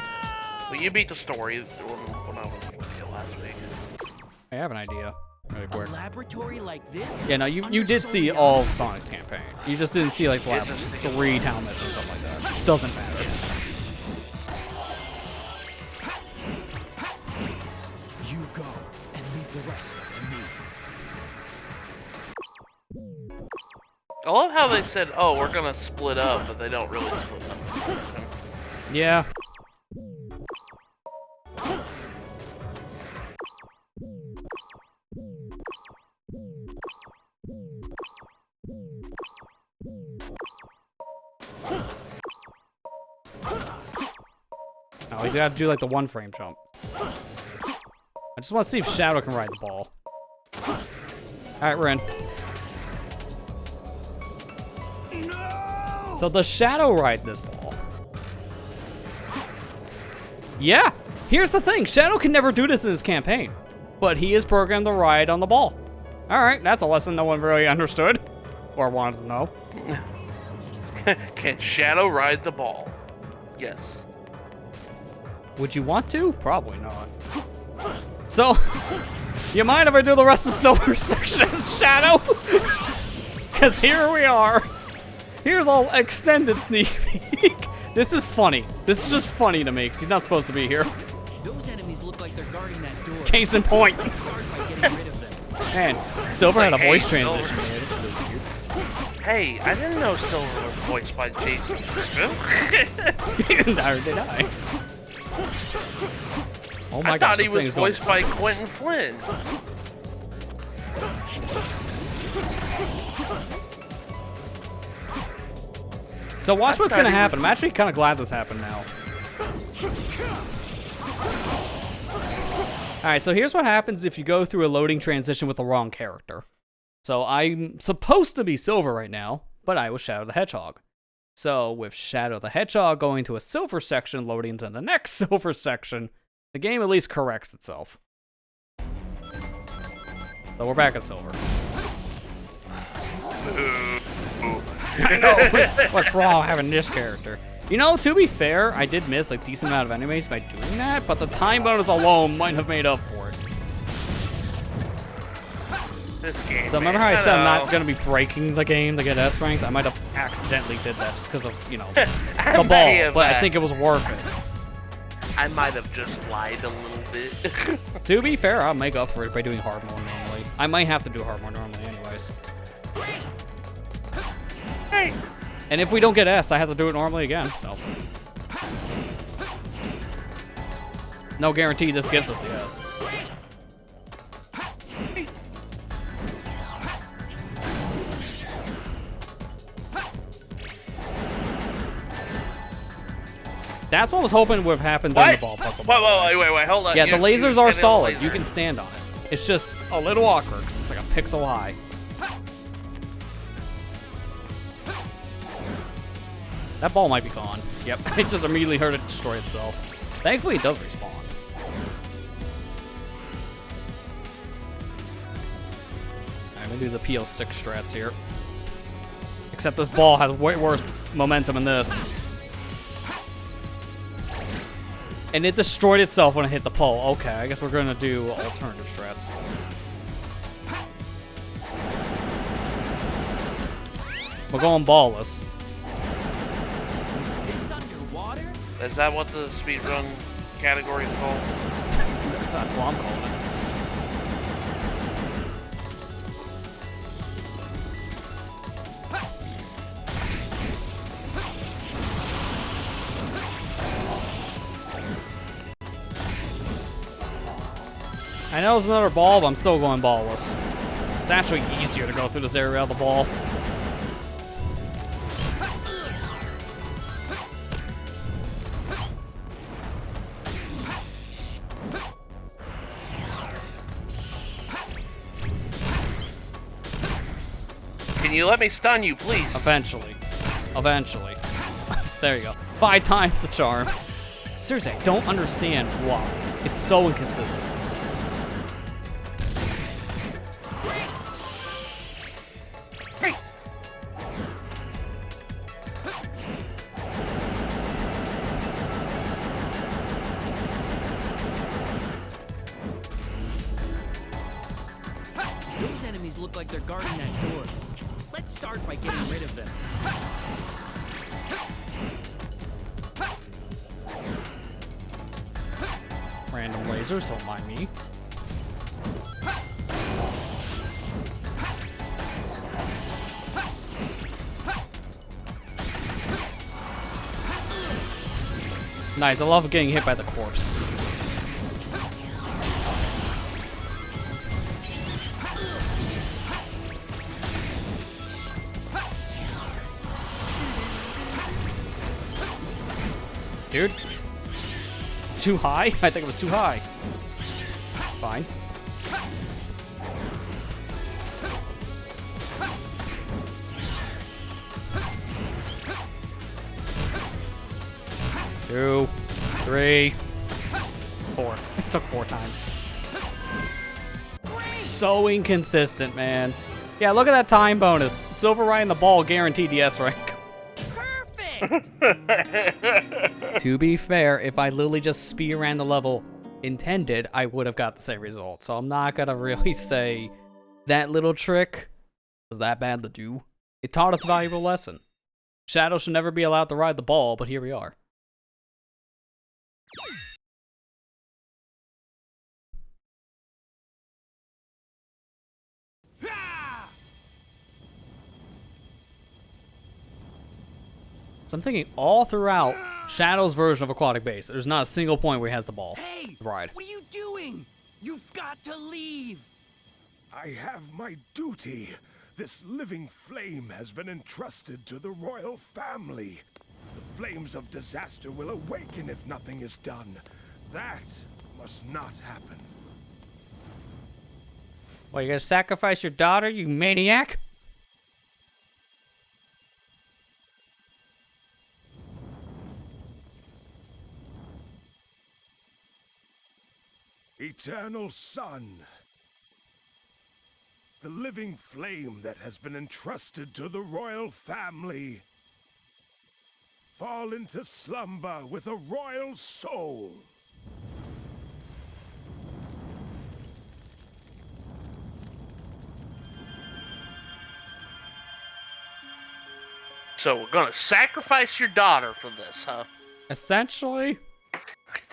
But you beat the story when I was with you last week. I have an idea. Really A quick. laboratory like this? Yeah, no, you did see all of Sonic's campaign. You just didn't see like the last 3 town missions or something like that. Which doesn't matter. You go and leave the rest up to me. I love how they said, oh, we're gonna split up, but they don't really split up. Yeah. No, he's got to do like the 1-frame jump. I just want to see if Shadow can ride the ball. Alright, we're in. No! So does Shadow ride this ball? Yeah! Here's the thing, Shadow can never do this in his campaign. But he is programmed to ride on the ball. Alright, that's a lesson no one really understood. Or wanted to know. Can Shadow ride the ball? Yes. Would you want to? Probably not. So, you mind if I do the rest of the Silver section as Shadow? Because here we are. Here's all extended sneak peek. This is funny. This is just funny to me because he's not supposed to be here. Those enemies look like they're guarding that door. Case in point. Start by getting rid of them. Man, Silver had a voice transition. Hey, I didn't know Silver was voiced by Jason Griffith. Neither did I. Oh my I gosh, thought he this was thing's going voiced by space. Quentin Flynn. So watch what's gonna happen. I'm actually kind of glad this happened now. Alright, so here's what happens if you go through a loading transition with the wrong character. So I'm supposed to be Silver right now, but I was Shadow the Hedgehog. So with Shadow the Hedgehog going to a Silver section, loading to the next Silver section, the game at least corrects itself. So we're back at Silver. I know, what's wrong having this character? You know, to be fair, I did miss a decent amount of enemies by doing that, but the time bonus alone might have made up for it. This game. So remember how I said I'm not gonna be breaking the game to get S ranks? I might have accidentally did that just because of, you know, the ball, but I think it was worth it. I might have just lied a little bit. To be fair, I'll make up for it by doing hard mode normally. I might have to do hard mode normally anyways. Hey. And if we don't get S, I have to do it normally again, so. No guarantee this gives us the S. That's what I was hoping would have happened during the ball puzzle. Wait, hold on. Yeah, the lasers are solid. You can stand on it. It's just a little awkward because it's like a pixel high. That ball might be gone. Yep, it just immediately heard it destroy itself. Thankfully, it does respawn. I'm gonna do the PO6 strats here. Except this ball has way worse momentum than this. And it destroyed itself when it hit the pole. Okay, I guess we're gonna do alternative strats. We're going ballless. Is that what the speedrun category is called? That's what I'm calling it. I know it's another ball, but I'm still going ballless. It's actually easier to go through this area of the ball. Can you let me stun you, please? Eventually. Eventually. There you go. 5 times the charm. Seriously, I don't understand why. It's so inconsistent. Those enemies look like they're guarding that door. Let's start by getting rid of them. Random lasers, don't mind me. Nice, I love getting hit by the corpse. Dude. It's too high? I think it was too high. Fine. Two, 3, 4. It took 4 times. So inconsistent, man. Yeah, look at that time bonus. Silver riding the ball guaranteed the S rank. To be fair, if I literally just speed ran the level intended, I would have got the same result. So I'm not gonna really say that little trick was that bad to do. It taught us a valuable lesson. Shadow should never be allowed to ride the ball, but here we are. So I'm thinking all throughout Shadow's version of Aquatic Base, there's not a single point where he has the ball. Hey! Ride. What are you doing? You've got to leave! I have my duty. This living flame has been entrusted to the royal family. The flames of disaster will awaken if nothing is done. That must not happen. What, you gonna sacrifice your daughter, you maniac? Eternal Sun. The living flame that has been entrusted to the royal family. fall into slumber with a royal soul. So we're gonna sacrifice your daughter for this, huh? Essentially. I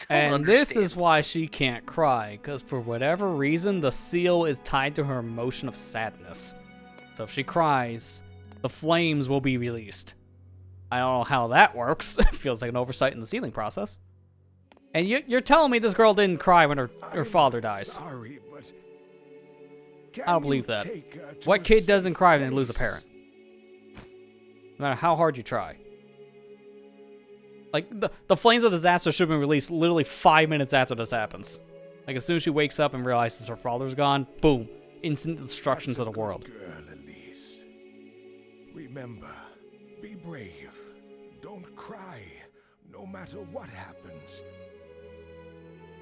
don't And this understand. is why she can't cry, because for whatever reason, the seal is tied to her emotion of sadness. So if she cries, the flames will be released. I don't know how that works. It feels like an oversight in the sealing process. And you're telling me this girl didn't cry when her father dies. Sorry, but I don't believe that. What kid doesn't cry when they lose a parent? No matter how hard you try. Like, the flames of disaster should have been released literally 5 minutes after this happens. Like, as soon as she wakes up and realizes her father's gone, boom. Instant destruction to the world. Girl, Elise. Remember, be brave. Don't cry, no matter what happens.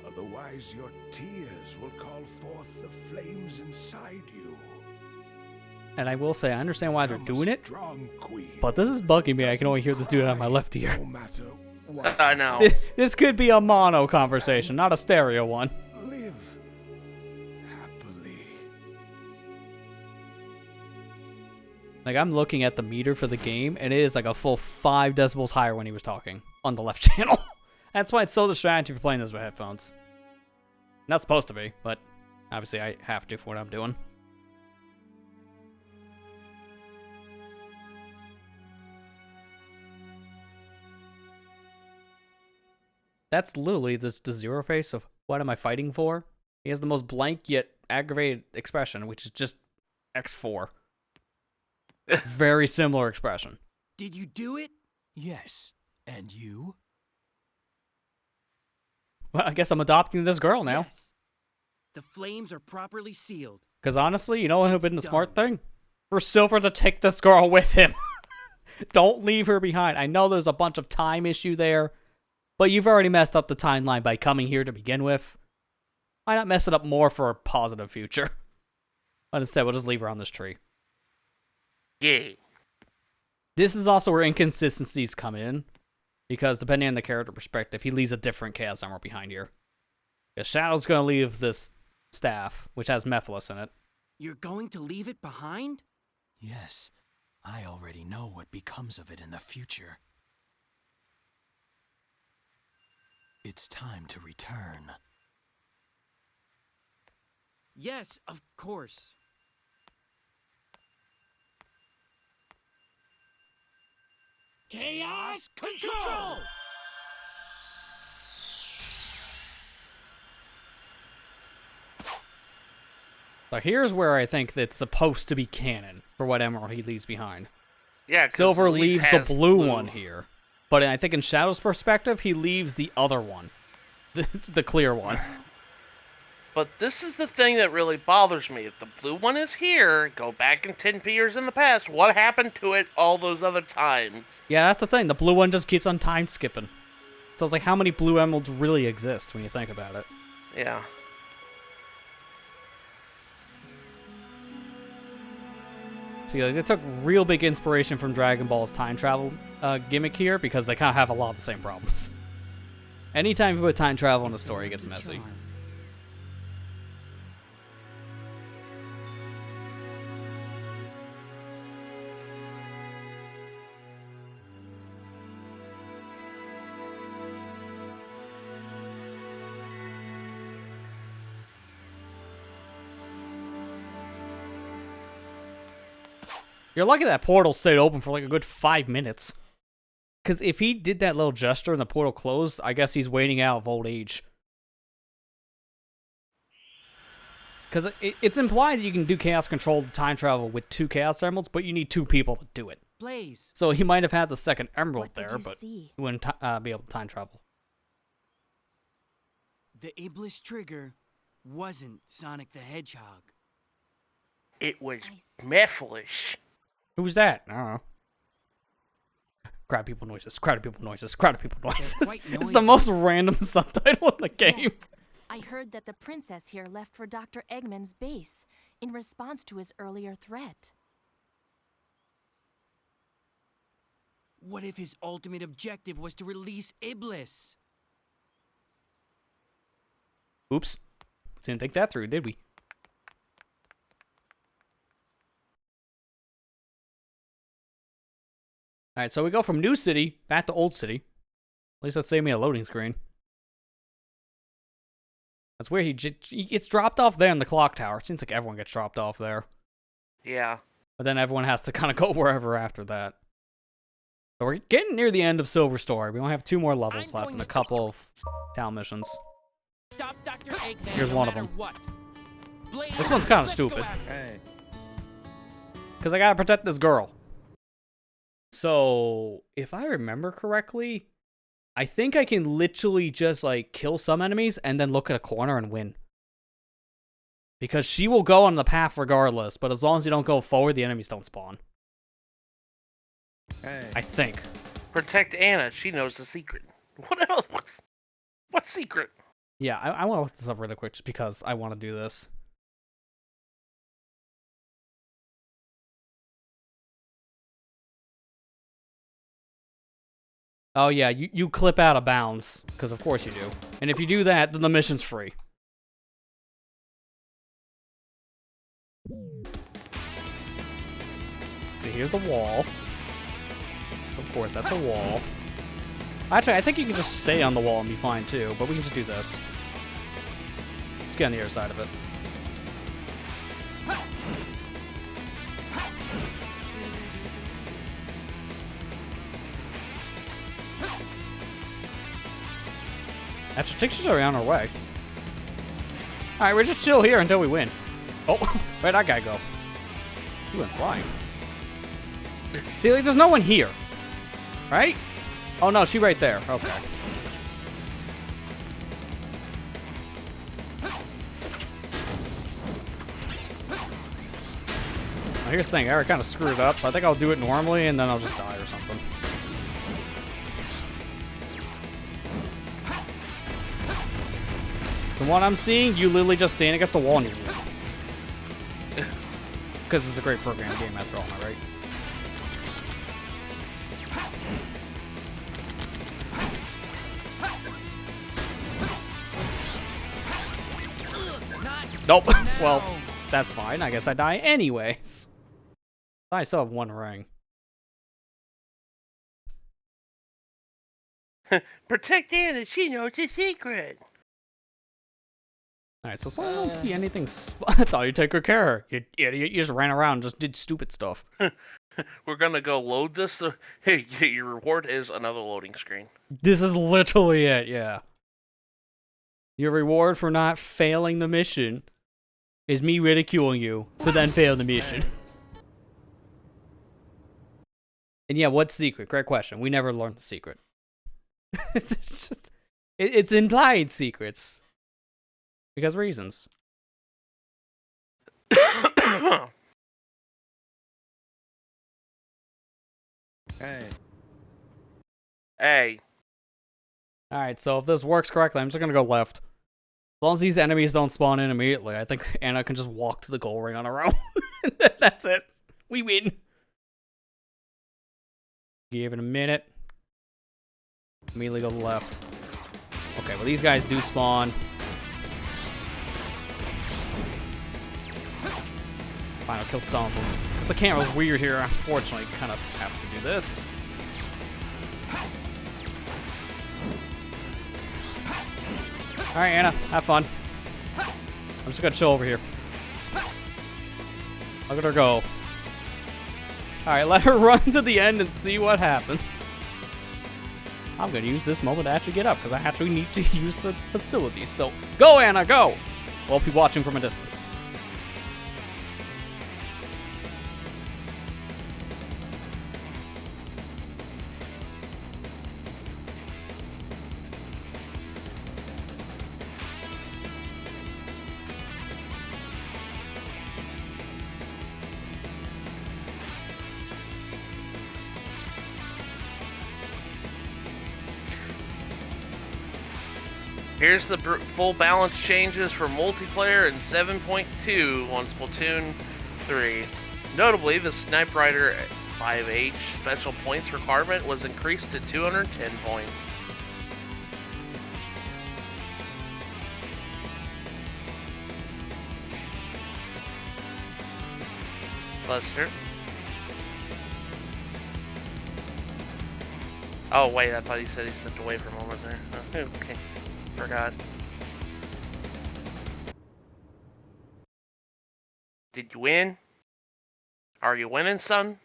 Otherwise, your tears will call forth the flames inside you. And I will say, I understand why they're Come doing it, strong, Queen. but this is bugging me. I can only hear this dude on my left ear. No matter what. I know. This could be a mono conversation, not a stereo one. Live happily. Like, I'm looking at the meter for the game, and it is like a full 5 decibels higher when he was talking on the left channel. That's why it's so distracting for playing this with headphones. Not supposed to be, but obviously I have to for what I'm doing. That's literally the zero face of what am I fighting for? He has the most blank yet aggravated expression, which is just X4. Very similar expression. Did you do it? Yes. And you? Well, I guess I'm adopting this girl now. Yes. The flames are properly sealed. Because honestly, you know what would have been the smart thing? For Silver to take this girl with him. Don't leave her behind. I know there's a bunch of time issue there, but you've already messed up the timeline by coming here to begin with. Why not mess it up more for a positive future? But instead, we'll just leave her on this tree. Yeah. This is also where inconsistencies come in, because depending on the character perspective, he leaves a different Chaos Emerald behind here. Because Shadow's going to leave this staff, which has Mephiles in it. You're going to leave it behind? Yes. I already know what becomes of it in the future. It's time to return. Yes, of course. Chaos Control! So here's where I think that's supposed to be canon for what Emerald he leaves behind. Yeah, 'cause Silver Elise leaves the has blue one here. But I think in Shadow's perspective, he leaves the other one. The clear one. But this is the thing that really bothers me. If the blue one is here, go back in 10 years in the past, what happened to it all those other times? Yeah, that's the thing. The blue one just keeps on time skipping. So it's like, how many blue emeralds really exist when you think about it? Yeah. See, like, they took real big inspiration from Dragon Ball's time travel gimmick here, because they kind of have a lot of the same problems. Anytime you put time travel in a story, it gets messy. Charm. You're lucky that portal stayed open for like a good 5 minutes. Because if he did that little gesture and the portal closed, I guess he's waiting out of old age. Because it's implied that you can do Chaos Control to time travel with 2 Chaos Emeralds, but you need 2 people to do it. Blaze. So he might have had the second Emerald What did there, you but see? he wouldn't be able to time travel. The Iblis trigger wasn't Sonic the Hedgehog. It was I see. Mephiles. Who's that? I don't know. Crowd people noises, crowd people noises, crowd people noises. quite It's the noisy. most random subtitle in the game. Yes. I heard that the princess here left for Dr. Eggman's base in response to his earlier threat. What if his ultimate objective was to release Iblis? Oops. Didn't think that through, did we? Alright, so we go from New City back to Old City. At least that saved me a loading screen. That's where he gets dropped off there in the clock tower. It seems like everyone gets dropped off there. Yeah. But then everyone has to kind of go wherever after that. So we're getting near the end of Silver Story. We only have 2 more levels left and a couple of town missions. Stop Dr. Eggman. Here's no one of matter them. What. Blade, This one's kind of let's go stupid. after Hey. Because I gotta protect this girl. So, if I remember correctly, I think I can literally just, like, kill some enemies and then look at a corner and win. Because she will go on the path regardless, but as long as you don't go forward, the enemies don't spawn. Hey. I think. Protect Anna. She knows the secret. What else? What secret? Yeah, I want to look this up really quick just because I want to do this. Oh yeah, you clip out of bounds, because of course you do. And if you do that, then the mission's free. See, here's the wall. So of course, that's a wall. Actually, I think you can just stay on the wall and be fine too, but we can just do this. Let's get on the other side of it. Actually, Tixtures are on our way. Alright, we're just chill here until we win. Oh, where'd that guy go? He went flying. See, like, there's no one here. Right? Oh, no, she right there. Okay. Well, here's the thing. Eric kind of screwed it up, so I think I'll do it normally, and then I'll just die or something. From what I'm seeing, you literally just stand against a wall and you win. Because it's a great program game after all, am I right? Nope. Well, that's fine. I guess I die anyways. I still have 1 ring. Protect Anna. She knows the secret. Alright, so I don't see anything. I thought you'd take good care of her. You idiot. You just ran around and just did stupid stuff. We're gonna go load this. Hey, your reward is another loading screen. This is literally it, yeah. Your reward for not failing the mission is me ridiculing you to then fail the mission. And yeah, what secret? Great question. We never learned the secret. It's implied secrets. Because reasons. Hey. Hey. Alright, so if this works correctly, I'm just gonna go left. As long as these enemies don't spawn in immediately, I think Anna can just walk to the goal ring on her own. That's it. We win. Give it a minute. Immediately go left. Okay, well these guys do spawn. Fine, I'll kill some of them. Because the camera's weird here, unfortunately, kind of have to do this. Alright, Anna, have fun. I'm just gonna chill over here. Look at her go. Alright, let her run to the end and see what happens. I'm gonna use this moment to actually get up, because I actually need to use the facilities. So, go, Anna, go! We'll be watching from a distance. Here's the full balance changes for multiplayer in 7.2 on Splatoon 3. Notably, the Snipe Rider 5H special points requirement was increased to 210 points. Buster. Oh wait, I thought he said he stepped away for a moment there. Oh, okay, forgot. Did you win? Are you winning, son?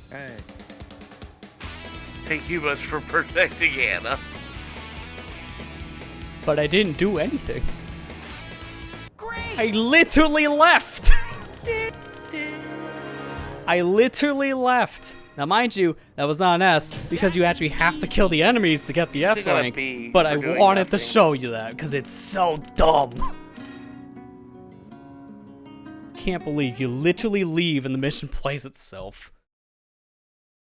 Hey. Thank you much for protecting Anna. But I didn't do anything. Great! I literally left! I literally left. Now, mind you, that was not an S, because you actually have to kill the enemies to get the S got a rank. B But for I doing wanted to nothing. show you that, because it's so dumb. Can't believe you literally leave and the mission plays itself.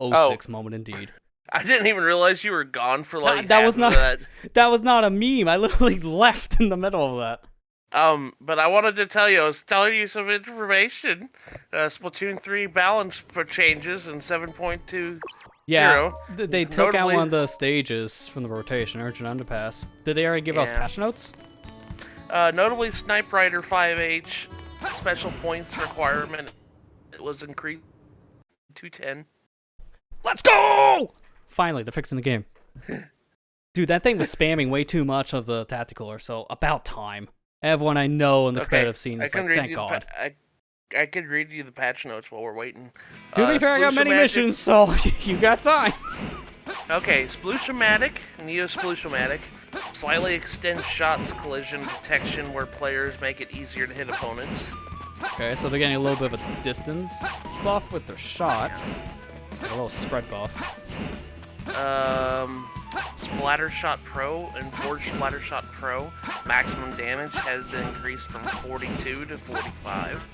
06 moment indeed. I didn't even realize you were gone for like that half was not of that. that was not a meme. I literally left in the middle of that. But I wanted to tell you, I was telling you some information. Splatoon 3 balance for changes in 7.2. Yeah, they took out Notably- one of the stages from the rotation, Urgent Underpass. Did they already give us Yeah. patch notes? Notably, Snipe Rider 5H special points requirement was increased to 10. Let's go! Finally, they're fixing the game. Dude, that thing was spamming way too much of the tactical, so about time. Everyone I know in the competitive scene is like, thank God. I could read you the patch notes while we're waiting. To be fair, I got many missions, so you got time. Okay, Sploosh-O-Matic, Neo Sploosh-O-Matic, slightly extends shots collision detection where players make it easier to hit opponents. Okay, so they're getting a little bit of a distance buff with their shot. A little spread buff. Splatter Shot Pro and Forge Splatter Shot Pro maximum damage has been increased from 42 to 45.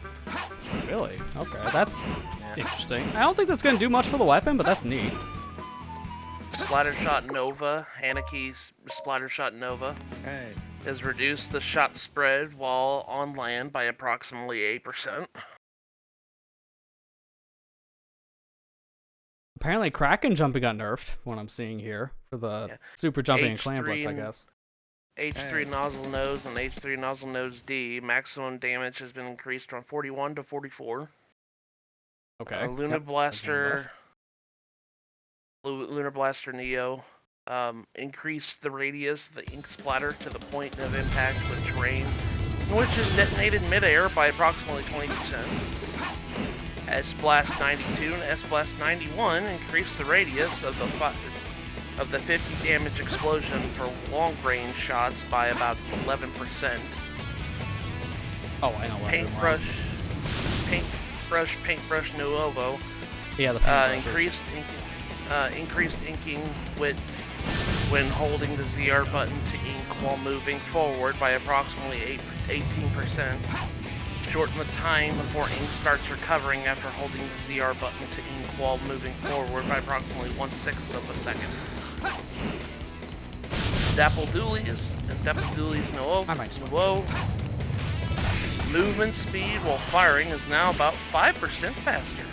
Really? Okay, that's interesting. I don't think that's going to do much for the weapon, but that's neat. Splatter Shot Nova, Hanaki's Splatter Shot Nova, has reduced the shot spread while on land by approximately 8%. Apparently, Kraken jumping got nerfed, what I'm seeing here, for the super jumping and clamblets, I guess. H3 Nozzle Nose and H3 Nozzle Nose D, maximum damage has been increased from 41 to 44. Okay. Lunar Blaster, Lunar Blaster Neo, increased the radius of the ink splatter to the point of impact with terrain, which is detonated midair by approximately 20%. S-Blast 92 and S-Blast 91 increased the radius of the 50 damage explosion for long-range shots by about 11%. Oh, I know what Paintbrush Nuovo. Yeah, the paintbrushes. Increased inking width when holding the ZR button to ink while moving forward by approximately 18%. Shorten the time before ink starts recovering after holding the ZR button to ink while moving forward by approximately 1/6 of a second. Dapple Doolies and Dapple Doolies Nuovo. Movement speed while firing is now about 5% faster.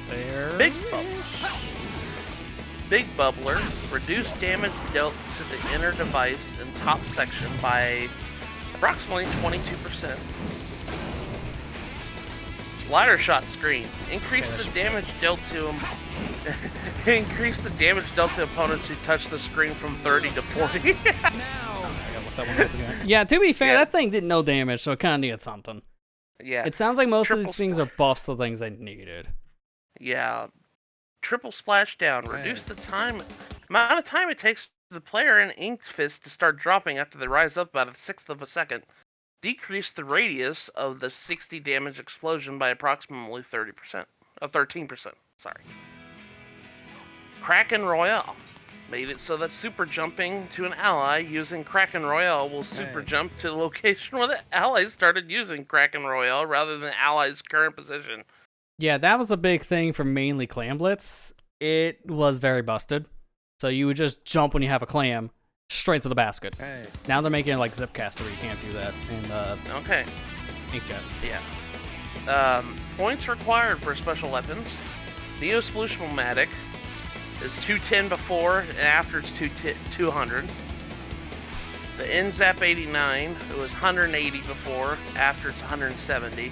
There. Big Bubbler, reduced damage dealt to the inner device and top section by approximately 22%. Splatter Shot Screen, increase the damage dealt to increase the damage dealt to opponents who touch the screen from 30 to 40. I gotta look that one up again. Yeah, to be fair, that thing did no damage, so it kind of needed something. Yeah. It sounds like most of Triple these things are buffs to things they needed. Yeah. Triple Splashdown, reduce the amount of time it takes for the player in Inked Fist to start dropping after they rise up about 1/6 of a second. Decrease the radius of the 60 damage explosion by approximately 13%. Sorry. Kraken Royale. Made it so that super jumping to an ally using Kraken Royale will super jump to the location where the allies started using Kraken Royale rather than the allies' current position. Yeah, that was a big thing for mainly clam blitz. It was very busted. So you would just jump when you have a clam, straight to the basket. Hey. Now they're making it like Zipcaster where you can't do that in Okay. Inkjet. Yeah. Points required for special weapons. Neo Solution-O-Matic is 210 before, and after it's 200. The NZAP 89, it was 180 before, after it's 170.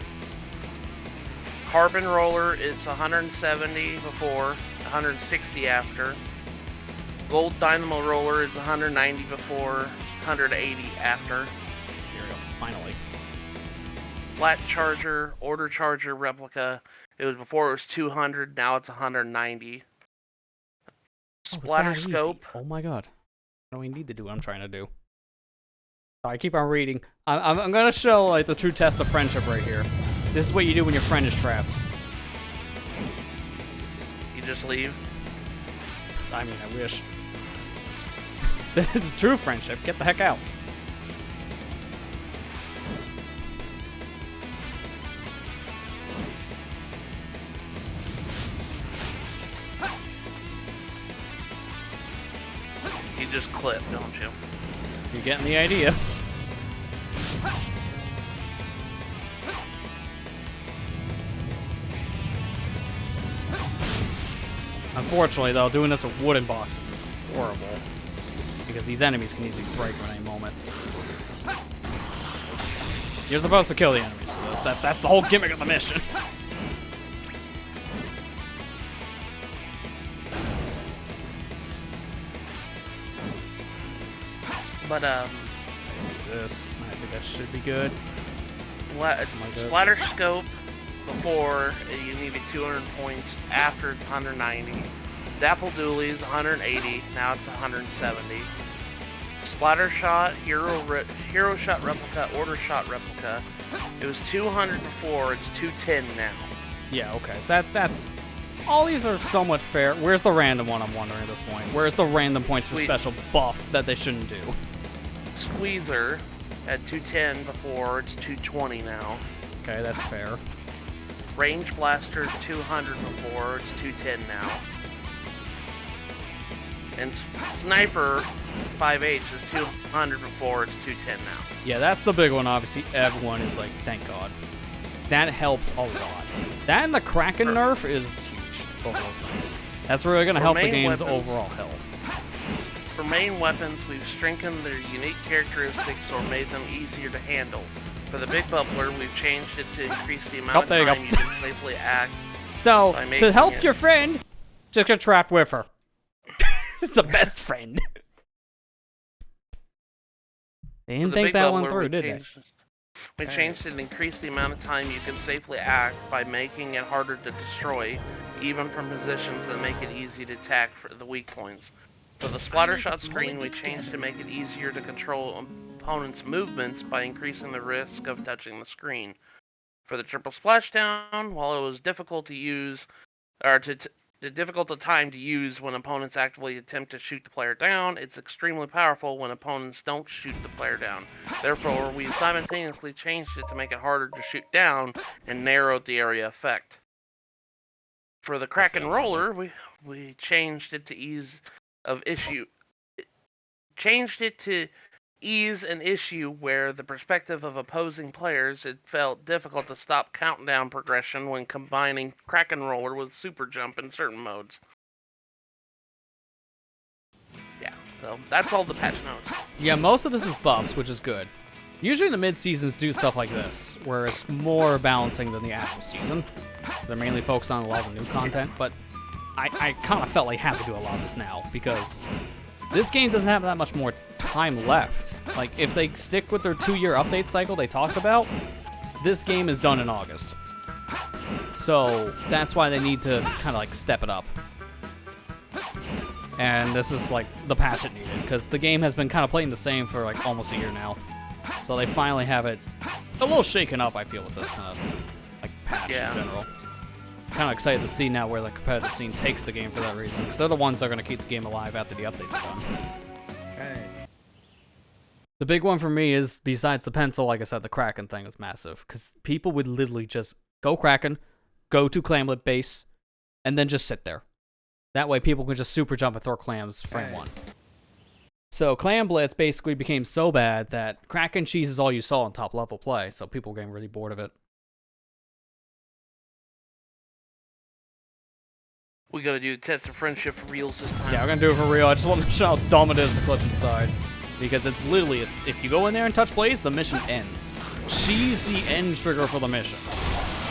Carbon Roller is 170 before, 160 after. Gold Dynamo Roller is 190 before, 180 after. Here we go. Finally. Flat Charger, Order Charger Replica, it was before it was 200, now it's 190. Splatter Scope. Oh my god. What do we need to do what I'm trying to do? I keep on reading. I'm gonna show like the true test of friendship right here. This is what you do when your friend is trapped. You just leave. I mean, I wish. It's true friendship. Get the heck out. You just clip, don't you? You're getting the idea. Unfortunately, though, doing this with wooden boxes is horrible. Because these enemies can easily break at any moment. You're supposed to kill the enemies for this. That's the whole gimmick of the mission. But, This, I think that should be good. Splatter Scope, before you needed 200 points, after it's 190. Dapple Dualies, 180, now it's 170. Splatter Shot, Hero Shot Replica, Order Shot Replica. It was 200 before, it's 210 now. Yeah, okay. That's... All these are somewhat fair. Where's the random one, I'm wondering at this point? Where's the random points for special buff that they shouldn't do? Squeezer, at 210 before, it's 220 now. Okay, that's fair. Range Blaster's 200 before, it's 210 now. And Sniper 5H is 200 before, it's 210 now. Yeah, that's the big one, obviously. Everyone is like, thank God. That helps a lot. That and the Kraken nerf is huge, both those things. That's really going to help the game's overall health. For main weapons, we've strengthened their unique characteristics or made them easier to handle. For the Big Bubbler, we've changed it to increase the amount of time you can safely act. So, to help your friend, just get trapped with her. The best friend. They didn't think that one through, did they? We changed it to increase the amount of time you can safely act by making it harder to destroy, even from positions that make it easy to attack for the weak points. For the Splatter Shot screen, we changed to make it easier to control opponents' movements by increasing the risk of touching the screen. For the Triple Splashdown, while it was difficult to use, or difficult a time to use when opponents actively attempt to shoot the player down, it's extremely powerful when opponents don't shoot the player down. Therefore, we simultaneously changed it to make it harder to shoot down and narrowed the area effect. For the Kraken Roller, we changed it to ease an issue where the perspective of opposing players, it felt difficult to stop countdown progression when combining Kraken Roller with Super Jump in certain modes. Yeah, so that's all the patch notes. Yeah, most of this is buffs, which is good. Usually the mid-seasons do stuff like this, where it's more balancing than the actual season. They're mainly focused on a lot of new content, but I kind of felt like I had to do a lot of this now, because this game doesn't have that much more time left. Like, if they stick with their 2-year update cycle they talked about, this game is done in August. So, that's why they need to kind of, like, step it up. And this is, like, the patch it needed, because the game has been kind of playing the same for, like, almost a year now. So they finally have it a little shaken up, I feel, with this kind of, like, patch in general. Kind of excited to see now where the competitive scene takes the game for that reason, because they're the ones that are going to keep the game alive after the updates are done. Hey. The big one for me is, besides the pencil, like I said, the Kraken thing is massive, because people would literally just go Kraken, go to Clamlet base, and then just sit there. That way people can just super jump and throw clams frame one. So Clan Blitz basically became so bad that crack and cheese is all you saw in top level play, so people were getting really bored of it. We gotta do the test of friendship for reals this time. Yeah, we're gonna do it for real. I just want to show how dumb it is to clip inside. Because it's literally, if you go in there and touch Blaze, the mission ends. She's the end trigger for the mission.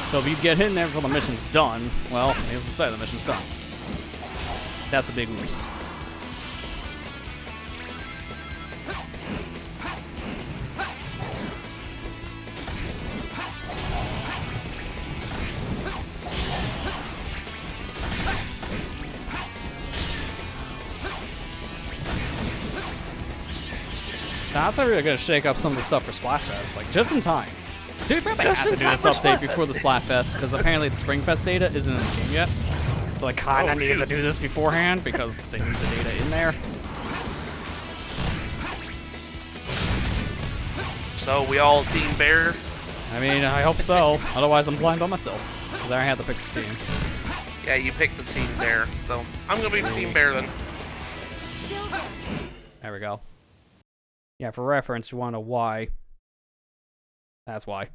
So if you get in there before the mission's done, well, needless to say, the mission's done. That's a big oops. That's really gonna shake up some of the stuff for Splatfest, like just in time. Dude, they have to do this update before the Splatfest, because apparently the Springfest data isn't in the game yet. So I kinda needed to do this beforehand, because they need the data in there. So we all Team Bear? I mean, I hope so. Otherwise I'm blind by myself. Because I had to pick the team. Yeah, you picked the Team Bear. So I'm gonna be the Team Bear then. There we go. Yeah, for reference, you want to know why. That's why.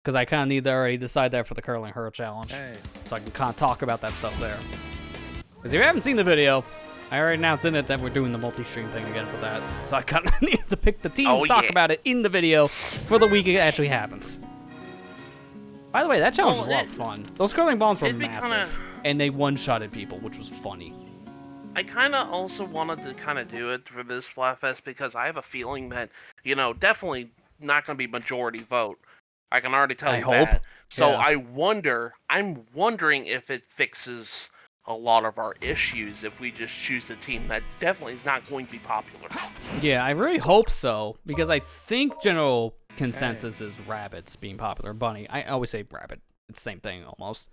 Because I kind of need to already decide that for the Curling Her challenge. Hey. So I can kind of talk about that stuff there. Because if you haven't seen the video, I already announced in it that we're doing the multi-stream thing again for that. So I kind of need to pick the team to talk about it in the video for the week it actually happens. By the way, that challenge was a lot of fun. Those curling bombs were massive. And they one-shotted people, which was funny. I kind of also wanted to kind of do it for this Splatfest because I have a feeling that, you know, definitely not going to be majority vote. I can already tell you that. So yeah. I'm wondering if it fixes a lot of our issues if we just choose a team that definitely is not going to be popular. Yeah, I really hope so, because I think general consensus is rabbits being popular. Bunny. I always say rabbit. It's the same thing almost.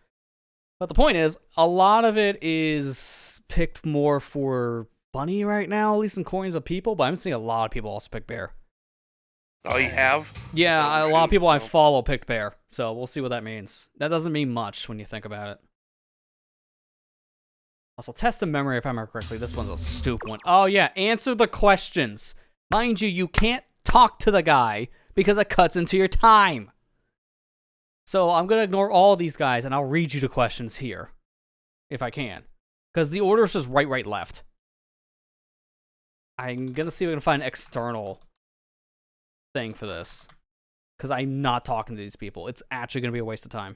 But the point is, a lot of it is picked more for bunny right now, at least in coins of people, but I'm seeing a lot of people also pick bear. Oh, you have? Yeah, a lot of people I follow picked bear, so we'll see what that means. That doesn't mean much when you think about it. Also, test the memory if I remember correctly. This one's a stupid one. Oh yeah, answer the questions. Mind you, you can't talk to the guy because it cuts into your time. So I'm going to ignore all these guys, and I'll read you the questions here, if I can. Because the order is just right, left. I'm going to see if I can find an external thing for this. Because I'm not talking to these people. It's actually going to be a waste of time.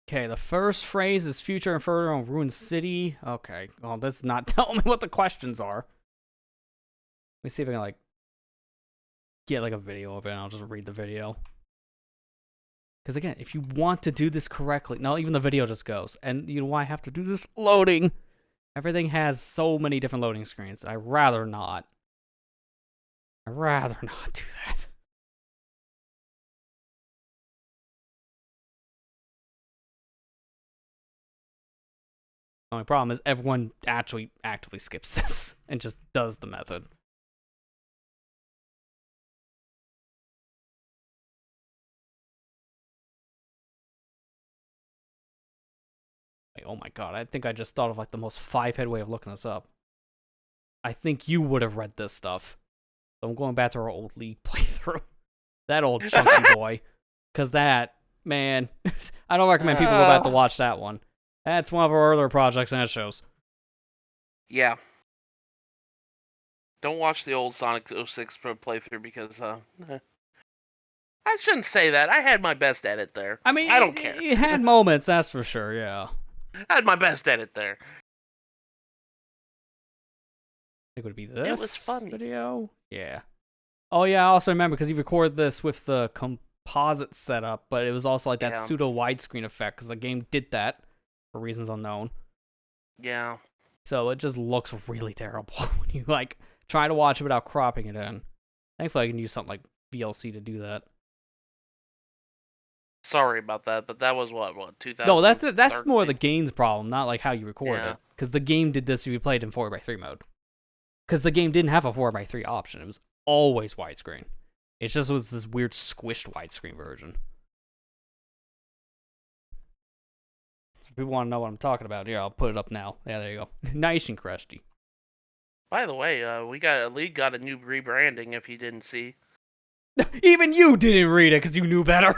Okay, the first phrase is future and further on Ruined City. Okay, well, that's not telling me what the questions are. Let me see if I can, like, get, like, a video of it, and I'll just read the video. Because, again, if you want to do this correctly... No, even the video just goes. And you know why I have to do this? Loading! Everything has so many different loading screens. I'd rather not. I'd rather not do that. The only problem is everyone actually actively skips this and just does the method. Oh my god, I think I just thought of like the most five-head way of looking this up. I think you would have read this stuff. So I'm going back to our old League playthrough. That old chunky boy. Because that, man, I don't recommend people go back to watch that one. That's one of our earlier projects and it shows. Yeah. Don't watch the old Sonic 06 playthrough because, I shouldn't say that. I had my best edit there. I mean, I don't care. It had moments, that's for sure, yeah. I had my best edit there. I think it would be this it was funny. video. Yeah. Oh yeah, I also remember because you record this with the composite setup, but it was also like that pseudo widescreen effect because the game did that for reasons unknown. Yeah. So it just looks really terrible when you like try to watch it without cropping it in. Thankfully, I can use something like VLC to do that. Sorry about that, but that was what 2000. No, that's more the game's problem, not like how you record it. Because the game did this if you played in 4x3 mode. Because the game didn't have a 4x3 option. It was always widescreen. It just was this weird squished widescreen version. If people want to know what I'm talking about, here, I'll put it up now. Yeah, there you go. Nice and crusty. By the way, League got a new rebranding. If you didn't see, Even you didn't read it because you knew better.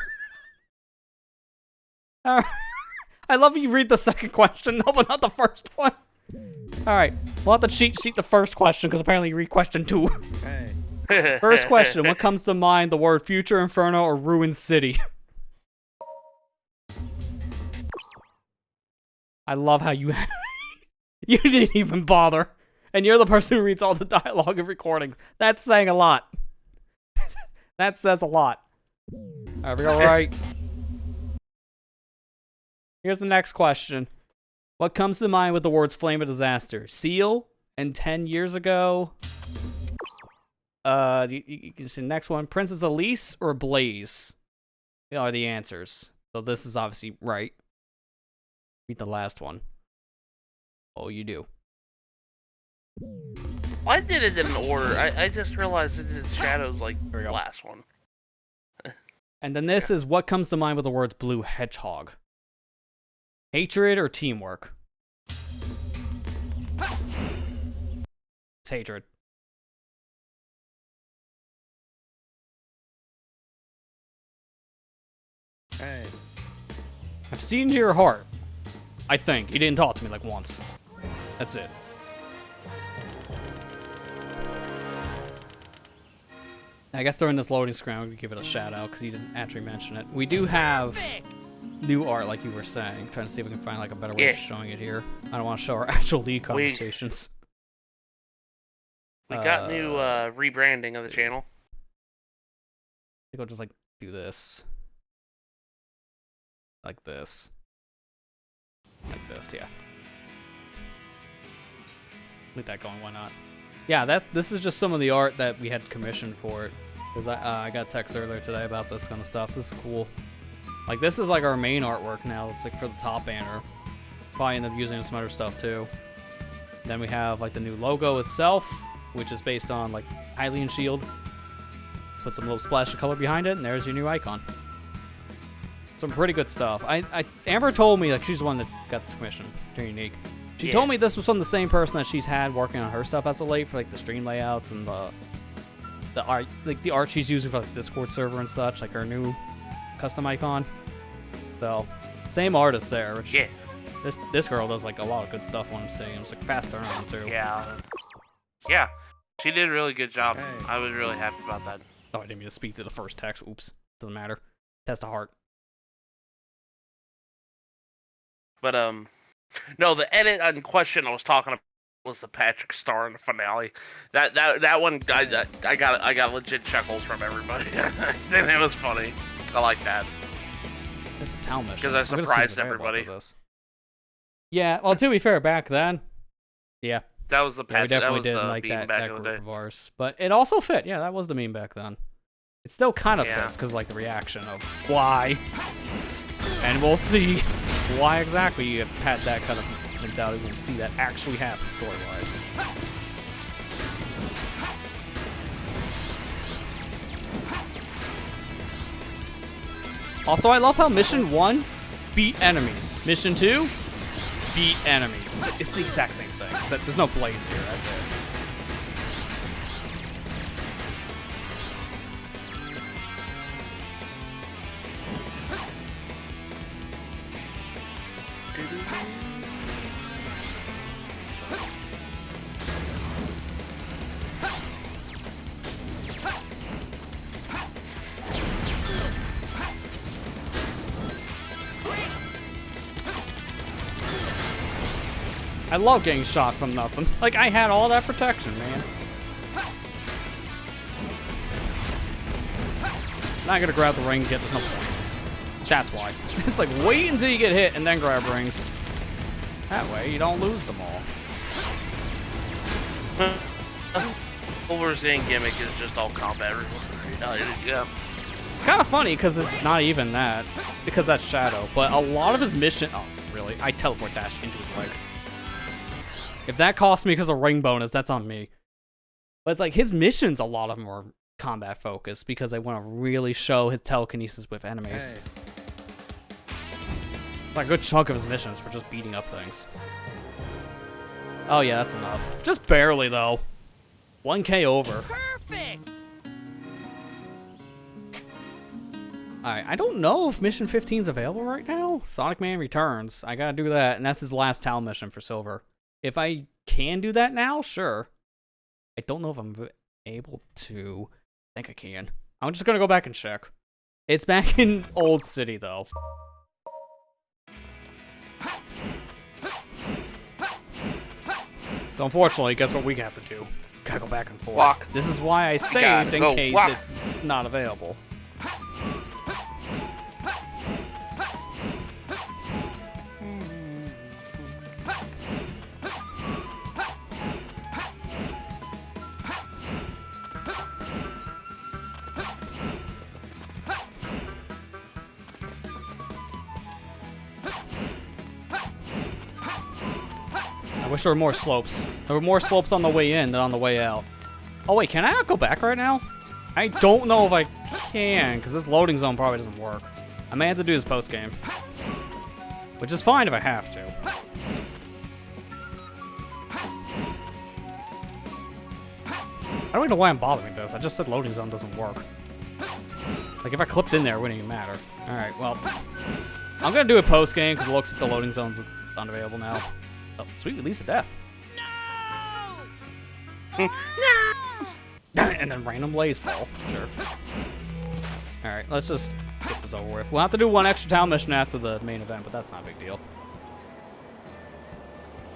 I love you read the second question, no, but not the first one. All right, we'll have to cheat sheet the first question because apparently you read question 2. Hey. First question: what comes to mind? The word Future Inferno or Ruined City? I love how you you didn't even bother, and you're the person who reads all the dialogue and recordings. That's saying a lot. That says a lot. All right. Here's the next question. What comes to mind with the words Flame of Disaster? Seal and 10 years ago. You can see the next one. Princess Elise or Blaze are the answers. So this is obviously right. Read the last one. Oh, you do. I did it in order. I just realized it did Shadows like There we the go. last one. And then this is what comes to mind with the words Blue Hedgehog. Hatred or teamwork? It's hatred. Hey. I've seen to your heart. I think. He didn't talk to me like once. That's it. I guess during this loading screen, I'm going to give it a shout out because he didn't actually mention it. We do have new art, like you were saying. Trying to see if we can find like a better way of showing it here. I don't want to show our actual League conversations. We got new rebranding of the channel. I think I'll just like do this. Like this. Like this, yeah. Leave that going, why not? Yeah, this is just some of the art that we had commissioned for it. Because I got a text earlier today about this kind of stuff. This is cool. Like, this is like our main artwork now. It's like for the top banner. Probably end up using some other stuff too. Then we have like the new logo itself, which is based on like Hylian Shield. Put some little splash of color behind it, and there's your new icon. Some pretty good stuff. Amber told me, like, she's the one that got this commission. Very unique. She told me this was from the same person that she's had working on her stuff as of late for like the stream layouts and the art, like the art she's using for like Discord server and such, like her new custom icon. So same artist there. Which this girl does like a lot of good stuff. When I'm saying it's like fast turnaround too. Yeah, she did a really good job. Hey. I was really happy about that. Oh, I didn't mean to speak to the first text. Oops, doesn't matter. Test of heart. But no, the edit on question I was talking about was the Patrick Star in the finale. That one, I got legit chuckles from everybody. And it was funny. I like that. It's a town mission. Because I surprised everybody. Yeah, well, to be fair, back then, yeah. That was the We definitely that was did the like beam that, back that in the group day. of ours. But it also fit. Yeah, that was the meme back then. It still kind of Yeah. fits because like the reaction of why. And we'll see why exactly you have had that kind of mentality when we see that actually happen story-wise. Also, I love how Mission 1, beat enemies. Mission 2, beat enemies. It's the exact same thing, except there's no blades here, that's it. I love getting shot from nothing. Like, I had all that protection, man. Not gonna grab the rings yet, there's no point. That's why. It's like, wait until you get hit and then grab rings. That way, you don't lose them all. Wolverine's gimmick is just all combat. Yeah. It's kind of funny, because it's not even that. Because that's Shadow. But a lot of his mission... Oh, really? I teleport dashed into his leg. If that cost me because of ring bonus, that's on me. But it's like, his missions, a lot of them are combat focused, because they want to really show his telekinesis with enemies. Hey. Like a good chunk of his missions were just beating up things. Oh yeah, that's enough. Just barely though. 1K over. Perfect! Alright, I don't know if mission 15 is available right now. Sonic Man Returns. I gotta do that, and that's his last town mission for Silver. If I can do that now, sure. I don't know if I'm able to. I think I can. I'm just gonna go back and check. It's back in Old City, though. So unfortunately, guess what we have to do? Gotta go back and forth. Walk. This is why I saved in case it's not available. I wish there were more slopes. There were more slopes on the way in than on the way out. Oh wait, can I not go back right now? I don't know if I can, because this loading zone probably doesn't work. I may have to do this post-game. Which is fine if I have to. I don't even know why I'm bothering this. I just said loading zone doesn't work. Like, if I clipped in there, it wouldn't even matter. Alright, well. I'm gonna do a post-game, because it looks like the loading zone's unavailable now. Oh, sweet release of death. No! And then random blaze fall. Sure. Alright, let's just get this over with. We'll have to do one extra town mission after the main event, but that's not a big deal.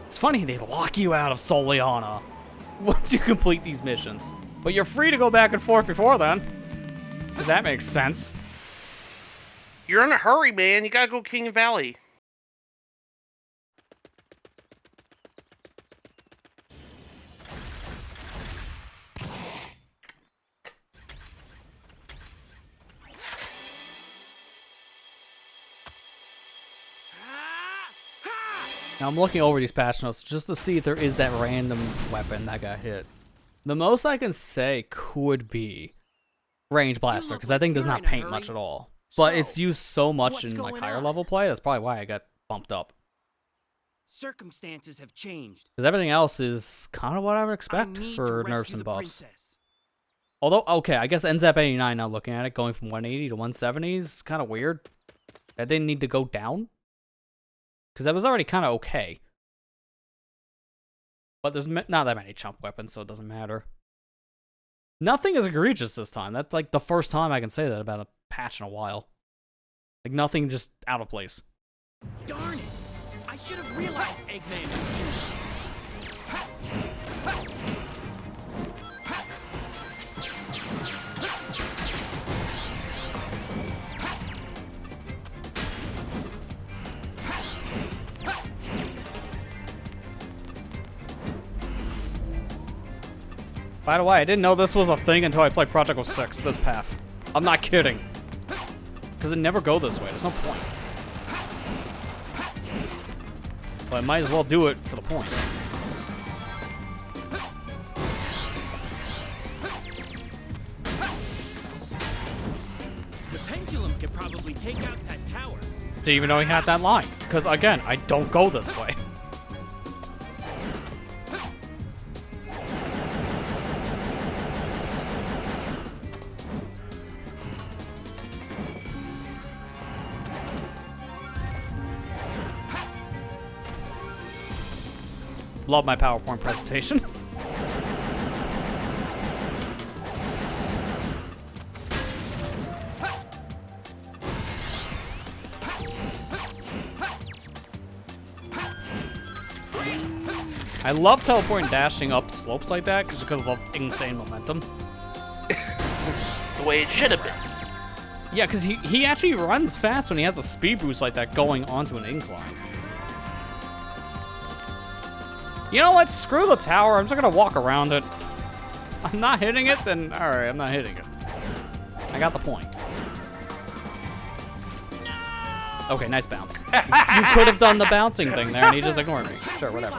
It's funny, they lock you out of Soliana once you complete these missions. But you're free to go back and forth before then. Because that makes sense. You're in a hurry, man. You gotta go King Valley. Now I'm looking over these patch notes just to see if there is that random weapon that got hit. The most I can say could be Range Blaster, because that thing does not paint much at all. But it's used so much in like higher level play, that's probably why I got bumped up. Circumstances have changed. Because everything else is kind of what I would expect for nerfs and buffs. Although, okay, I guess NZAP 89 now looking at it, going from 180 to 170 is kind of weird. That didn't need to go down. Because that was already kind of okay. But there's not that many chump weapons, so it doesn't matter. Nothing is egregious this time. That's like the first time I can say that about a patch in a while. Like nothing just out of place. Darn it! I should have realized Eggman's scheme. By the way, I didn't know this was a thing until I played Project 06, this path. I'm not kidding. Because it never go this way, there's no point. But I might as well do it for the points. The pendulum could probably take out that tower. Didn't even know he had that line. Because again, I don't go this way. Love my PowerPoint presentation. I love teleporting and dashing up slopes like that because of insane momentum. The way it should have been. Yeah, because he actually runs fast when he has a speed boost like that going onto an incline. You know what? Screw the tower. I'm just going to walk around it. I'm not hitting it, then alright, I'm not hitting it. I got the point. No! Okay, nice bounce. You could have done the bouncing thing there and he just ignored me. Sure, whatever.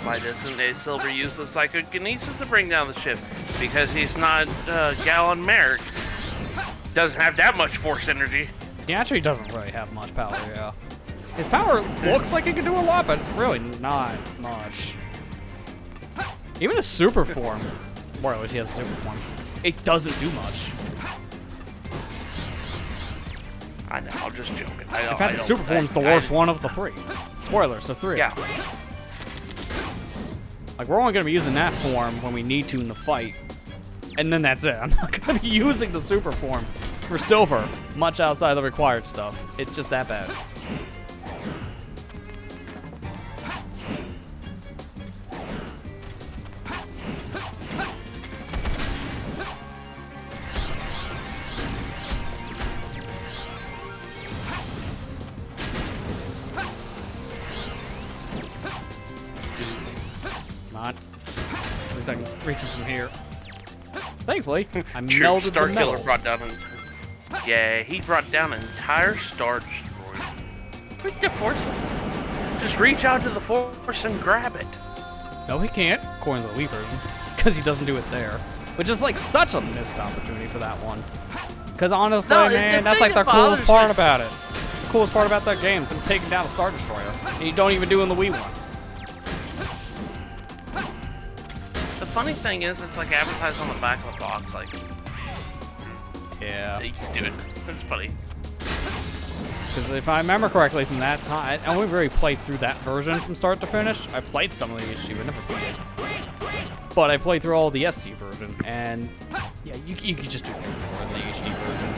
Why doesn't a Silver use the psychokinesis to bring down the ship? Because he's not Gallon Merrick. Doesn't have that much force energy. He actually doesn't really have much power, yeah. His power looks like he can do a lot, but it's really not much. Even his super form, or at least he has a super form, it doesn't do much. I know, I'm just joking. In fact, the super form's the worst one of the three. Spoilers, the three. Yeah. Like, we're only going to be using that form when we need to in the fight. And then that's it. I'm not going to be using the super form for Silver much outside the required stuff. It's just that bad. Not. At least I can reach him from here. Thankfully, I melted Star the metal. Killer brought down yeah, he brought down an entire Star Destroyer. Quick to force him. Just reach out to the force and grab it. No, he can't, according to the Wii version, because he doesn't do it there. Which is like such a missed opportunity for that one. Because honestly, No, man, that's like the coolest part about it. It's the coolest part about that game, is them taking down a Star Destroyer. And you don't even do it in the Wii one. The funny thing is, it's like advertised on the back of the box, like, yeah, you can do it. It's funny. Because if I remember correctly from that time, I only really played through that version from start to finish. I played some of the HD, but never beat it. But I played through all the SD version, and yeah, you could just do more in the HD version.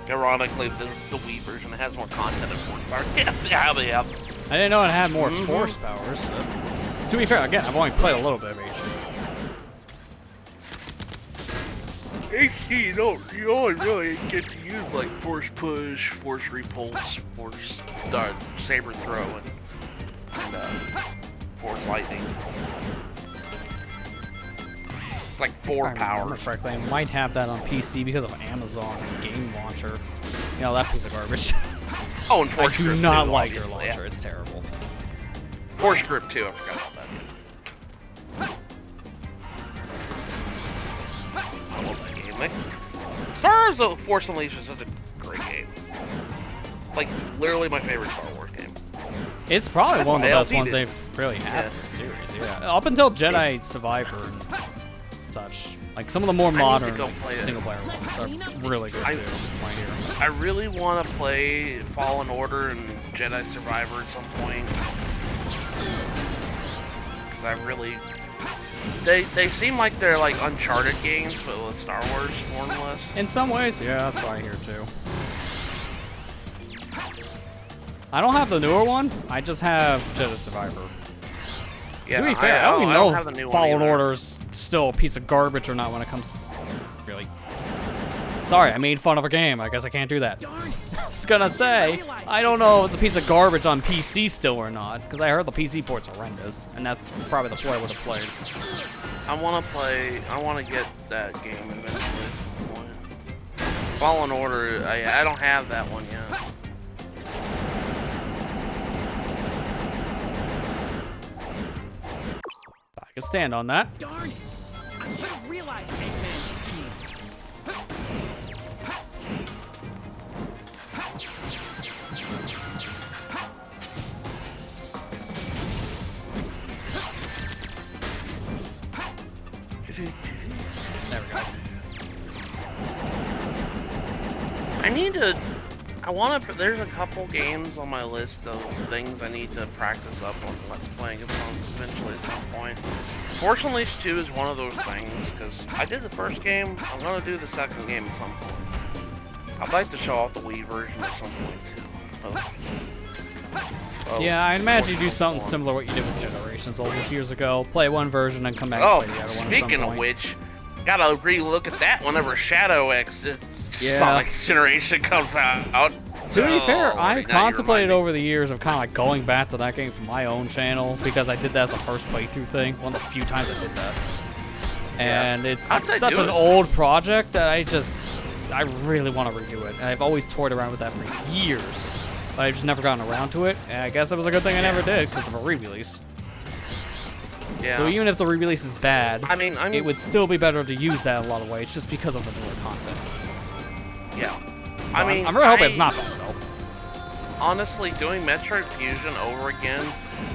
Ironically, the Wii version has more content and force power. Yeah. I didn't know it had more force powers. So. To be fair, again, I've only played a little bit of HD. HD, you only really get to use like force push, force repulse, force saber throw, and force lightning. It's like 4 powers. Correctly, I might have that on PC because of Amazon Game Launcher. You know, that piece of garbage. Oh, and force I grip do not too, like your obviously, launcher. yeah. It's terrible. Force grip too. I forgot about that. I love that game. Like, Star Wars Force Unleashed is such a great game. Like, literally my favorite Star Wars game. It's probably That's one of the why best I ones beat it. they've really had in the series. Yeah, up until Jedi Survivor and such. Like some of the more modern single-player ones are really good too. I really want to play Fallen Order and Jedi Survivor at some point. Because I really... They seem like they're like Uncharted games, but with Star Wars, more or less. In some ways, yeah, that's what I hear too. I don't have the newer one. I just have Jedi Survivor. Yeah, to be fair, I don't even know if Fallen Order. Order's still a piece of garbage or not when it comes to... Really. Sorry, I made fun of a game. I guess I can't do that. I was gonna say, I don't know if it's a piece of garbage on PC still or not, because I heard the PC port's horrendous, and that's probably the play I would have played. I want to get that game eventually at some point. Fallen Order, I don't have that one yet. I can stand on that. Darn it! I should have realized Eggman's scheme. There we go. There's a couple games on my list of things I need to practice up on Let's Playing eventually at some point. Force Unleashed 2 is one of those things, because I did the first game, I'm going to do the second game at some point. I'd like to show off the Wii version at some point, too. Yeah, I imagine you do something similar to what you did with Generations all those years ago. Play one version and come back and play the other one at some speaking of point. which, gotta re-look at that whenever Shadow X Sonic Generation comes out. To be fair, I've now you contemplated remind me. over the years of kind of like going back to that game for my own channel, because I did that as a first playthrough thing, one of the few times I did that. And it's I'd say such do an it. old project that I really want to redo it. And I've always toyed around with that for years. I've just never gotten around to it, and I guess it was a good thing I never did because of a re-release. Yeah. So even if the re-release is bad, I mean, it would still be better to use that in a lot of ways, just because of the newer content. Yeah. I mean, I'm really hoping it's not bad though. Honestly, doing Metroid Fusion over again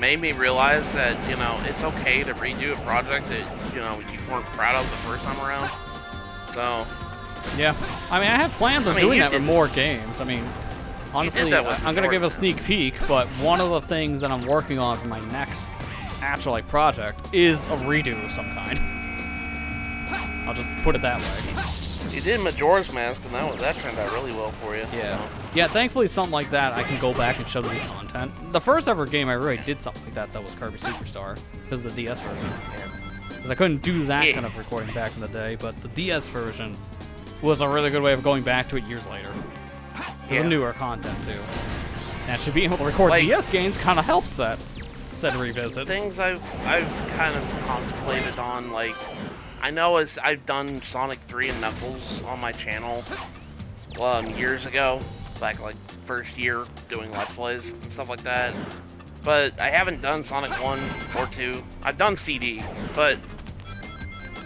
made me realize that, you know, it's okay to redo a project that, you know, you weren't proud of the first time around. So. Yeah. I mean, I have plans on doing that with more games. I mean, honestly, I'm gonna give a sneak peek, but one of the things that I'm working on for my next actual like project is a redo of some kind. I'll just put it that way. You did Majora's Mask, and that turned out really well for you. Yeah. So. Yeah, thankfully something like that I can go back and show the new content. The first ever game I really did something like that was Kirby Superstar, because of the DS version. Because I couldn't do that kind of recording back in the day, but the DS version was a really good way of going back to it years later. There's a newer content too. And actually being able to record DS games kind of helps that said revisit. Things I've kind of contemplated on, like, I know as I've done Sonic 3 and Knuckles on my channel years ago, like first year doing Let's Plays and stuff like that. But I haven't done Sonic 1 or 2. I've done CD, but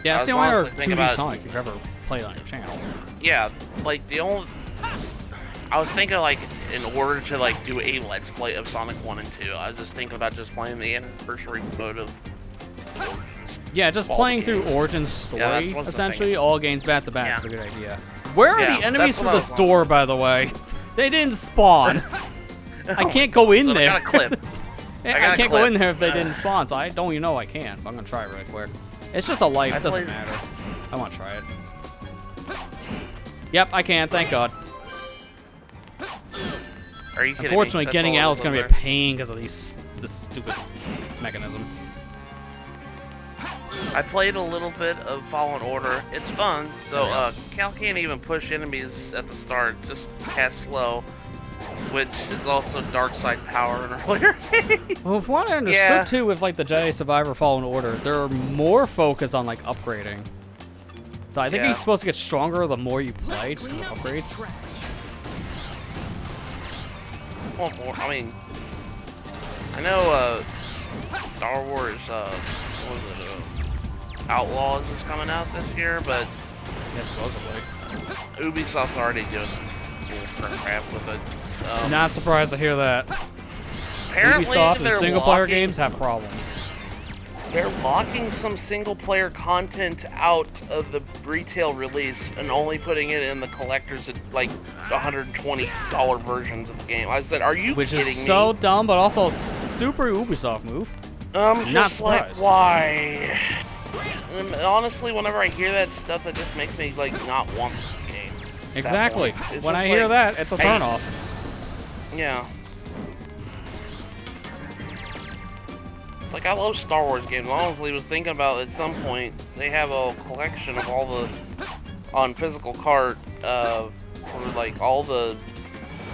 yeah, that's the only 2D Sonic you've ever played on your channel. Yeah, like the only I was thinking like in order to like do a Let's Play of Sonic 1 and 2, I was just thinking about just playing the anniversary mode of yeah, just playing through Origin's story, essentially, all games back to back is a good idea. Where are the enemies for this door, by the way? They didn't spawn. I can't go in there. I got a clip. I can't go in there if they didn't spawn, so I don't even know I can. I'm gonna try it really quick. It's just a life, it doesn't matter. I want to try it. Yep, I can, thank God. Are you kidding Unfortunately, me? getting out is gonna be a pain because of this stupid mechanism. I played a little bit of Fallen Order. It's fun, though. Cal can't even push enemies at the start, just cast slow, which is also dark side power in earlier games. Well, from what I understood too, with like the Jedi Survivor Fallen Order, they're more focused on like upgrading. So I think he's supposed to get stronger the more you play, just because of upgrades. Well, I mean, I know Star Wars, what was it, Outlaws is coming out this year, but yeah, supposedly Ubisoft's already doing some cool crap with it. Not surprised to hear that. Apparently, Ubisoft and single-player games have problems. They're locking some single-player content out of the retail release and only putting it in the collectors at like $120 versions of the game. I said, "Are you kidding me?" Which is so dumb, but also a super Ubisoft move. I'm just like, why? And honestly, whenever I hear that stuff, it just makes me like not want the game. Exactly. When I hear that, it's a turnoff. Yeah. Like, I love Star Wars games. Honestly, was thinking about at some point they have a collection of all the on physical cart for like all the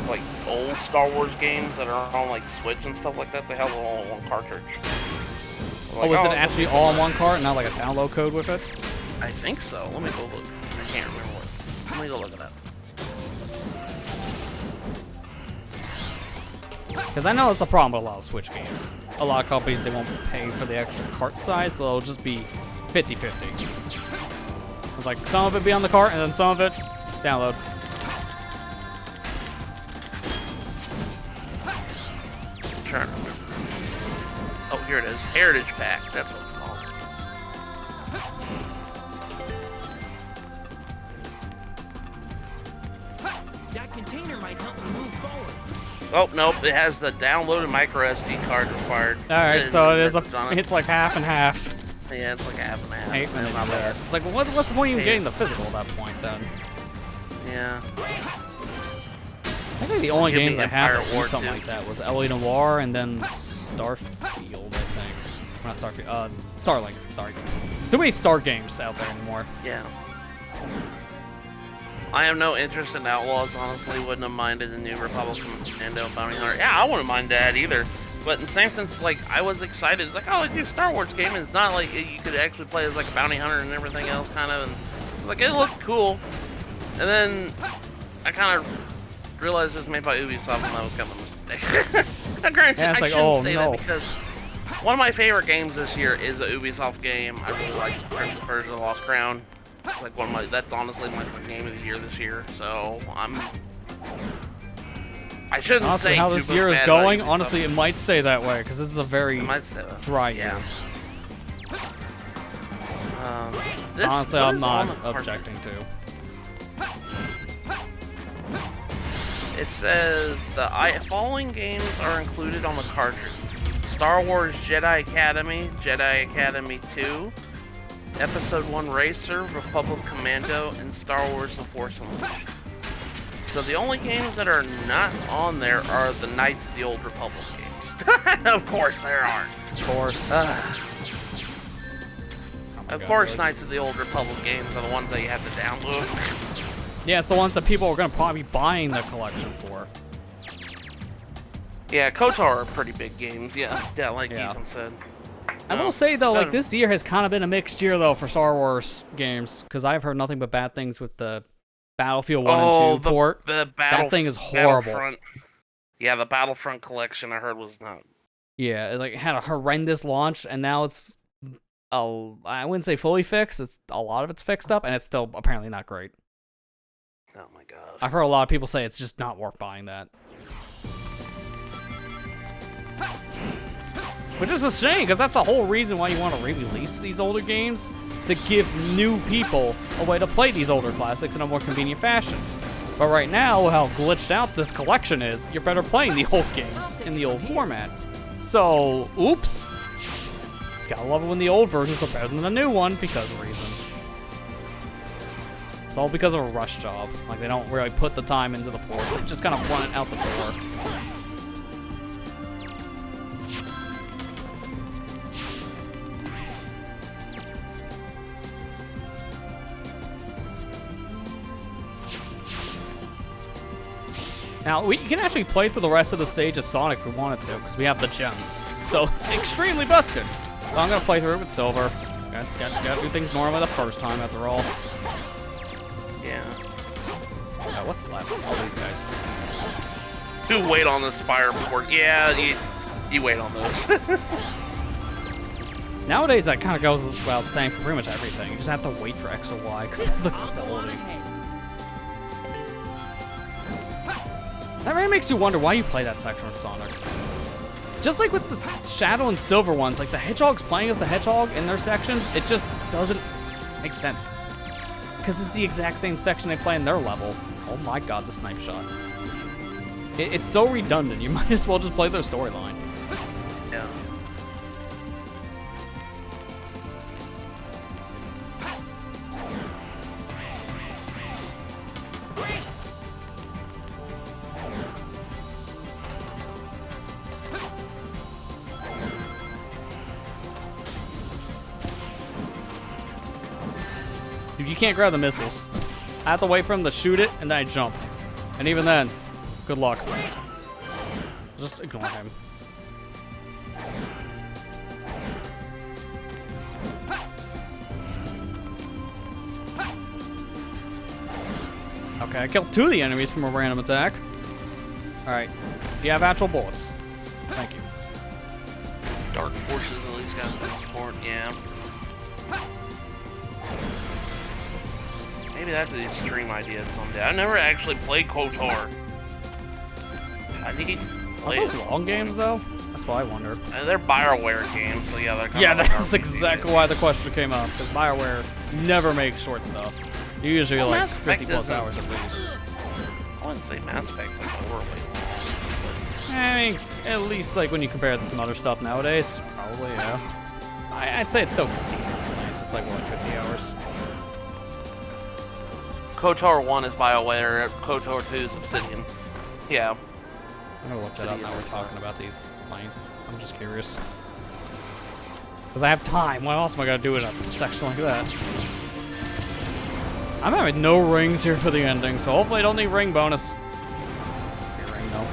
like old Star Wars games that are on like Switch and stuff like that. They have it all in one cartridge. Like, was it actually all in one cart, not like a download code with it? I think so. Let me go look. I can't remember what. Let me go look it up. Because I know it's a problem with a lot of Switch games. A lot of companies, they won't pay for the extra cart size, so it'll just be 50-50. It's like some of it be on the cart, and then some of it download. I'm trying to remember. Oh, here it is. Heritage Pack. That's what it's called. That container might help me move forward. Oh, nope. It has the downloaded micro SD card required. Alright, so it is it's like half and half. Yeah, it's like half and half. It's not bad. It's like, what's the point of even getting the physical at that point, then? Yeah. I think the only games I have that do something like that was L.A. Noire and then Starfield, I think. Not Starfield, Starlink, sorry. Too many Star games out there anymore. Yeah. I have no interest in Outlaws, honestly. Wouldn't have minded the New Republic Commando Bounty Hunter. Yeah, I wouldn't mind that either. But in the same sense, like, I was excited. It's like, oh, it's a Star Wars game, and it's not like you could actually play as like a bounty hunter and everything else, kind of. And like, it looked cool. And then I kind of realized it was made by Ubisoft, and that was kind of optimistic. Now, granted, Yeah, it's I like, shouldn't oh, say no. that because one of my favorite games this year is a Ubisoft game. I really like Prince of Persia: The Lost Crown. It's like one of my. That's honestly my game of the year this year. So I shouldn't Honestly, say how too this much year is bad about going, Ubisoft. honestly, it might stay that way, because this is a very dry year. This, Honestly, what I'm is on not the cartridge? objecting to. It says the following games are included on the cartridge: Star Wars Jedi Academy 2, Episode 1 Racer, Republic Commando, and Star Wars The Force Unleashed. So the only games that are not on there are the Knights of the Old Republic games. Of course there aren't. Of course. Of course, Knights of the Old Republic games are the ones that you have to download. Yeah, it's the ones that people are going to probably be buying the collection for. Yeah, KOTOR are pretty big games. Yeah, like Ethan said. I will say, though, like, this year has kind of been a mixed year, though, for Star Wars games, because I've heard nothing but bad things with the Battlefield 1 and 2 port. That thing is horrible. Yeah, the Battlefront collection I heard was not. Yeah, it like had a horrendous launch, and now it's, I wouldn't say fully fixed. It's a lot of it's fixed up, and it's still apparently not great. Oh my god. I've heard a lot of people say it's just not worth buying that. Which is a shame, because that's the whole reason why you want to re-release these older games, to give new people a way to play these older classics in a more convenient fashion. But right now, how glitched out this collection is, you're better playing the old games in the old format. So, oops. Gotta love it when the old versions are better than the new one, because of reasons. It's all because of a rush job. Like, they don't really put the time into the port. They just kind of run it out the door. Now, we can actually play through the rest of the stage of Sonic if we wanted to, because we have the gems. So, it's extremely busted. So I'm going to play through it with Silver. Gotta do things normally the first time, after all. Yeah. What's left? All these guys. You wait on the Spire port. Yeah, you wait on those. Nowadays, that kind of goes without saying for pretty much everything. You just have to wait for X or Y, because of the quality. That really makes you wonder why you play that section with Sonic. Just like with the Shadow and Silver ones, like the Hedgehog's playing as the Hedgehog in their sections, it just doesn't make sense. Because it's the exact same section they play in their level. Oh my god, the snipe shot. It's so redundant, you might as well just play their storyline. Yeah. Dude, you can't grab the missiles. I have to wait for him to shoot it, and then I jump. And even then, good luck. Just ignore him. Okay, I killed 2 of the enemies from a random attack. Alright. Do you have actual bullets? Thank you. Dark Forces at least got transport, yeah. Maybe that's the stream idea someday. I never actually played KOTOR. I need to play Are those long games, though? That's what I wonder. They're BioWare games, so yeah, they're kind Yeah, of like that's RPG exactly why the question came up. Because BioWare never makes short stuff. Usually like Mass Effect 50 plus isn't- hours at least. I wouldn't say Mass Effect's like horribly long. I mean, at least like when you compare it to some other stuff nowadays, probably, yeah. I'd say it's still decent length. It's like, what, 50 hours? KOTOR 1 is BioWare, KOTOR 2 is Obsidian. Yeah. I'm gonna look that up Obsidian now we're is, talking about these lengths. I'm just curious. Because I have time. Why else am I gonna do it in a section like that? I'm having no rings here for the ending, so hopefully I don't need ring bonus. Ring, no.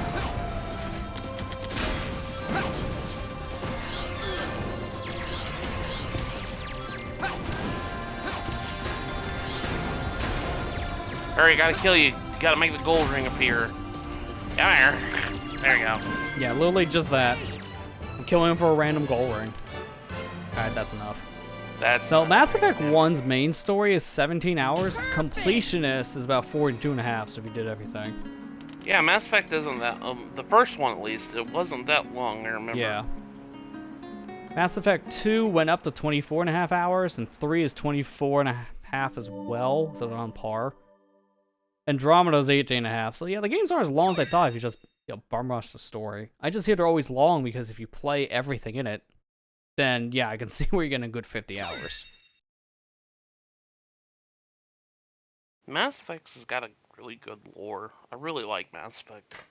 Hurry, gotta kill you. You gotta make the gold ring appear. Come here. There you go. Yeah, literally just that. I'm killing him for a random gold ring. Alright, that's enough. So Mass Effect 1's main story is 17 hours. Completionist is about 42.5, so if you did everything. Yeah, Mass Effect isn't that, the first one at least, it wasn't that long, I remember. Yeah. Mass Effect 2 went up to 24.5 hours, and 3 is 24.5 as well, so they're on par. Andromeda's 18.5, so yeah, the games aren't as long as I thought if you just bum rush the story. I just hear they're always long because if you play everything in it, then yeah, I can see where you're getting a good 50 hours. Mass Effect has got a really good lore. I really like Mass Effect.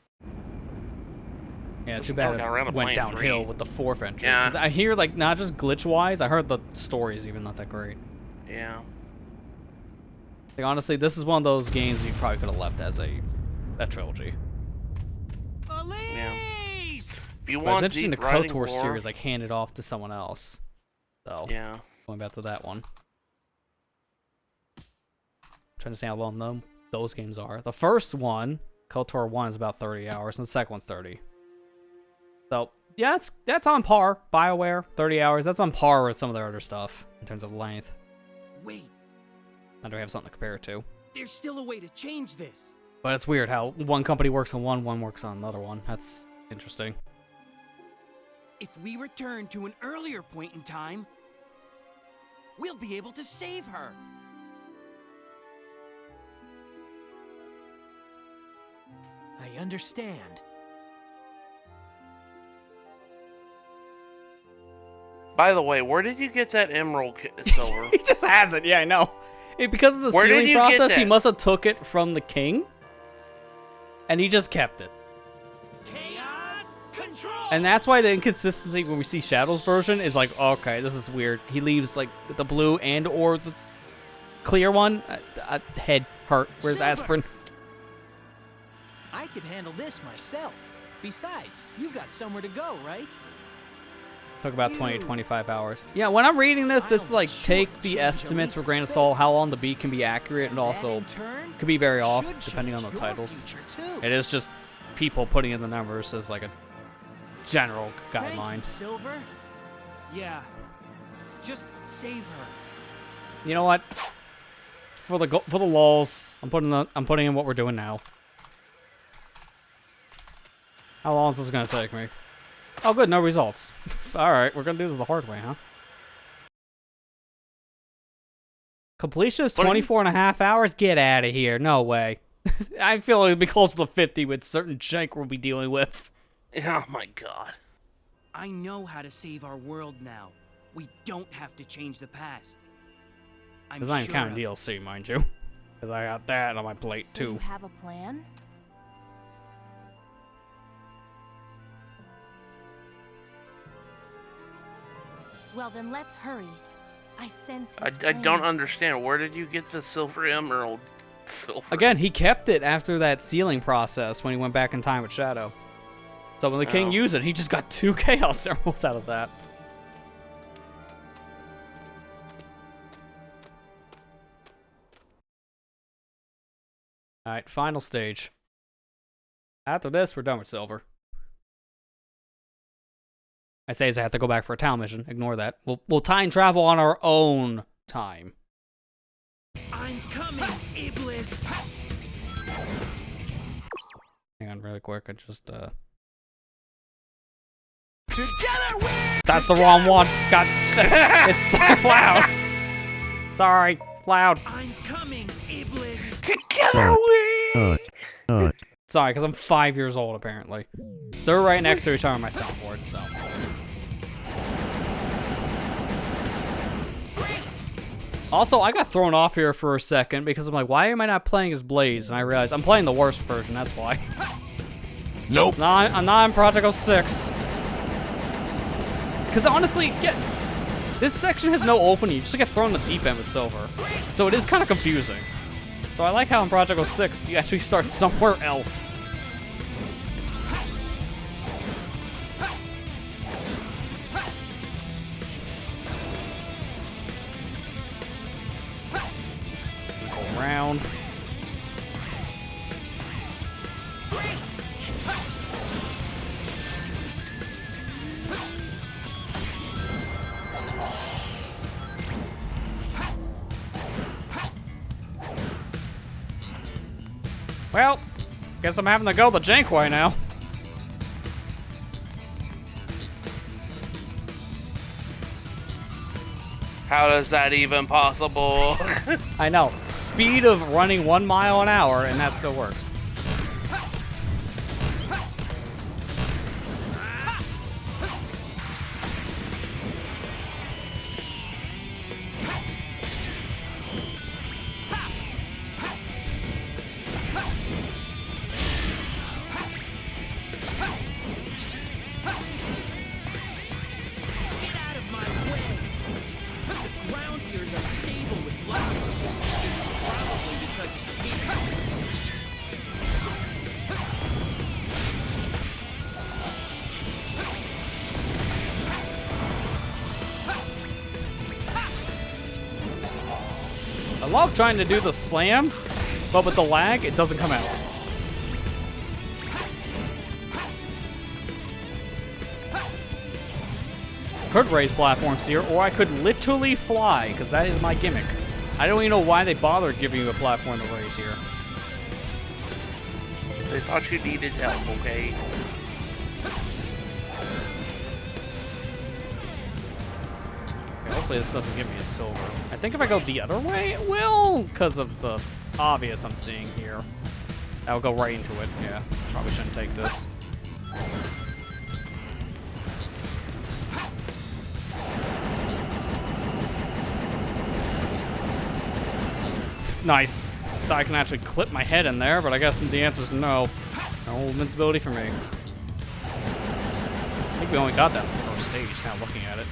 Yeah, Just too bad never got it went downhill 3. with the 4th entry. Yeah. 'Cause I hear, like, not just glitch-wise, I heard the story's even not that great. Yeah. Like, honestly, this is one of those games you probably could have left as a trilogy. Yeah. If you But want it's interesting the deep writing KOTOR lore, series, like, handed off to someone else. So, yeah. going back to that one. Trying to see how long those games are. The first one, KOTOR 1, is about 30 hours, and the second one's 30. So, yeah, that's on par. BioWare, 30 hours. That's on par with some of their other stuff in terms of length. Wait, I do have something to compare it to. there's still a way to change this. But it's weird how one company works on one works on another one. That's interesting. If we return to an earlier point in time, we'll be able to save her. I understand. By the way, where did you get that emerald silver? He just has it. Yeah, I know. Because of the Where did sealing you get process, he that? must have took it from the king, and he just kept it. Chaos control. And that's why the inconsistency when we see Shadow's version is like, okay, this is weird. He leaves like the blue and or the clear one. Head hurt. Where's Silver. aspirin? I could handle this myself. Besides, you got somewhere to go, right? Took about 20 to 25 hours. Yeah, when I'm reading this, it's like take the estimates for grain of salt. How long the beat can be accurate and also could be very off depending on the titles. It is just people putting in the numbers as like a general guideline. Silver? Yeah, just save her. You know what? For the lulz, I'm putting in what we're doing now. How long is this gonna take me? Oh, good, no results. All right, we're gonna do this the hard way, huh? Completion is 24.5 hours. Get out of here! No way. I feel it'd be closer to 50 with certain jank we'll be dealing with. Oh my god. I know how to save our world now. We don't have to change the past. Because I ain't counting DLC, mind you. Because I got that on my plate So too. you have a plan? Well, then let's hurry. I sense his I don't plans. understand. Where did you get the silver emerald? Silver. Again, he kept it after that sealing process when he went back in time with Shadow. So when the king used it, he just got 2 Chaos Emeralds out of that. Alright, final stage. After this, we're done with Silver. I say as I have to go back for a town mission. Ignore that. We'll time travel on our own time. I'm coming, Iblis. Hang on really quick. I just, Together we're That's the wrong one. God, it's so loud. Sorry, loud. I'm coming, Iblis. Together we. Sorry, because I'm 5 years old, apparently. They're right next to each other on my soundboard, so. Also, I got thrown off here for a second because I'm like, why am I not playing as Blaze? And I realized I'm playing the worst version, that's why. Nope. I'm not in Project 06. Because honestly, yeah, this section has no opening. You just get thrown in the deep end with Silver. So it is kind of confusing. So I like how in Project 06, you actually start somewhere else. Go around. Well, guess I'm having to go the jank way now. How is that even possible? I know. Speed of running 1 mile an hour, and that still works. Get out of my way! The ground here is unstable with lava. It's probably because it's heat. I love trying to do the slam, but with the lag, it doesn't come out. Could raise platforms here, or I could literally fly, because that is my gimmick. I don't even know why they bothered giving you a platform to raise here. They thought you needed help, okay? Okay, hopefully this doesn't give me a silver. I think if I go the other way, it will, because of the obvious I'm seeing here. I'll go right into it. Yeah, probably shouldn't take this. Nice. Thought I can actually clip my head in there, but I guess the answer is no. No invincibility for me. I think we only got that in the first stage, now looking at it.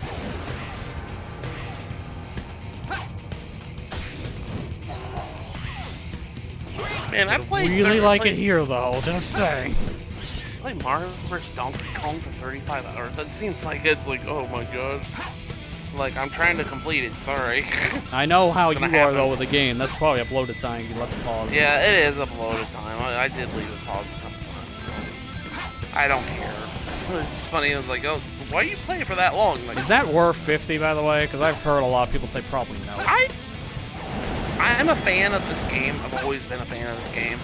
Man, I played Really like it here, though, just saying. I played Mario vs. Donkey Kong for 35 hours. That seems like it's like, oh my god. Like, I'm trying to complete it, sorry. I know how you Gonna are, happen. though, with the game. That's probably a bloated time. You let the pause. Yeah, it is uploaded time. I did leave it paused a couple times. I don't care. It's funny, I was like, oh, why are you playing for that long? Like, Is that worth 50, by the way? Because I've heard a lot of people say probably no. I'm a fan of this game. I've always been a fan of this game.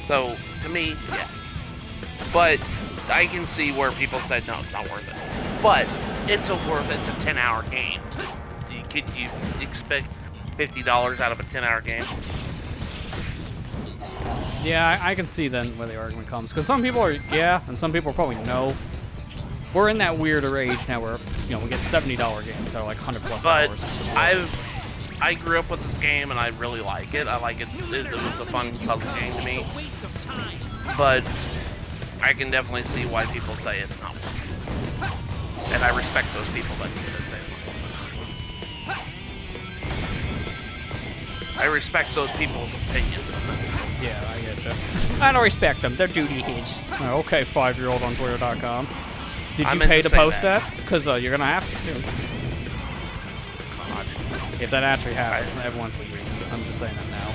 So, to me, yes. But I can see where people said, no, it's not worth it. But it's a 10-hour game. Could you expect $50 out of a 10-hour game? Yeah, I can see then where the argument comes. Because some people are yeah, and some people are probably no. We're in that weirder age now where, you know, we get $70 games that are like 100 plus But hours. I grew up with this game and I really like it. I like it. It was a fun puzzle game to me. But I can definitely see why people say it's not worth it. And I respect those people that say it's not worth it. I respect those people's opinions on that. Yeah, I get you. I don't respect them. They're duty kids. Oh, okay, 5-year-old on Twitter.com. Did you pay to post that? Because you're going to have to soon. If that actually happens, everyone's leaving. I'm just saying that now.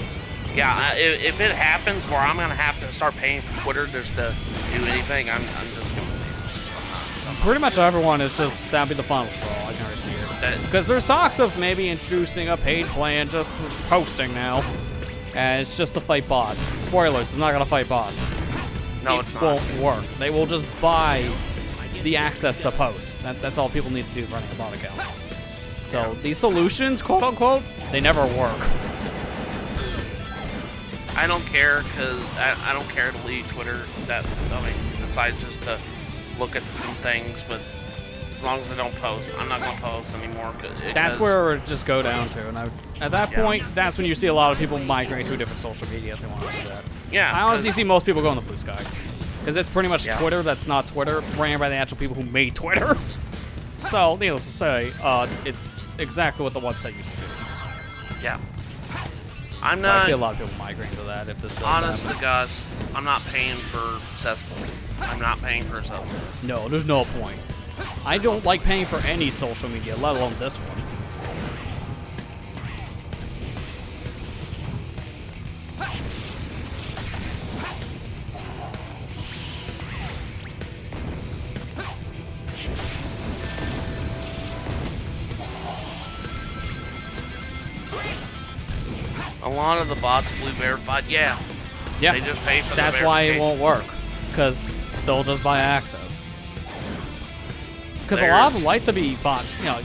Yeah, if it happens where I'm gonna have to start paying for Twitter just to do anything, I'm just gonna. Pretty much everyone is just that'll be the final straw. I can already see it. Because there's talks of maybe introducing a paid plan just for posting now, and it's just to fight bots. Spoilers: it's not gonna fight bots. No, it's not. It won't work. They will just buy the access to post. That's all people need to do running a bot account. So these solutions, quote unquote, they never work. I don't care because I don't care to leave Twitter. Besides just to look at some things, but as long as I don't post, I'm not gonna post anymore. That's where it would just go down to, and at that point, that's when you see a lot of people migrate to a different social media if they want to do that. Yeah. I honestly see most people going to Blue Sky, because it's pretty much Twitter that's not Twitter, ran by the actual people who made Twitter. So, needless to say, it's exactly what the website used to be. Yeah. So I see a lot of people migrating to that if this does honest happen. to God, I'm not paying for cesspool. I'm not paying for a cesspool. No, there's no point. I don't like paying for any social media, let alone this one. A lot of the bots blue verified, yeah. Yeah, They just pay for the that's why it verification. won't work, because they'll just buy access. Because a lot of them like to be bought, you know,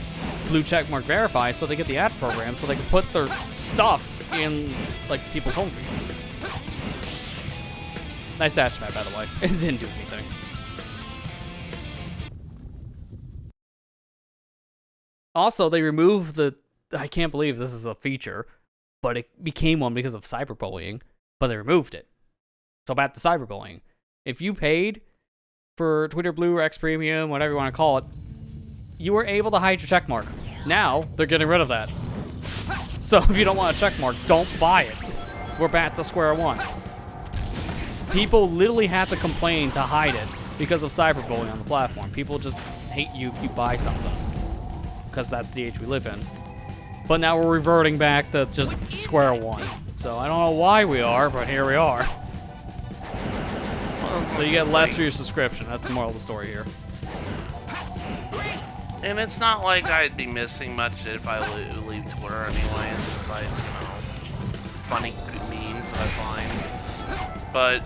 blue checkmark verify, so they get the ad program, so they can put their stuff in like people's home feeds. Nice dash map, by the way. It didn't do anything. Also, they removed the. I can't believe this is a feature, but it became one because of cyberbullying. But they removed it. So back to cyberbullying. If you paid for Twitter Blue or X Premium, whatever you want to call it, you were able to hide your checkmark. Now they're getting rid of that. So if you don't want a checkmark, don't buy it. We're back to square one. People literally have to complain to hide it because of cyberbullying on the platform. People just hate you if you buy something, because that's the age we live in. But now we're reverting back to just square one. So I don't know why we are, but here we are. So you get less for your subscription. That's the moral of the story here. And it's not like I'd be missing much if I leave Twitter anyways, besides, you know, funny memes that I find. But,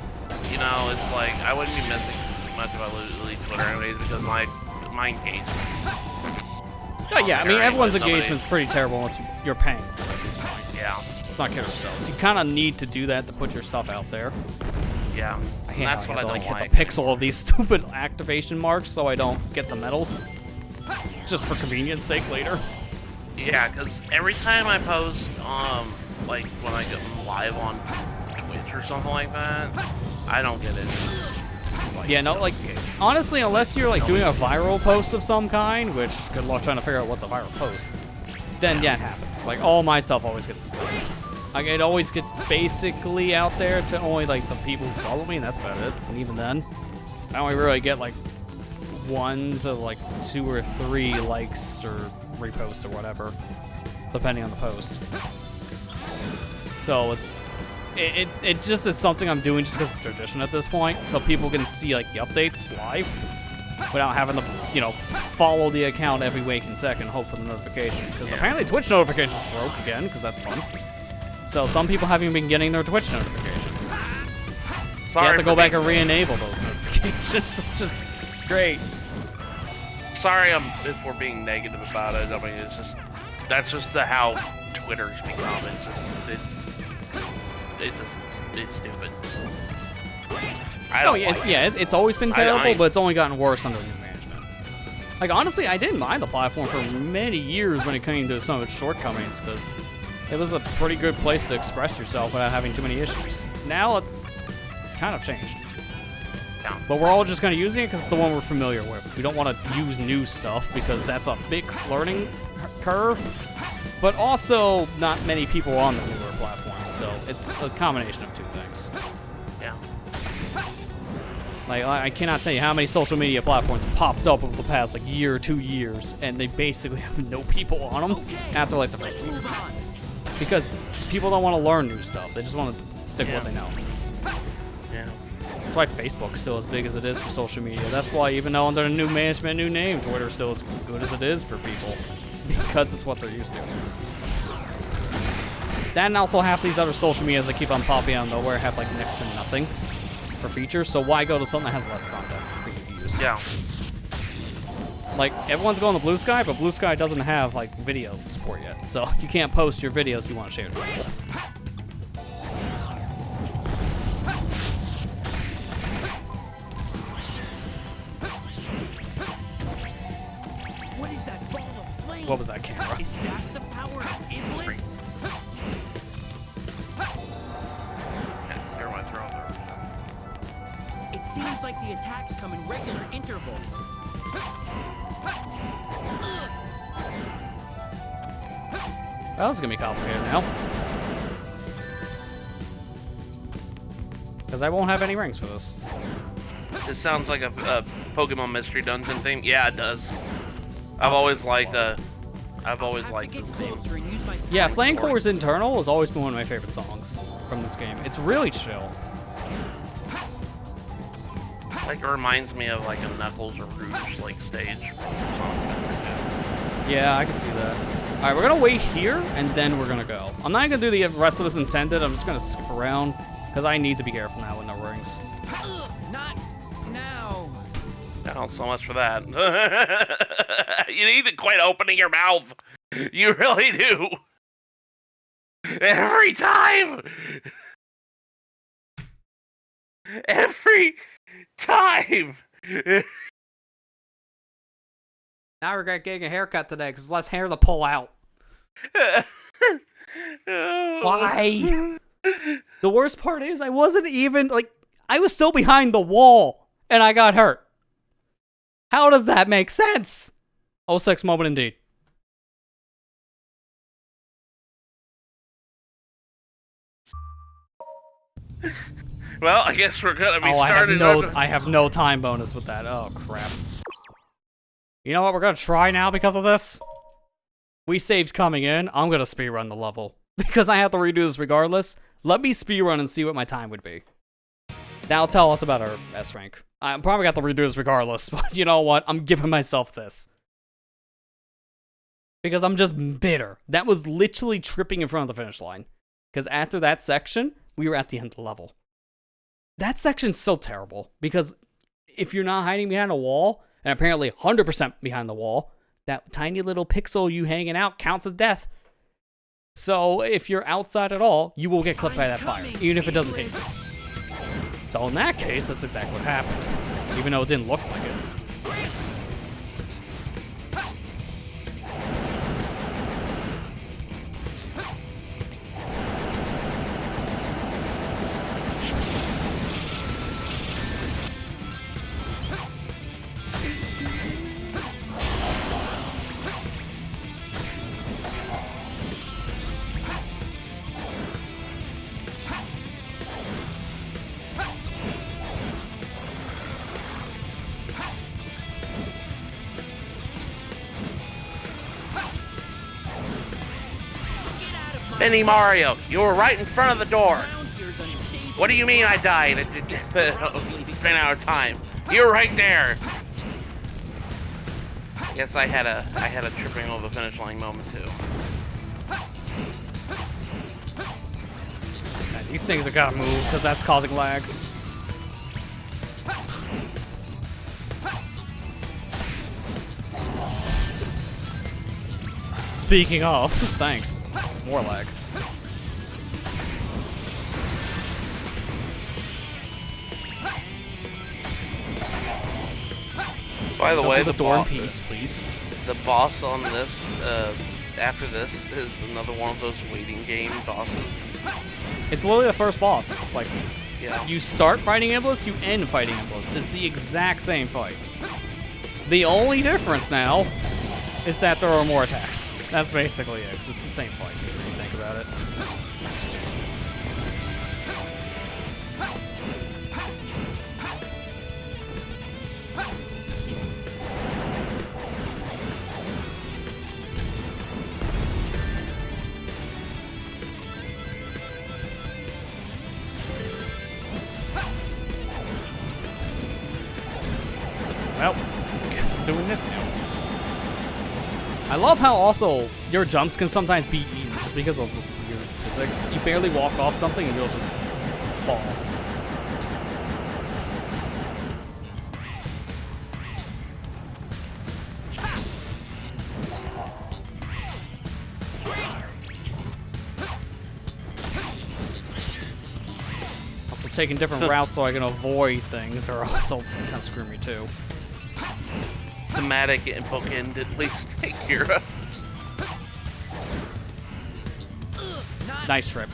you know, it's like, I wouldn't be missing much if I leave Twitter anyways, because my engagement's... Oh, yeah, I mean, everyone's engagement's pretty terrible unless you're paying for it at this point. Yeah. Let's not kid ourselves. You kind of need to do that to put your stuff out there. Yeah, And that's what I don't hit like. the pixel of these stupid activation marks so I don't get the medals. Just for convenience sake later. Yeah, because every time I post, like when I go live on Twitch or something like that, I don't get it. Like, Yeah, no, like, honestly, unless you're like doing a viral post of some kind, which good luck trying to figure out what's a viral post, then yeah, it happens. Like, all my stuff always gets the same. Like, it always gets basically out there to only like the people who follow me, and that's about it. And even then, I only really get like 1 to like 2 or 3 likes or reposts or whatever, depending on the post. So it just is something I'm doing just because it's tradition at this point, so people can see like the updates live without having to, you know, follow the account every waking second, hope for the notification. Because apparently Twitch notifications broke again, because that's fun. So some people haven't even been getting their Twitch notifications. Sorry, you have to go back and re-enable those notifications, which is great. Sorry, if we're being negative about it. I mean, it's just that's just how Twitter's become. It's just it's stupid. It's always been terrible, but it's only gotten worse under new management. Like, honestly, I didn't mind the platform for many years when it came to some of its shortcomings, because it was a pretty good place to express yourself without having too many issues. Now it's kind of changed. Yeah. But we're all just kind of using it because it's the one we're familiar with. We don't want to use new stuff because that's a big learning curve. But also, not many people are on the newer platforms, so it's a combination of two things. Yeah. Like, I cannot tell you how many social media platforms popped up over the past like year or 2 years, and they basically have no people on them after like the first year. Because people don't want to learn new stuff; they just want to stick with what they know. Yeah. That's why Facebook's still as big as it is for social media. That's why even though under the new management, new name, Twitter's still as good as it is for people. Because it's what they're used to. That and also half these other social medias that keep on popping out of nowhere have like next to nothing for features, so why go to something that has less content for you to use? Yeah. Like, everyone's going to Blue Sky, but Blue Sky doesn't have like video support yet, so you can't post your videos you want to share with people. What is that ball of flame? What was that camera? Is that the power of Iblis? Clear my throat there. It seems like the attacks come in regular intervals. Well, this is gonna be complicated now. Because I won't have any rings for this. This sounds like a Pokemon Mystery Dungeon theme. Yeah, it does. I've always liked this theme. Yeah, Flamecore's Internal has always been one of my favorite songs from this game. It's really chill. Like, it reminds me of like a Knuckles or Rouge like stage. Yeah, I can see that. All right, we're gonna wait here and then we're gonna go. I'm not gonna do the rest of this intended. I'm just gonna skip around Because I need to be careful now with no rings. Not now. Not so much for that. You need to quit opening your mouth. You really do. Every time. Every time. Now I regret getting a haircut today because there's less hair to pull out. Why? The worst part is I wasn't even, like, I was still behind the wall and I got hurt. How does that make sense? 06 moment indeed. Well, I guess we're gonna be Oh, starting. I have no time bonus with that. Oh, crap. You know what we're gonna try now because of this? We saved coming in. I'm gonna speedrun the level. Because I have to redo this regardless. Let me speedrun and see what my time would be. That'll tell us about our S rank. I'm probably got to redo this regardless, but you know what? I'm giving myself this. Because I'm just bitter. That was literally tripping in front of the finish line. Because after that section, we were at the end of the level. That section's so terrible. Because if you're not hiding behind a wall, and apparently 100% behind the wall, that tiny little pixel you hanging out counts as death. So if you're outside at all, you will get clipped by that fire, even if it doesn't hit you. So in that case, that's exactly what happened, even though it didn't look like it. Mini Mario, you were right in front of the door. What do you mean I died? It ran out of time. You were right there. I guess I had a tripping over the finish line moment too. Yeah, these things have got to move because that's causing lag. Speaking of, thanks. More lag. By the way, the door in peace, please. The boss on this, after this, is another one of those waiting game bosses. It's literally the first boss. Like, yeah. You start fighting Iblis, you end fighting Iblis. It's the exact same fight. The only difference now is that there are more attacks. That's basically it, 'cause it's the same fight when you think about it. Well, guess I'm doing this now. I love how also your jumps can sometimes be eaten just because of your physics. You barely walk off something and you'll just fall. Also taking different routes so I can avoid things are also kind of screw me too. Thematic and bookend at least take care of. Nice trip.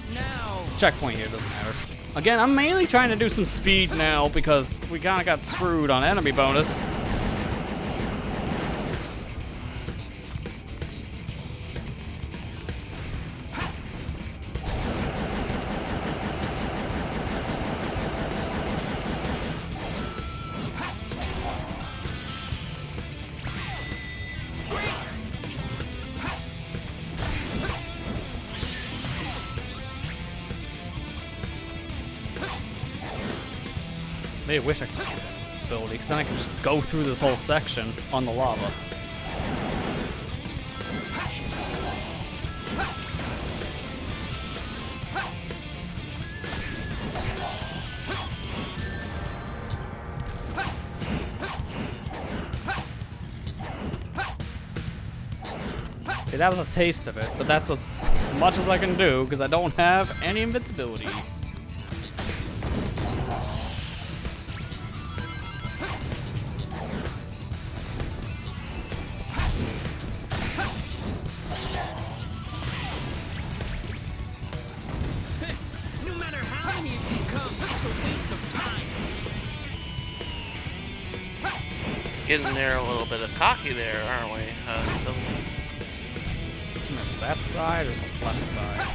Checkpoint here doesn't matter. Again, I'm mainly trying to do some speed now because we kind of got screwed on enemy bonus. Maybe I wish I could get that ability, because then I can just go through this whole section on the lava. Okay, that was a taste of it, but that's as much as I can do because I don't have any invincibility. No matter how many of you come, it's a waste of time. Getting there a little bit of cocky there, aren't we? So Is that side or is the left side?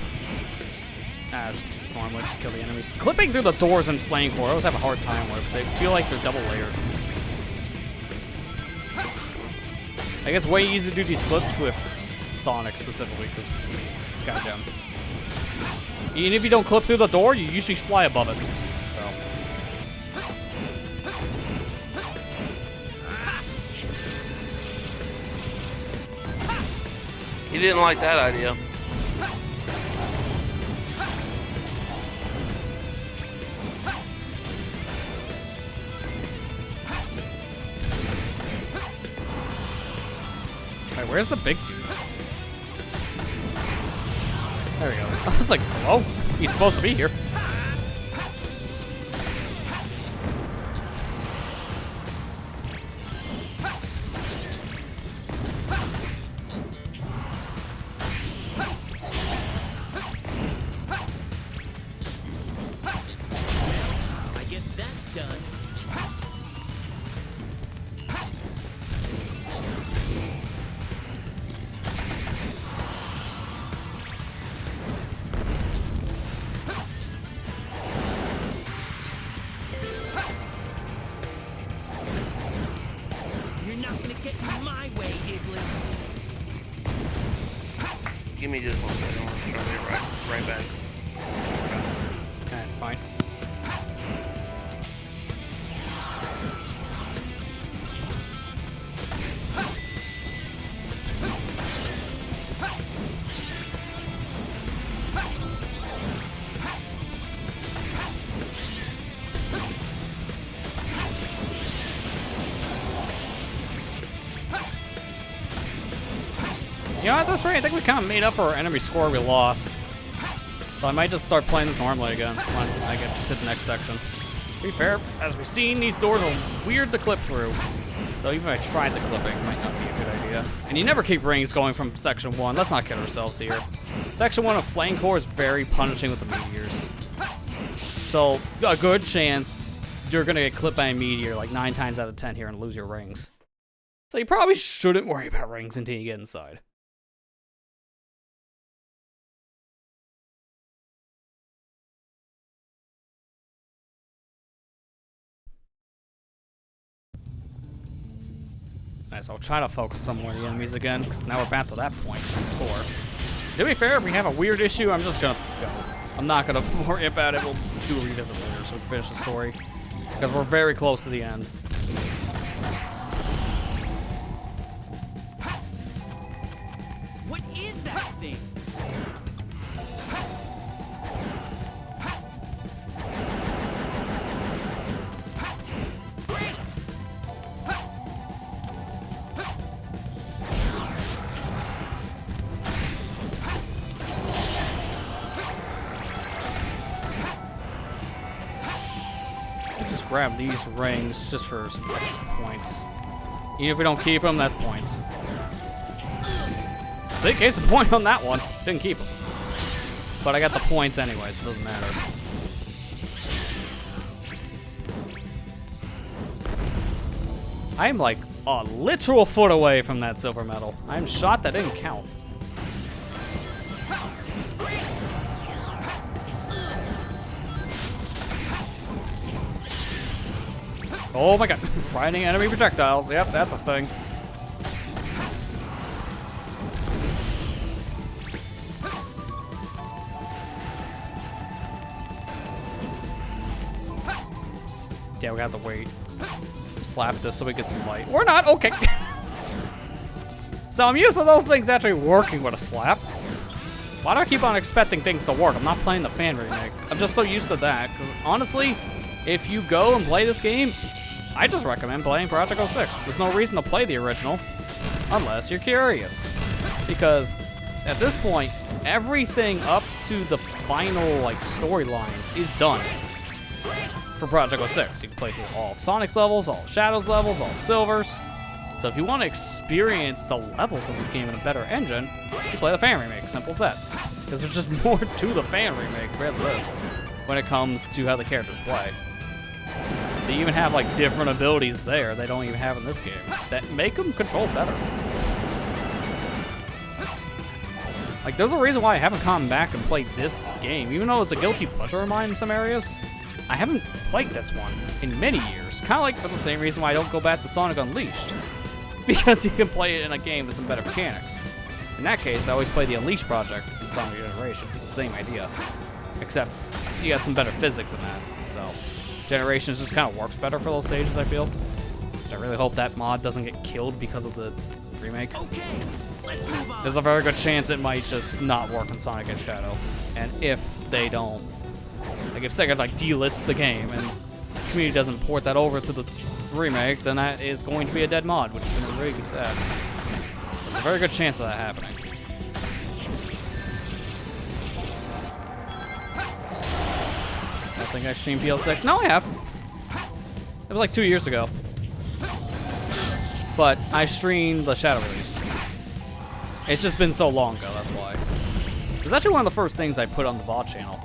Ah, just normally just kill the enemies. Clipping through the doors in Flame Core, I always have a hard time with because they feel like they're double layered. I guess way easier to do these flips with Sonic specifically because it's got gem. Even if you don't clip through the door, you usually fly above it. he didn't like that idea. Alright, where's the big dude? There we go. I was like, hello? He's supposed to be here. I guess that's done. You're not gonna get in my way, Iblis. Give me just 1 second. I'm trying to be right back. That's fine. You know, at this rate, I think we kind of made up for our enemy score we lost. So I might just start playing this normally again once I get to the next section. To be fair, as we've seen, these doors are weird to clip through. So even if I tried the clipping, it might not be a good idea. And you never keep rings going from Section 1. Let's not kid ourselves here. Section 1 of Flame Core is very punishing with the meteors. So a good chance you're going to get clipped by a meteor like 9 times out of 10 here and lose your rings. So you probably shouldn't worry about rings until you get inside. Nice, I'll try to focus some more of the enemies again, because now we're back to that point in the score. To be fair, if we have a weird issue, I'm just gonna go. I'm not gonna worry about it. We'll do a revisit later so we can finish the story. Because we're very close to the end. What is that thing? Just grab these rings just for some extra points. Even if we don't keep them, that's points. See, case in point on that one. Didn't keep them. But I got the points anyway, so it doesn't matter. I'm like a literal foot away from that silver medal. I'm shot that didn't count. Oh my god, riding enemy projectiles. Yep, that's a thing. Yeah, we got to wait. Slap this so we get some light. Or not, okay. So I'm used to those things actually working with a slap. Why do I keep on expecting things to work? I'm not playing the fan remake. I'm just so used to that, because honestly, if you go and play this game, I just recommend playing Project 06. There's no reason to play the original, unless you're curious. Because at this point, everything up to the final like storyline is done for Project 06. You can play through all of Sonic's levels, all of Shadow's levels, all of Silver's. So if you want to experience the levels of this game in a better engine, you play the fan remake. Simple as that. Because there's just more to the fan remake compared to this when it comes to how the characters play. They even have like different abilities there they don't even have in this game that make them control better. Like, there's a reason why I haven't come back and played this game. Even though it's a guilty pleasure of mine in some areas, I haven't played this one in many years. Kind of like for the same reason why I don't go back to Sonic Unleashed. Because you can play it in a game with some better mechanics. In that case, I always play the Unleashed project in Sonic Generations. It's the same idea. Except, you got some better physics in that. So, Generations just kind of works better for those stages, I feel. I really hope that mod doesn't get killed because of the remake. Okay, let's move on. There's a very good chance it might just not work in Sonic and Shadow. And if they don't, like if Sega like delists the game and the community doesn't port that over to the remake, then that is going to be a dead mod, which is going to really be sad. There's a very good chance of that happening. I think I streamed PL6. No, I have. It was like 2 years ago. But I streamed the Shadow release. It's just been so long ago, that's why. It was actually one of the first things I put on the VOD channel.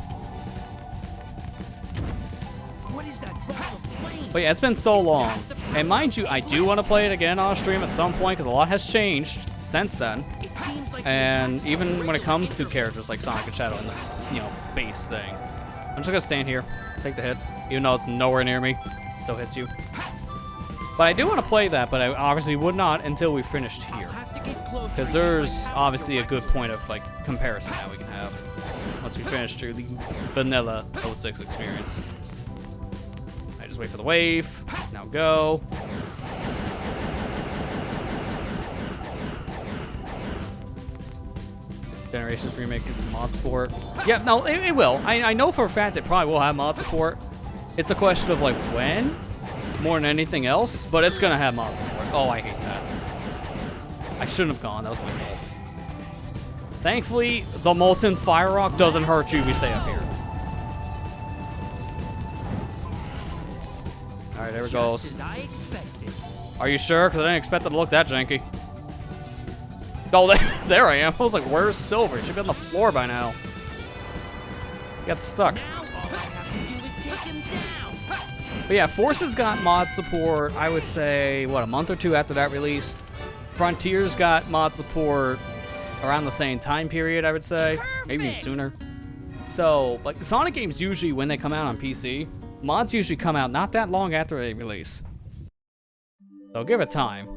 What is that ball of flame? But yeah, it's been so long. And mind you, I do want to play it again on stream at some point because a lot has changed since then. It seems like And even when it comes to characters like Sonic and Shadow and the, you know, base thing. I'm just gonna stand here, take the hit, even though it's nowhere near me. It still hits you. But I do want to play that, but I obviously would not until we finished here. Because there's obviously a good point of like comparison that we can have once we finish through the vanilla 06 experience. I just wait for the wave. Now go. Generations remake its mod support. Yeah, no, it will. I know for a fact it probably will have mod support. It's a question of like when, more than anything else, but it's gonna have mod support. Oh, I hate that. I shouldn't have gone. That was my fault. Thankfully, the molten fire rock doesn't hurt you if you stay up here. All right, there it goes. Just as I expected. Are you sure? Because I didn't expect it to look that janky. Oh, there I am. I was like, where's Silver? He should be on the floor by now. He got stuck. Now all I have to do is take him down. But yeah, Forces got mod support, I would say, what, a month or two after that released. Frontiers got mod support around the same time period, I would say. Maybe even sooner. So, like, Sonic games usually, when they come out on PC, mods usually come out not that long after they release. So give it time.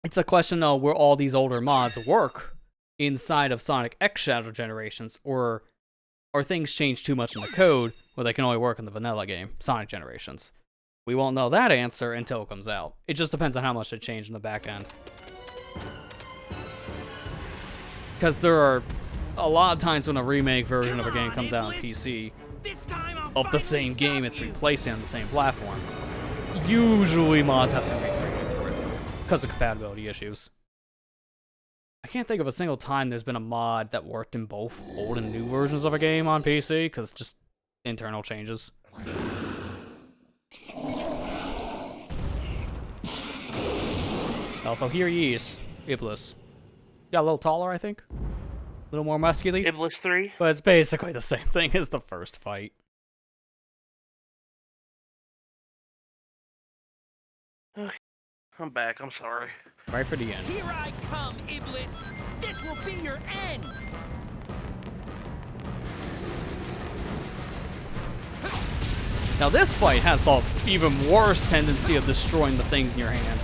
It's a question of where all these older mods work inside of Sonic X Shadow Generations, or things change too much in the code where they can only work in the vanilla game, Sonic Generations. We won't know that answer until it comes out. It just depends on how much they change in the back end. Because there are a lot of times when a remake version of a game comes out on PC of the same game it's replacing on the same platform. Usually mods have to be recreated for it because of compatibility issues. I can't think of a single time there's been a mod that worked in both old and new versions of a game on PC because it's just internal changes. Also, here he is, Iblis. Got a little taller, I think. A little more muscular. Iblis 3? But it's basically the same thing as the first fight. I'm back, I'm sorry. Right for the end. Here I come, Iblis. This will be your end. Now this fight has the even worse tendency of destroying the things in your hand.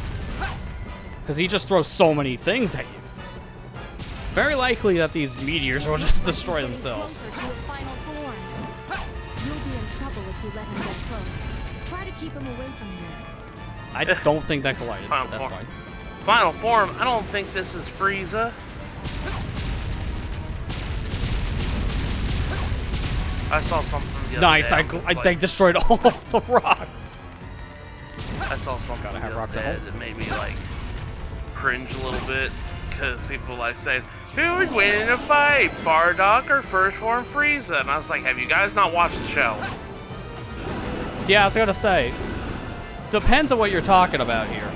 Because he just throws so many things at you. Very likely that these meteors will just destroy themselves. Closer to his final form. You'll be in trouble if you let him get close. Try to keep him away from here. I don't think that collided, but that's fine. Final form? I don't think this is Frieza. I saw something the other Nice, day. they destroyed all of the rocks. I saw something Gotta have the other rocks day at home. that made me like cringe a little bit because people like saying, "Who would win in a fight, Bardock or First Form Frieza?" And I was like, "Have you guys not watched the show?" Yeah, I was gonna say, depends on what you're talking about here.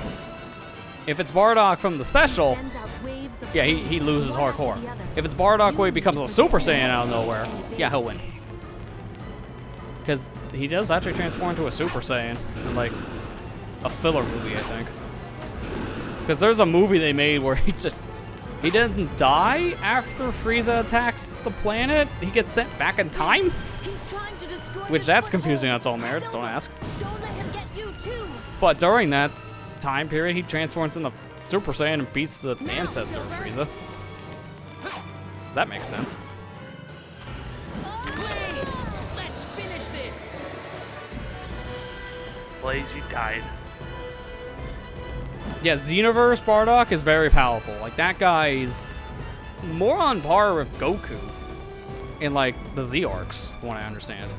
If it's Bardock from the special, yeah, he loses hardcore. If it's Bardock where he becomes a Super Saiyan out of nowhere, yeah, he'll win. Because he does actually transform into a Super Saiyan in, like, a filler movie, I think. Because there's a movie they made where he didn't die after Frieza attacks the planet. He gets sent back in time? Which, that's confusing on its own merits, don't ask. But during that time period, he transforms into Super Saiyan and beats the ancestor of Frieza. Does that make sense? Blaze, you died. Yeah, Xenoverse Bardock is very powerful. Like, that guy's more on par with Goku in, like, the Z arcs, from what I understand.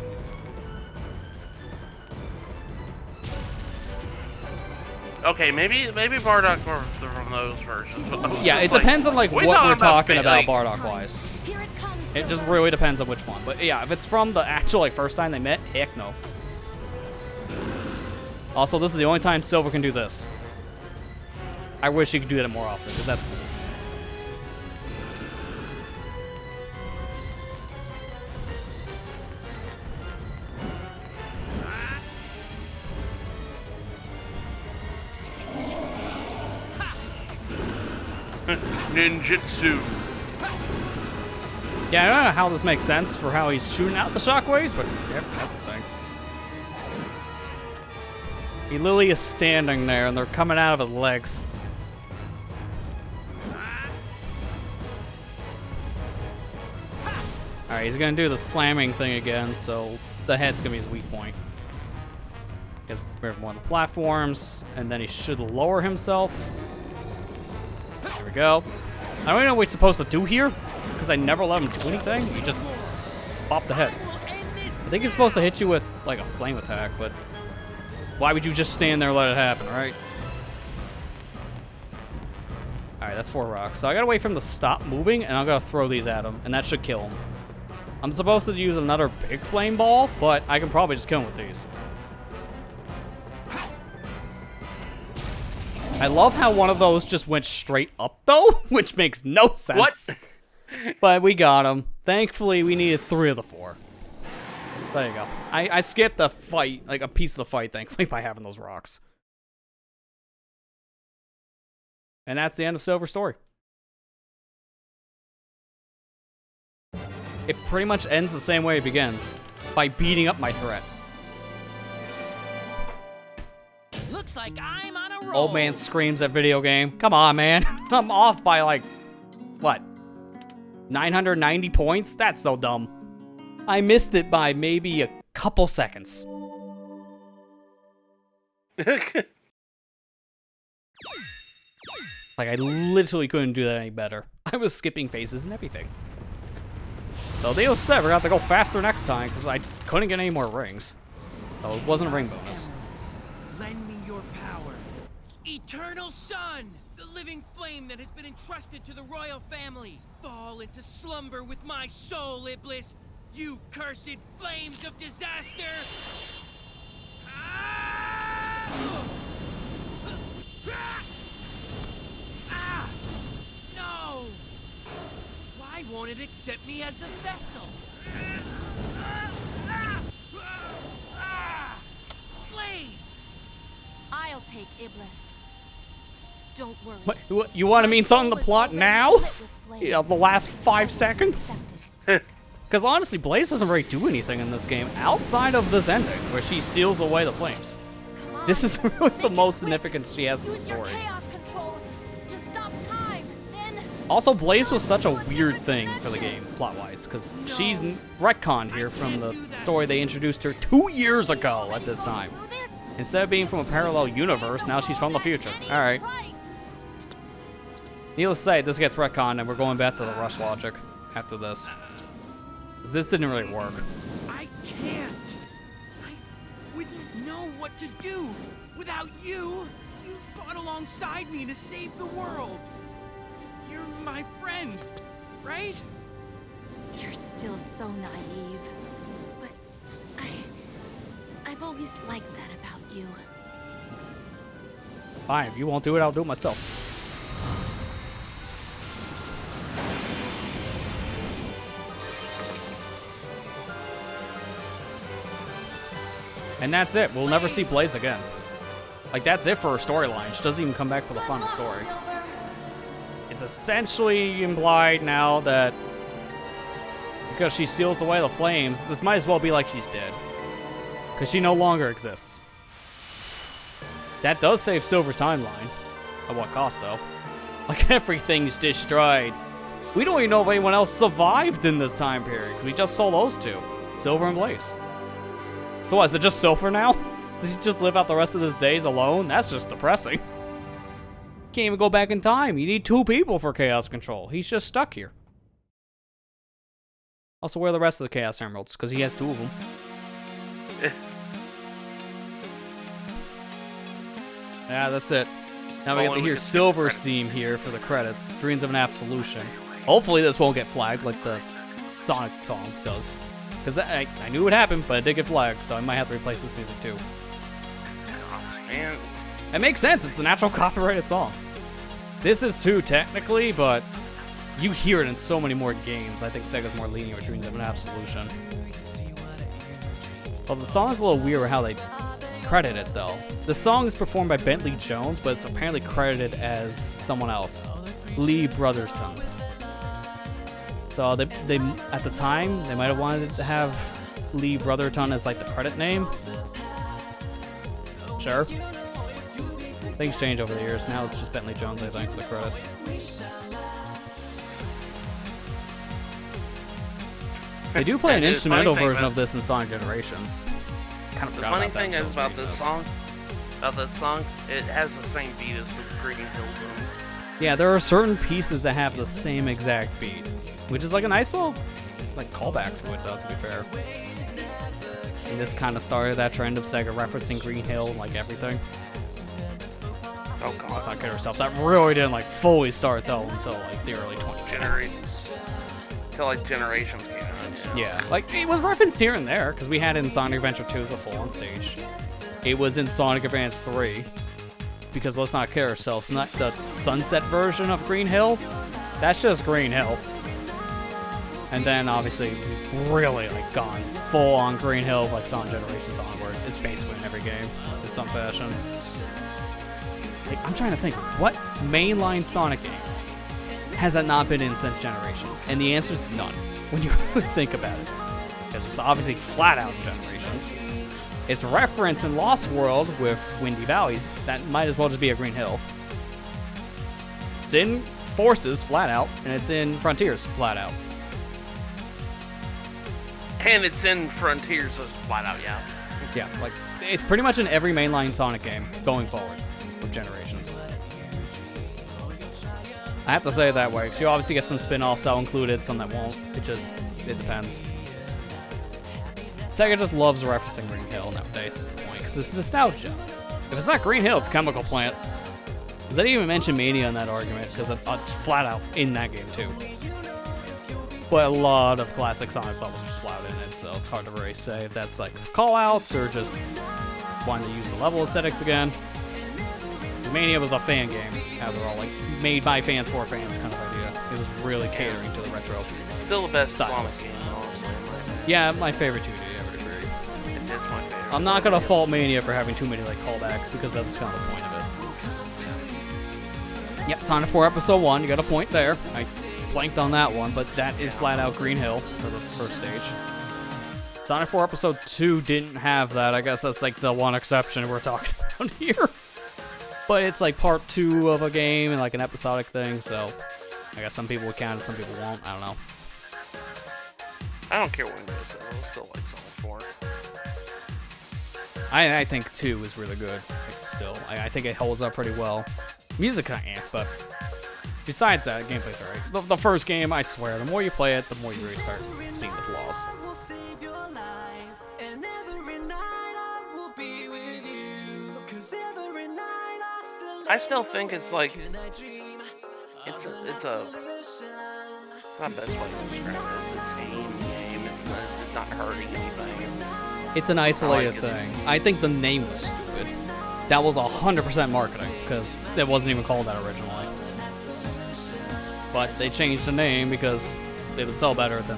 Okay, maybe Bardock were from those versions. But yeah, it depends on, like, what we're talking about Bardock-wise. Here it comes. It just really depends on which one. But, yeah, if it's from the actual, like, first time they met, heck no. Also, this is the only time Silver can do this. I wish he could do that more often, because that's cool. Ninjutsu. Yeah, I don't know how this makes sense for how he's shooting out the shockwaves, but yep, that's a thing. He literally is standing there, and they're coming out of his legs. Alright, he's gonna do the slamming thing again, so the head's gonna be his weak point. Gets rid of one of the platforms, and then he should lower himself. There we go. I don't even know what he's supposed to do here, because I never let him do anything. He just popped the head. I think he's supposed to hit you with, like, a flame attack, but why would you just stand there and let it happen, right? Alright, that's 4 rocks. So I gotta wait for him to stop moving, and I'm gonna throw these at him, and that should kill him. I'm supposed to use another big flame ball, but I can probably just kill him with these. I love how one of those just went straight up, though, which makes no sense. What? But we got him. Thankfully, we needed 3 of the 4. There you go. I skipped the fight, like a piece of the fight, thankfully, by having those rocks. And that's the end of Silver's story. It pretty much ends the same way it begins, by beating up my threat. Looks like I'm on a roll. Old man screams at video game. Come on, man. I'm off by, like, what? 990 points? That's so dumb. I missed it by maybe a couple seconds. Like, I literally couldn't do that any better. I was skipping phases and everything. So, needless to say, we're gonna have to go faster next time, because I couldn't get any more rings. So, it wasn't a ring bonus. Lend me your power. Eternal Sun! The living flame that has been entrusted to the royal family. Fall into slumber with my soul, Iblis. You cursed flames of disaster! No! Why won't it accept me as the vessel? Blaze! I'll take Iblis. Don't worry. What, you want to mean something to plot now? You know, the last 5 seconds? Because honestly, Blaze doesn't really do anything in this game outside of this ending, where she seals away the flames. This is really the most significant she has in the story. Also, Blaze was such a weird thing for the game, plot-wise, because she's retconned here from the story they introduced her 2 years ago at this time. Instead of being from a parallel universe, now she's from the future. Alright. Needless to say, this gets retconned, and we're going back to the rush logic after this. This didn't really work. I can't. I wouldn't know what to do without you. You fought alongside me to save the world. You're my friend, right? You're still so naive. But I've always liked that about you. Fine, if you won't do it, I'll do it myself. And that's it. We'll never see Blaze again. Like, that's it for her storyline. She doesn't even come back for the final story. It's essentially implied now that because she seals away the flames, this might as well be like she's dead. Because she no longer exists. That does save Silver's timeline. At what cost, though? Like, everything's destroyed. We don't even know if anyone else survived in this time period. We just saw those two. Silver and Blaze. So what, is it just Silver now? Does he just live out the rest of his days alone? That's just depressing. Can't even go back in time. You need 2 people for Chaos Control. He's just stuck here. Also, where are the rest of the Chaos Emeralds? Because he has 2 of them. Yeah, that's it. Now we get to hear Silver's theme here for the credits. Dreams of an Absolution. Hopefully this won't get flagged like the Sonic song does. Because I knew it would happen, but it did get flagged, so I might have to replace this music too. Oh, man. It makes sense. It's a natural copyrighted song. This is too, technically, but you hear it in so many more games. I think Sega's more lenient with Dreams of an Absolution. Well, the song is a little weird how they credit it, though. The song is performed by Bentley Jones, but it's apparently credited as someone else. Lee Brotherston. So they at the time, they might have wanted to have Lee Brotherton as like the credit name. Sure. Things change over the years. Now it's just Bentley Jones, I think, for the credit. They do play an instrumental version of this in Sonic Generations. Kind of the funny thing is about this song, it has the same beat as the Green Hill Zone. Yeah, there are certain pieces that have the same exact beat, which is like a nice little like callback to it, though, to be fair. And this kind of started that trend of Sega referencing Green Hill, like everything. Oh god. Let's not kid ourselves. That really didn't like fully start though until like the early 2010s. Until like Generations came out. Yeah, like it was referenced here and there because we had it in Sonic Adventure 2 as a full-on stage. It was in Sonic Advance 3 because let's not kid ourselves. Not the Sunset version of Green Hill. That's just Green Hill. And then obviously we've really like gone full-on Green Hill like Sonic Generations onward. It's basically in every game in some fashion. Like, I'm trying to think, what mainline Sonic game has that not been in since Generation? And the answer's none, when you think about it. Because it's obviously flat out in Generations. It's referenced in Lost World with Windy Valley. That might as well just be a Green Hill. It's in Forces, flat out, and it's in Frontiers, flat out. And it's in Frontiers, flat out, yeah. Yeah, like, it's pretty much in every mainline Sonic game going forward with Generations. I have to say it that way, because you obviously get some spin-offs that'll include it, some that won't. It depends. Sega just loves referencing Green Hill nowadays, is the point, because it's nostalgia. If it's not Green Hill, it's Chemical Plant. Because they didn't even mention Mania in that argument, because it's flat out in that game, too. But a lot of classic Sonic levels just flat out in it, so it's hard to really say if that's like call-outs or just wanting to use the level aesthetics again. Mania was a fan game, overall, like made by fans for fans kind of idea. It was really catering to the retro. Still the best styles. Sonic game, honestly. Yeah, my favorite 2D, I would agree. It's my favorite. I'm not gonna fault Mania for having too many like callbacks because that was kind of the point of it. Yep, Sonic 4 Episode 1, you got a point there. I blanked on that one, but that is flat out Green Hill for the first stage. Sonic 4 Episode 2 didn't have that. I guess that's like the one exception we're talking about here. But it's like part 2 of a game and like an episodic thing, so I guess some people would count it, some people won't. I don't know. I don't care what it is, I still like Sonic 4. I think 2 is really good, still. I think it holds up pretty well. Music kind of but besides that, gameplay's alright. The first game, I swear, the more you play it, the more you really start seeing the flaws. I still think it's like it's a not best way to describe it. It's a tame game. It's not hurting anything. It's an isolated thing. I think the name was stupid. That was 100% marketing, because it wasn't even called that originally. But they changed the name because it would sell better than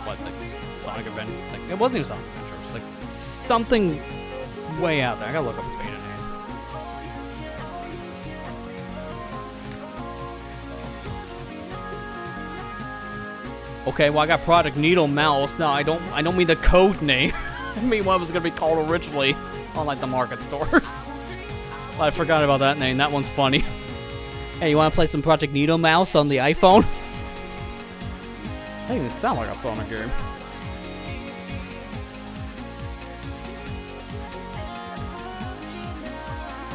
what, like, Sonic Adventure. Like, it wasn't even Sonic Adventure. It was like something way out there. I gotta look up its beta name. Okay, well I got Project Needle Mouse. No, I don't mean the code name. I mean what it was gonna be called originally on like the market stores. I forgot about that name. That one's funny. Hey, you wanna play some Project Needle Mouse on the iPhone? That doesn't even sound like a Sonic game.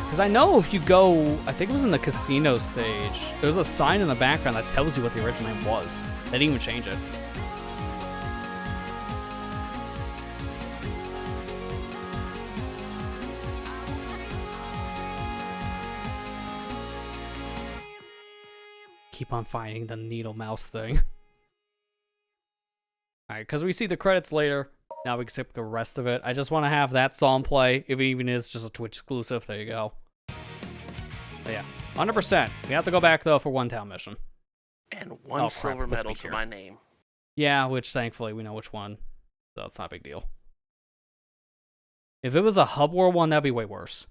Because I know if you go, I think it was in the casino stage, there's a sign in the background that tells you what the original name was. They didn't even change it. Keep on finding the needle mouse thing. Alright, because we see the credits later. Now we can skip the rest of it. I just want to have that song play, if it even is just a Twitch exclusive. There you go. But yeah, 100%. We have to go back, though, for one town mission. And one silver medal to my name. Yeah, which thankfully we know which one, so it's not a big deal. If it was a Hub War one, that'd be way worse.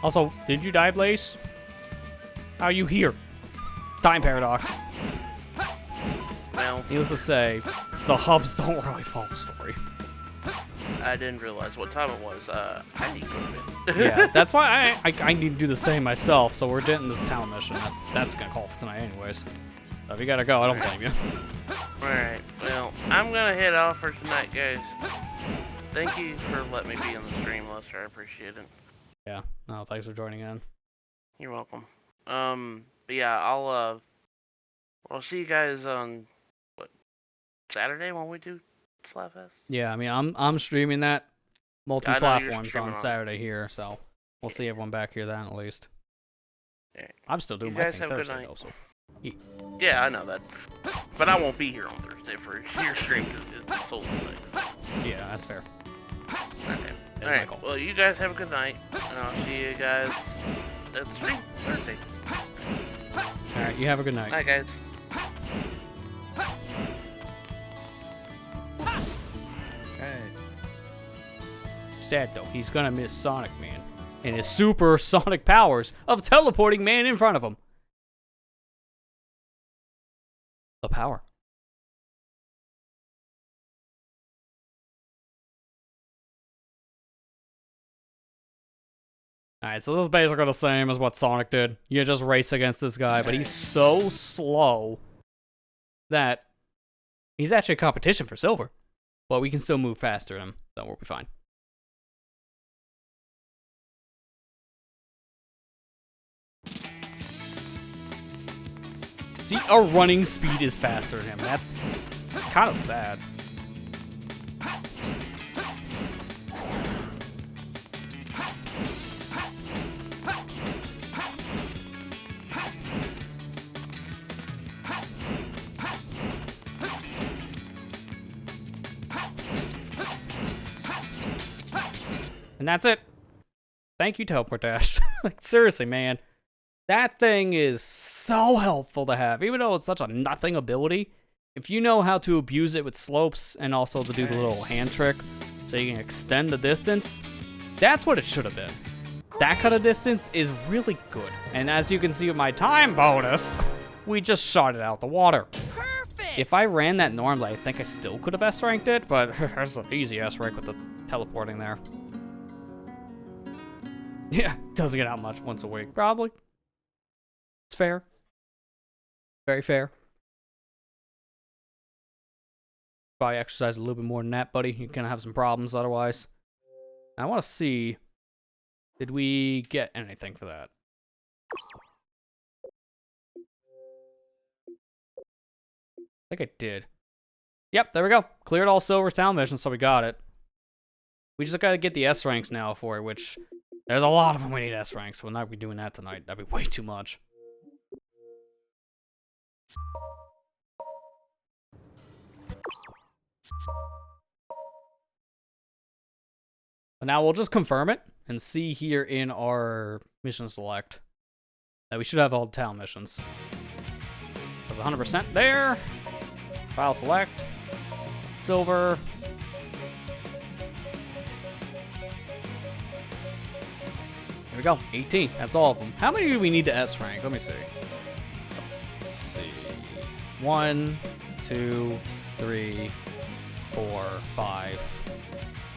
Also, did you die, Blaze? How are you here? Time paradox. Well, needless to say, the hubs don't really follow the story. I didn't realize what time it was. I need to go to bed. Yeah, that's why I need to do the same myself. So we're getting this town mission. That's gonna call for tonight, anyways. So if you gotta go, I don't blame you. All right. Well, I'm gonna head off for tonight, guys. Thank you for letting me be on the stream, Lester. I appreciate it. Yeah. No, thanks for joining in. You're welcome. But yeah, I'll see you guys on what, Saturday when we do Slapfest. Yeah, I mean I'm streaming that multi-platforms on Saturday here, so we'll see everyone back here then at least. Yeah. I'm still doing you my guys thing have a Thursday good night. though, so. Yeah, I know that, but I won't be here on Thursday for your stream because it's whole thing. Yeah, that's fair. Okay. Alright, well, you guys have a good night, and I'll see you guys at the stream Thursday. Alright, you have a good night. Bye, guys. Hey. Sad though, he's gonna miss Sonic Man and his super sonic powers of teleporting man in front of him. The power. Alright, so this is basically the same as what Sonic did. You just race against this guy, but he's so slow that he's actually a competition for silver. But we can still move faster than him, so we'll be fine. See, our running speed is faster than him. That's kind of sad. And that's it. Thank you, Teleport Dash. Like, seriously, man. That thing is so helpful to have. Even though it's such a nothing ability, if you know how to abuse it with slopes and also to do the little hand trick so you can extend the distance, that's what it should have been. That kind of distance is really good. And as you can see with my time bonus, we just shot it out the water. Perfect! If I ran that normally, I think I still could have S-ranked it, but there's an easy S-rank with the teleporting there. Yeah, doesn't get out much once a week, probably. It's fair. Very fair. Probably exercise a little bit more than that, buddy. You're gonna have some problems otherwise. I want to see, did we get anything for that? I think I did. Yep, there we go. Cleared all Silver Town missions, so we got it. We just gotta get the S ranks now for it, which there's a lot of them we need S ranks, so we'll not be doing that tonight. That'd be way too much. But now we'll just confirm it and see here in our mission select that we should have all the town missions. There's 100% there. File select. Silver. There we go. 18. That's all of them. How many do we need to S rank? Let me see. Let's see. 1, 2, 3, 4, 5.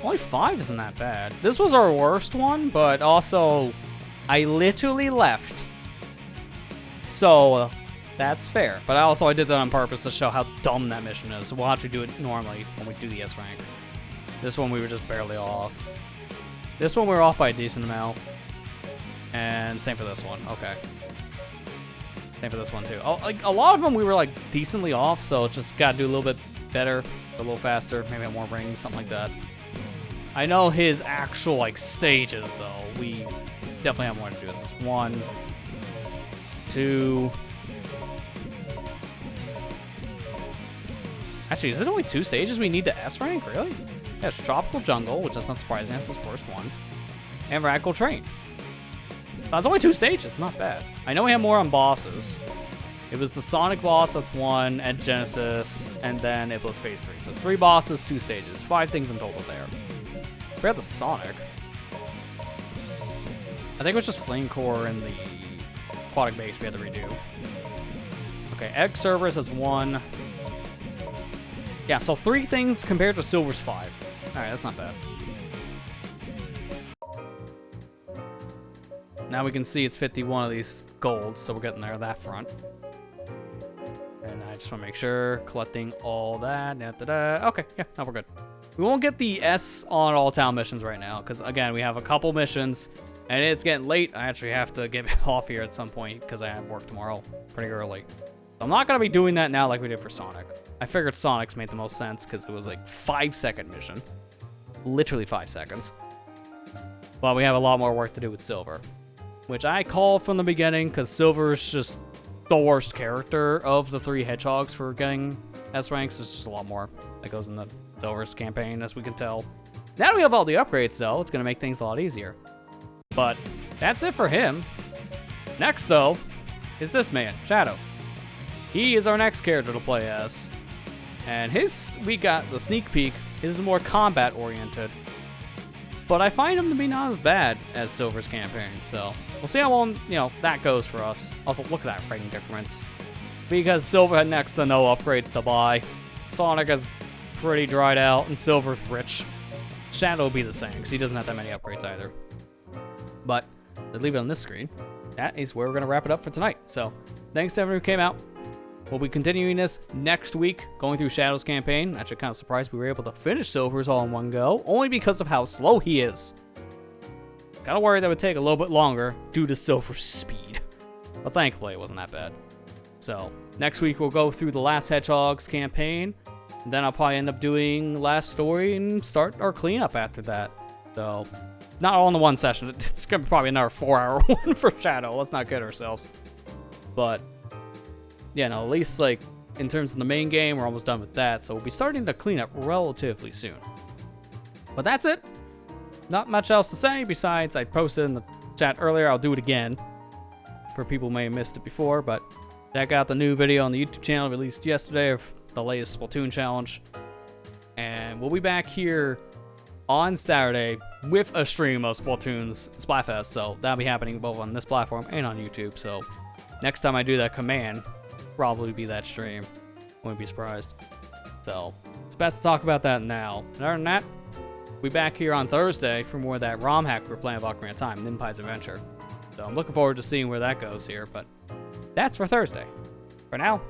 Only 5 isn't that bad. This was our worst one, but also I literally left. So that's fair. But I did that on purpose to show how dumb that mission is. So we'll have to do it normally when we do the S rank. This one we were just barely off. This one we were off by a decent amount. And same for this one. Okay. Same for this one too. Like a lot of them we were like decently off, so just gotta do a little bit better, a little faster, maybe have more rings, something like that. I know his actual like stages though. We definitely have more to do. This is 1, 2. Actually, is it only 2 stages we need to S rank? Really? Yeah, it's Tropical Jungle, which that's not surprising. That's his first one. And Radical Train. That's only 2 stages. Not bad. I know we have more on bosses. It was the Sonic boss, that's 1, and Genesis, and then it was Phase 3. So it's 3 bosses, 2 stages. 5 things in total there. Forgot the Sonic. I think it was just Flame Core and the Aquatic Base we had to redo. Okay, Egg Cerberus is 1. Yeah, so 3 things compared to Silver's 5. Alright, that's not bad. Now we can see it's 51 of these golds, so we're getting there that front. And I just want to make sure, collecting all that. Okay, yeah, now we're good. We won't get the S on all town missions right now, because again, we have a couple missions, and it's getting late. I actually have to get off here at some point, because I have work tomorrow pretty early. So I'm not going to be doing that now like we did for Sonic. I figured Sonic's made the most sense, because it was like 5-second mission. Literally 5 seconds. But we have a lot more work to do with Silver, which I called from the beginning, because Silver's just the worst character of the 3 hedgehogs for getting S ranks. There's just a lot more that goes in the Silver's campaign, as we can tell. Now that we have all the upgrades, though, it's going to make things a lot easier. But that's it for him. Next, though, is this man, Shadow. He is our next character to play as. And we got the sneak peek. His is more combat-oriented. But I find him to be not as bad as Silver's campaign, so we'll see how well, that goes for us. Also, look at that rating difference. Because Silver had next to no upgrades to buy. Sonic is pretty dried out, and Silver's rich. Shadow will be the same, because he doesn't have that many upgrades either. But, let's leave it on this screen. That is where we're going to wrap it up for tonight. So, thanks to everyone who came out. We'll be continuing this next week, going through Shadow's campaign. Actually, kind of surprised we were able to finish Silver's all in one go, only because of how slow he is. Kinda worried that would take a little bit longer due to Silver's speed. But thankfully, it wasn't that bad. So, next week we'll go through the Last Hedgehog's campaign. And then I'll probably end up doing Last Story and start our cleanup after that. So, not all in the one session. It's gonna be probably another 4-hour one for Shadow. Let's not kid ourselves. But yeah, no, at least like in terms of the main game, we're almost done with that. So we'll be starting to clean up relatively soon. But that's it. Not much else to say besides I posted in the chat earlier. I'll do it again for people who may have missed it before. But check out the new video on the YouTube channel released yesterday of the latest Splatoon challenge. And we'll be back here on Saturday with a stream of Splatoon's Splatfest. So that'll be happening both on this platform and on YouTube. So next time I do that command, probably be that stream. Wouldn't be surprised. So it's best to talk about that now. And other than that, we'll be back here on Thursday for more of that ROM hack we're playing of Ocarina of Time, Ninpai's Adventure. So I'm looking forward to seeing where that goes here, but that's for Thursday. For now,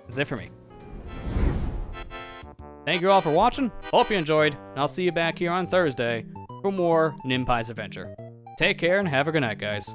that's it for me. Thank you all for watching. Hope you enjoyed, and I'll see you back here on Thursday for more Ninpai's Adventure. Take care and have a good night, guys.